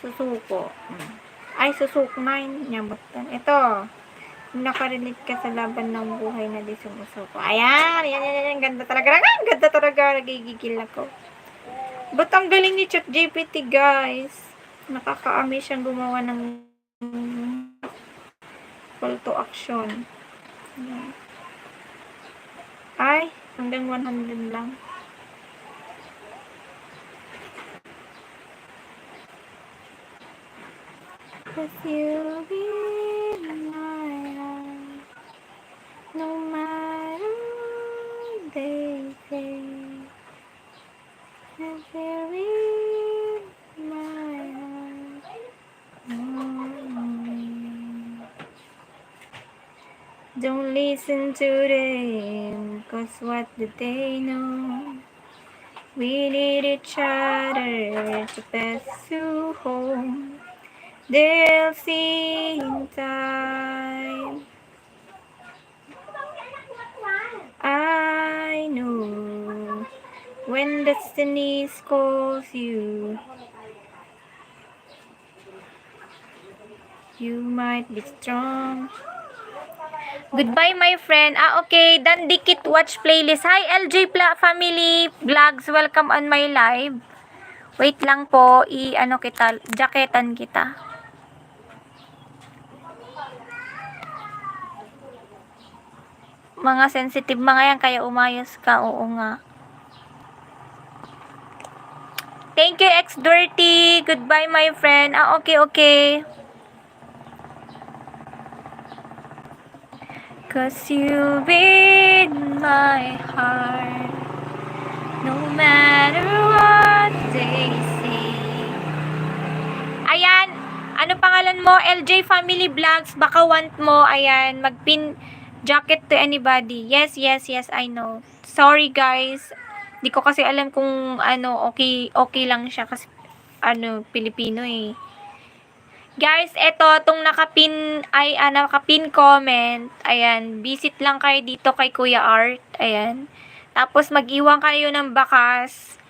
susuko. Ay, susukman. Nyambatan. Ito. Nakarelate ka sa laban ng buhay na di sumusuko. Ayan. Yan. Ganda talaga. Ganda talaga. Nagigigil ako. Ba't ang galing ni ChatGPT, guys? Nakaka-amaze siyang gumawa ng call to action. Ayan. Ay, hanggang 100 lang. Cause you'll be in my life, no matter what they say. Cause you'll be in my life. Don't listen to them, cause what do they know? We need each other to pass you home. They'll see in time. I know when destiny calls you, you might be strong. Goodbye, my friend. Okay. Dan Dikit watch playlist. Hi, LJ family vlogs. Welcome on my live. Wait lang po. Jacketan kita. Mga sensitive mga yan, kaya umayos ka. Oo nga. Thank you, X-Dirty. Goodbye, my friend. Okay. Cause you'll be in my heart, no matter what they say. Ayan, ano pangalan mo? LJ Family Vlogs, baka want mo, ayan, magpin jacket to anybody. Yes, I know. Sorry guys, di ko kasi alam kung okay lang siya kasi Pilipino eh. Guys, tong nakapin comment. Ayan, visit lang kayo dito kay Kuya Art. Ayan. Tapos mag-iwan kayo ng bakas.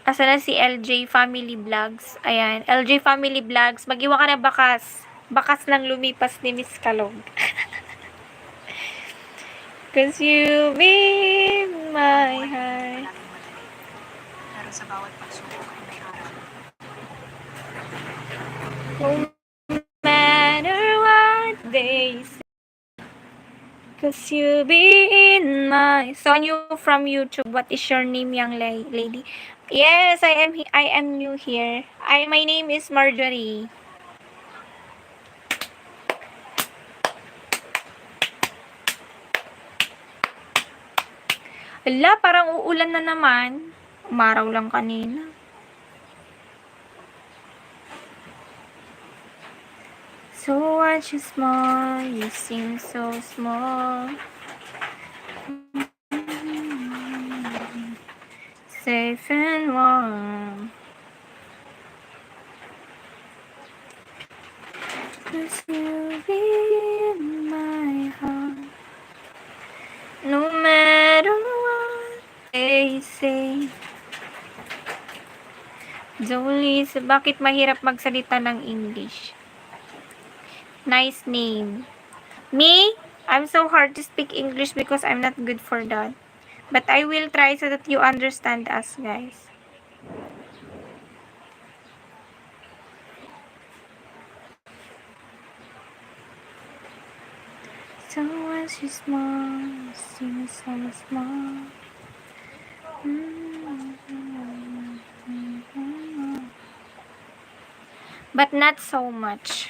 Asa na si LJ Family Vlogs? Ayan, LJ Family Vlogs, mag-iwan ka ng bakas. Bakas ng lumipas ni Miss Kalog. Cause you be my heart. Laging madali. Pero sa bawat pagsubok ay may aral. No matter what they say. Cause you be in my... So, you from YouTube, what is your name, young lady? Yes, I am new here. My name is Marjorie. Ala, parang uulan na naman. Umaraw lang kanina. So watch you small, you seem so small. Safe and warm. Cause you'll be in my heart. No matter what they say. Jolie, bakit mahirap magsalita ng English? Nice name. Me? I'm so hard to speak English because I'm not good for that. But I will try so that you understand us, guys. So once you small, you seem so small. But not so much.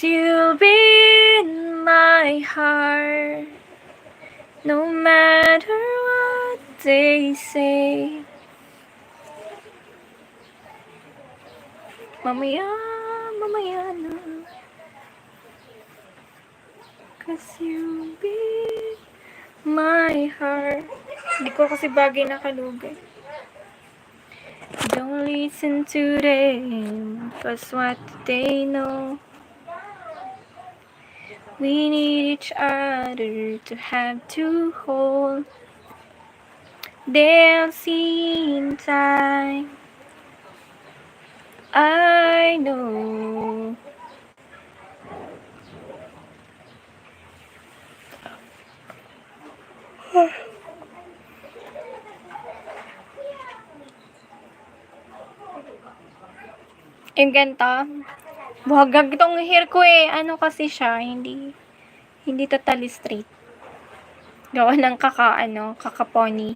You'll be in my heart, no matter what they say. Mamaya na. Cause you'll be my heart. Hindi ko kasi bagay nakalugay. Don't listen to them, cause what they know. We need each other to have to hold. They'll see in time. I know. Yung ganta. Buhagag itong hair ko eh. Ano kasi siya, hindi totally straight. Gawa ng kakapony.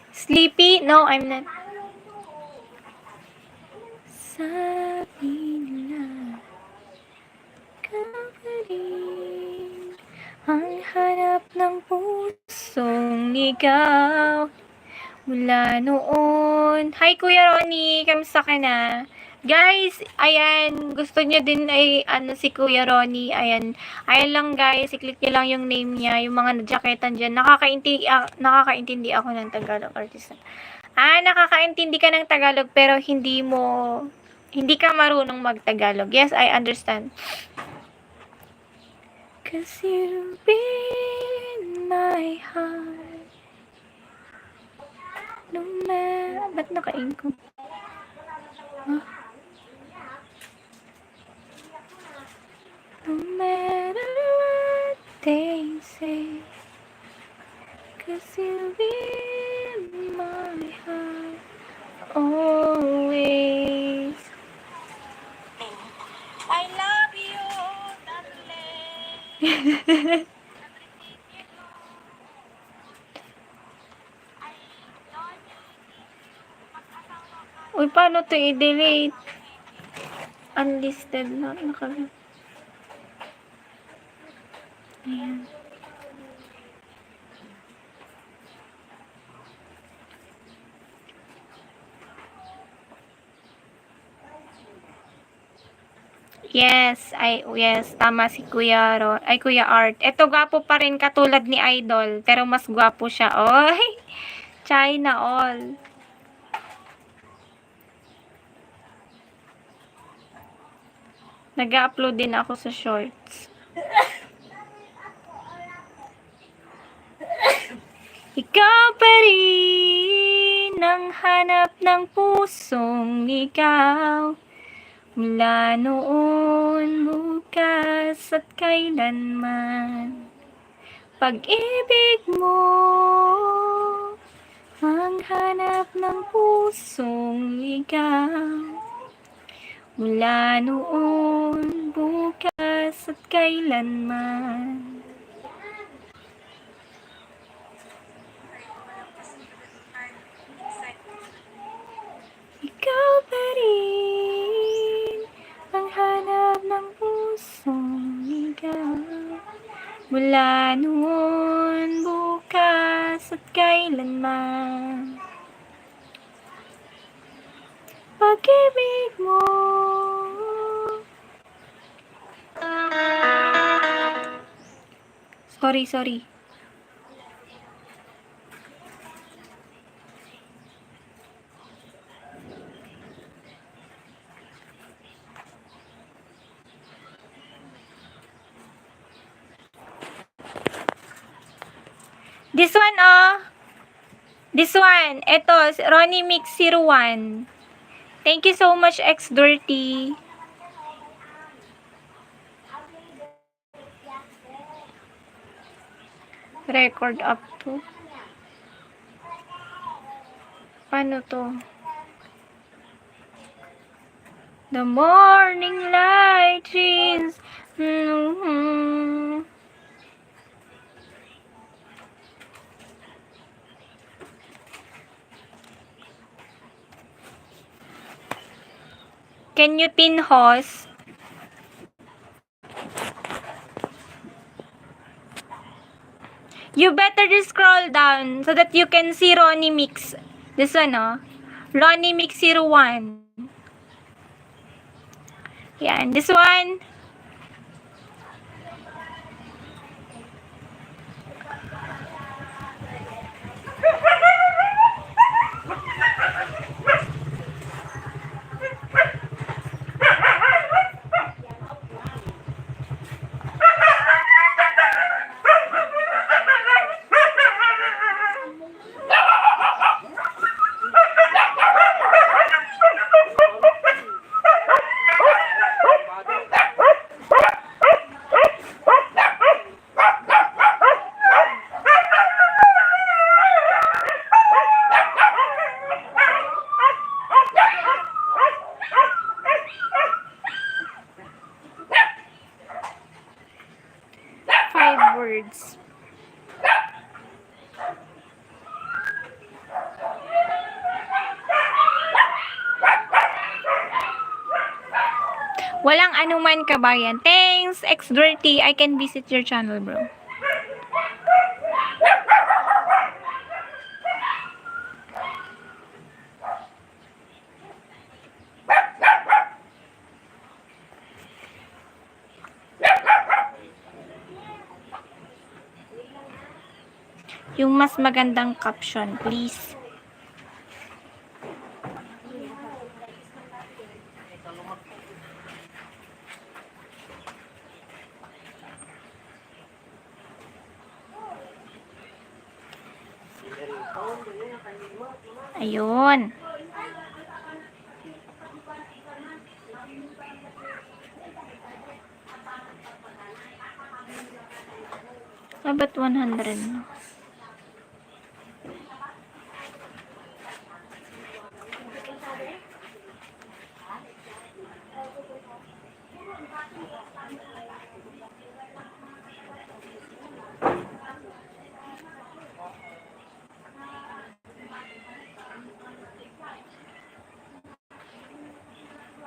Sleepy? No, I'm not. Sabi nila, kapalit ang hanap ng pusong ligaw mula noon. Hi, Kuya Ronnie! Kamusta ka na? Guys, ayan, gusto niyo din ay si Kuya Ronnie, ayan lang guys, i-click niyo lang yung name niya, yung mga na-jacketan dyan. Nakakaintindi ako ng Tagalog artist. Nakakaintindi ka ng Tagalog pero hindi ka marunong mag-Tagalog. Yes, I understand. Cause you've been my heart. No matter... Ba't naka-income? Huh? No matter what they say, cause you'll be in my heart always. I love you, darling. Uy, paano to i-delete? Unlisted na. Ayan. Yes, tama si Kuya Art. Ito gwapo pa rin katulad ni Idol, pero mas gwapo siya. Oy, China all. Nag-upload din ako sa shorts. Ikaw pa rin ang hanap ng pusong ikaw. Mula noon, bukas at kailanman. Pag-ibig mo ang hanap ng pusong ikaw. Mula noon, bukas at kailanman. Ikaw pa rin ang hanap ng pusong ikaw. Mula noon, bukas at kailanman. Pag-ibig mo. Sorry. This one, This one. Ito, Ronnie Mix 01. Thank you so much, X Dirty. Record up to. Paano to? The morning light shines. Can you pin host? You better just scroll down so that you can see Ronnie Mix. This one, Ronnie Mix 01. Yan, this one. Words. Walang anuman kabayan. Thanks, X Dirty. I can visit your channel, bro. Yung mas magandang caption, please. Ayun. Ba't 100 no?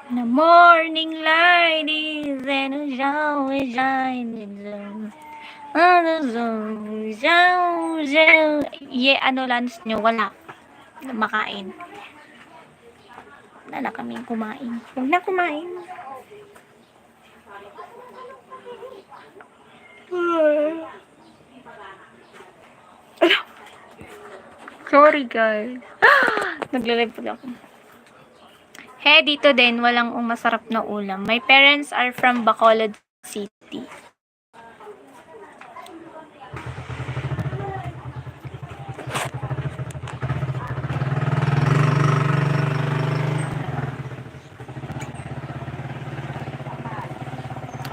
The morning light is and a shower shining down. Ano lunch nyo? Wala. Makain. Wala na kaming kumain. Huwag na kumain. Sorry guys. Nagla-live pala ako. Hey, dito din walang masarap na ulam. My parents are from Bacolod City.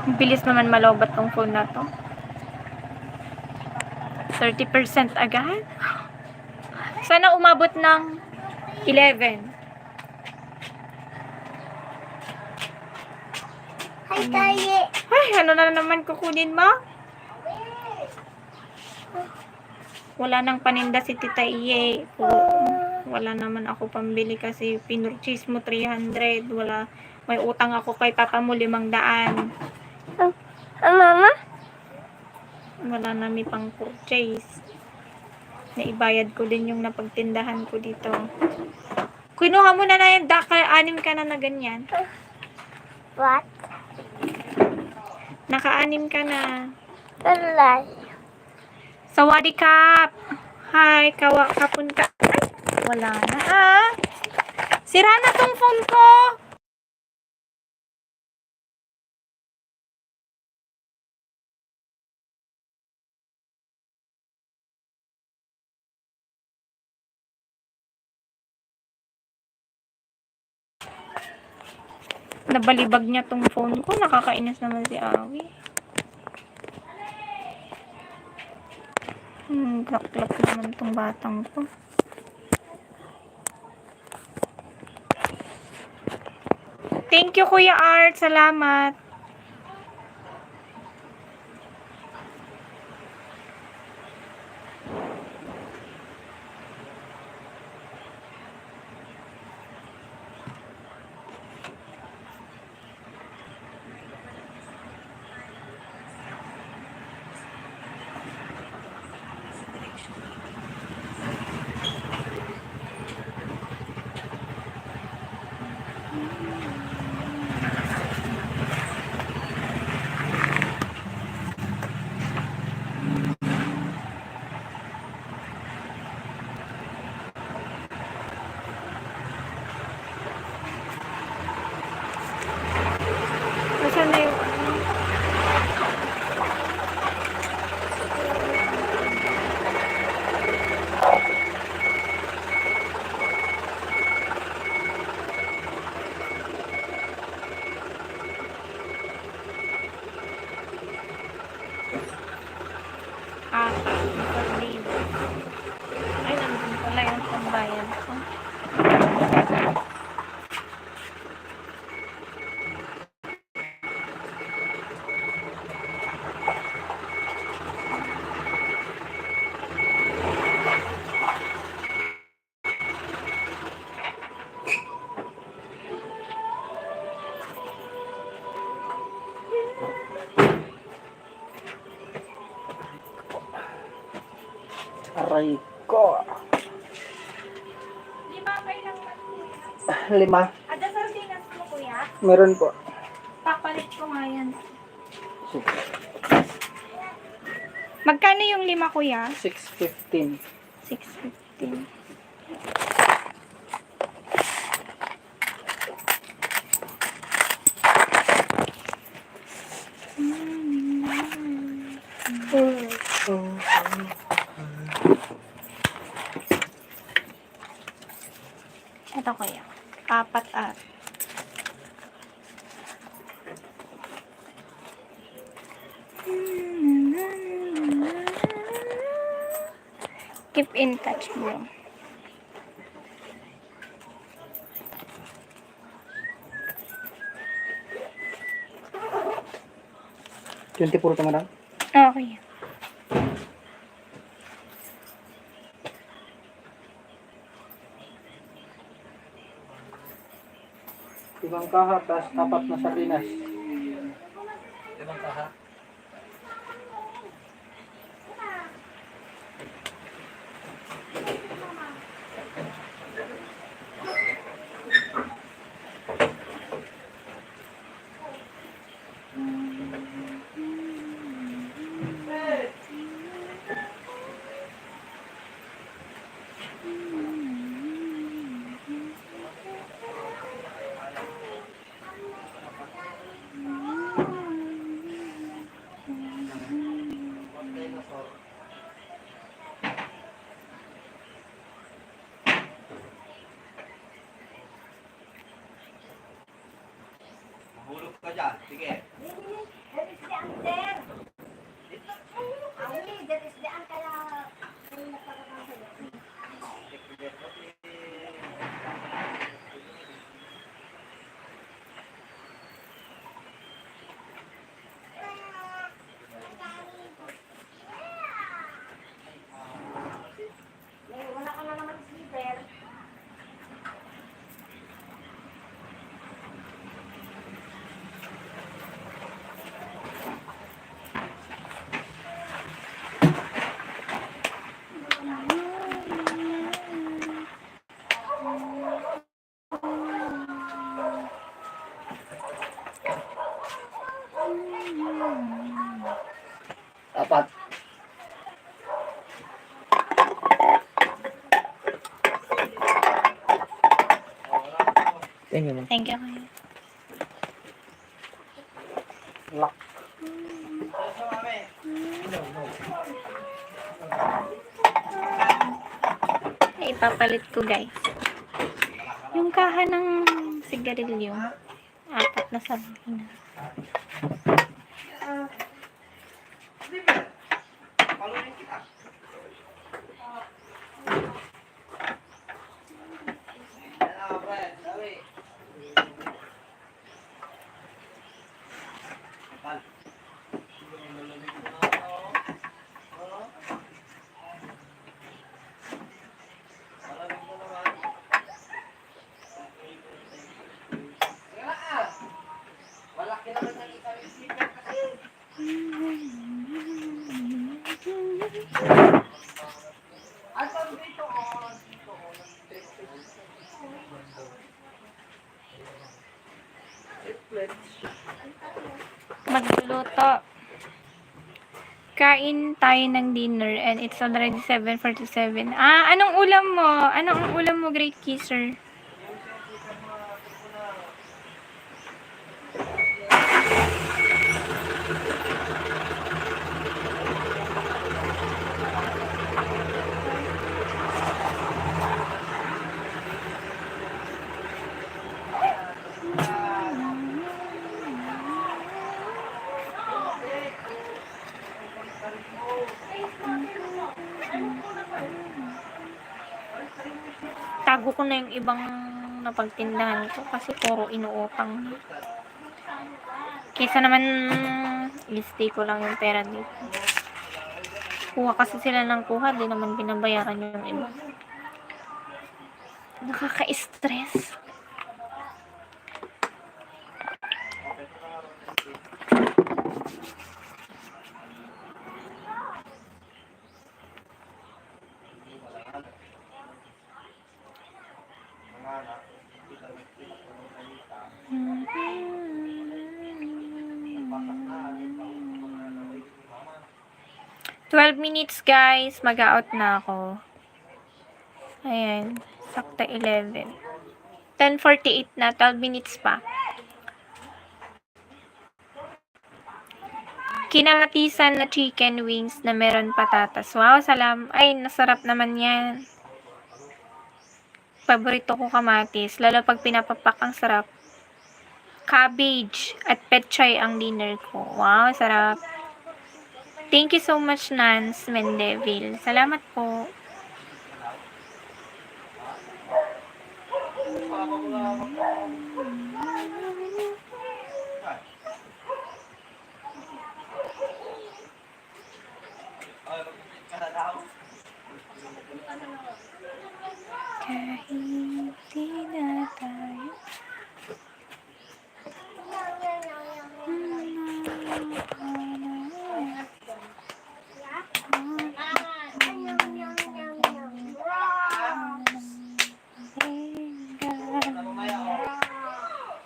Ang bilis naman malobat tong phone na to. 30% agad? Sana umabot ng 11. Hi, Taye. Ay, ano na naman kukunin mo? Wala nang paninda si Tita Iye. Wala naman ako pambili kasi pinurchase mo 300. Wala. May utang ako kay papa mo 500. Mama? Wala na may pang purchase. Naibayad ko din yung napagtindahan ko dito. Kinuha mo na na yung naka-anim ka na ganyan. What? Naka-anim ka na. Alay. Sawadikap! Hi, kapun ka. Ay, wala na Sira na tong phone ko! Nabalibag niya tong phone ko. Nakakainis naman si Awi. Klak-klak naman tong batang ko. Thank you, Kuya Art. Salamat. Nasaan na yung ay, nandun pala yung pambayad ko. Aray ko. 5 kailang kuya. 5. Ada sardinas mo, kuya? Meron po. Papalit ko nga yan. Magkano yung 5, kuya? 6.15. 6.15. Ito, kuya. 4 Keep in touch, bro. $24 ito, madam. Okay. Ibang kaha, tas 4 na sardinas. Ibang kaha. Mahulog ka dyan. Sige. Apat. Thank you, ma'am. Thank you, kuya. Lock. Ay, ipapalit ko, guys. Yung kaha ng sigarilyo. 4 na sabi na. Magluluto. Kain tayo ng dinner and it's already 7:47. Anong ulam mo? Anong ulam mo, Great Kisser? Tago ko na yung ibang napagtindahan ko kasi puro inuutang. Kaysa naman i-stay ko lang yung pera dito. Kuha kasi sila ng kuha, di naman binabayaran yung iba. Nakaka-stress. "12 minutes, guys. Mag-out na ako." Ayan. Sakta 11. 10:48 na. 12 minutes pa. Kinamatisan na chicken wings na meron patatas. Wow, ay, nasarap naman yan. Paborito ko kamatis. Lalo pag pinapapak, ang sarap. Cabbage at petchay ang dinner ko. Wow, sarap. Thank you so much, Nance Mendeville. Salamat po. Kahit di na tayo.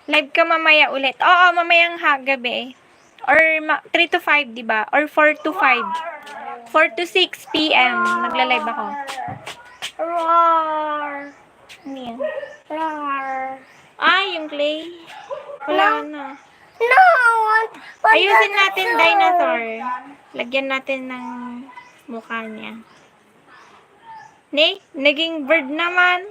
Live ka mamaya ulit. Oo, mamayang gabi. Or 3 to 5, di ba? Or 4 to 5. 4 to 6 p.m. Nagla-live ako. Roar. Ano yan? Roar. Ay, yung clay. Wala na. No! Ayusin natin dinosaur. Lagyan natin ng mukha niya. Naging bird naman.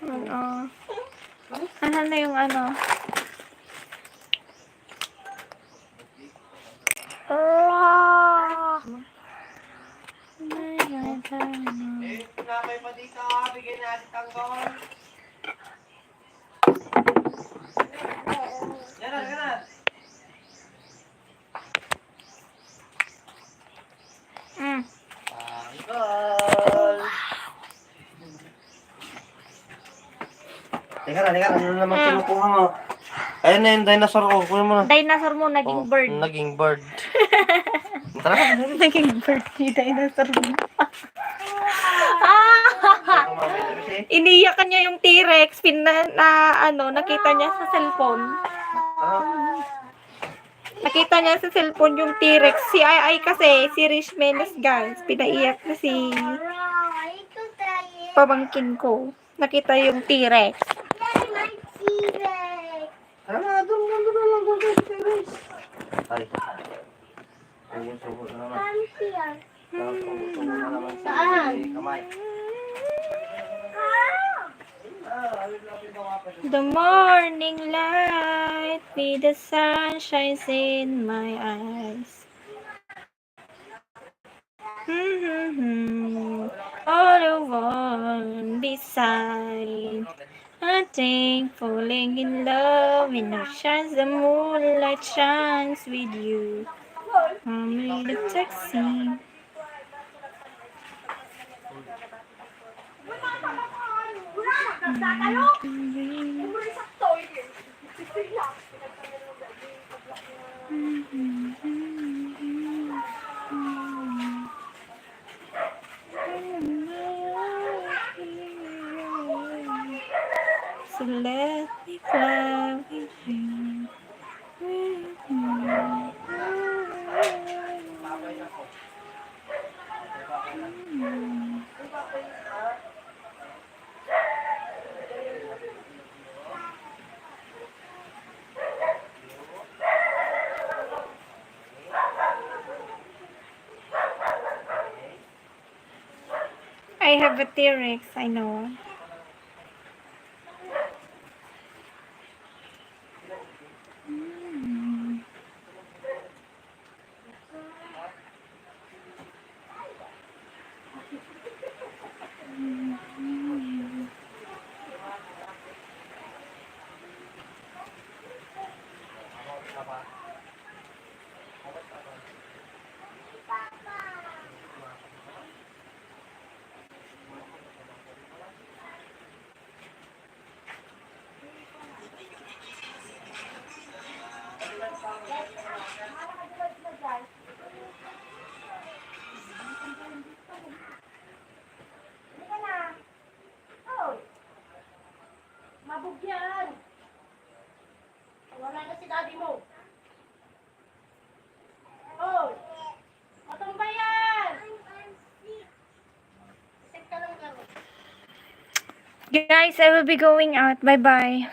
Ano? Ano na yung ano? Roar. Tinapay pa dito, bigyan natin tanggol. Yan na, yan na. Mm. Tanggol. Teka na, ano naman kinukuha mo? Ayun na yung dinosaur ko, kuha mo na. Dinosaur mo naging bird. Naging bird. Tara ka, Naging bird yung dinosaur mo. Iniyakan niya yung T-Rex. Nakita niya sa cellphone. Nakita niya sa cellphone yung T-Rex. Si Ai kasi, si Rich Menes, guys. Pinaiyak na si pamangkin ko. Nakita yung T-Rex. Tara na, doon lang, Teres. Ay. Subo na naman. Subo na naman sa kamay. The morning light with the sun shines in my eyes. All the one beside. I think falling in love in the shines, the moonlight shines with you. I'm in the taxi. So let me fly with you. I have a T-Rex, I know. Mabugyan. Wala na si daddy mo. Oh. Matambay yan. Sick ka lang lang. Guys, I will be going out. Bye-bye.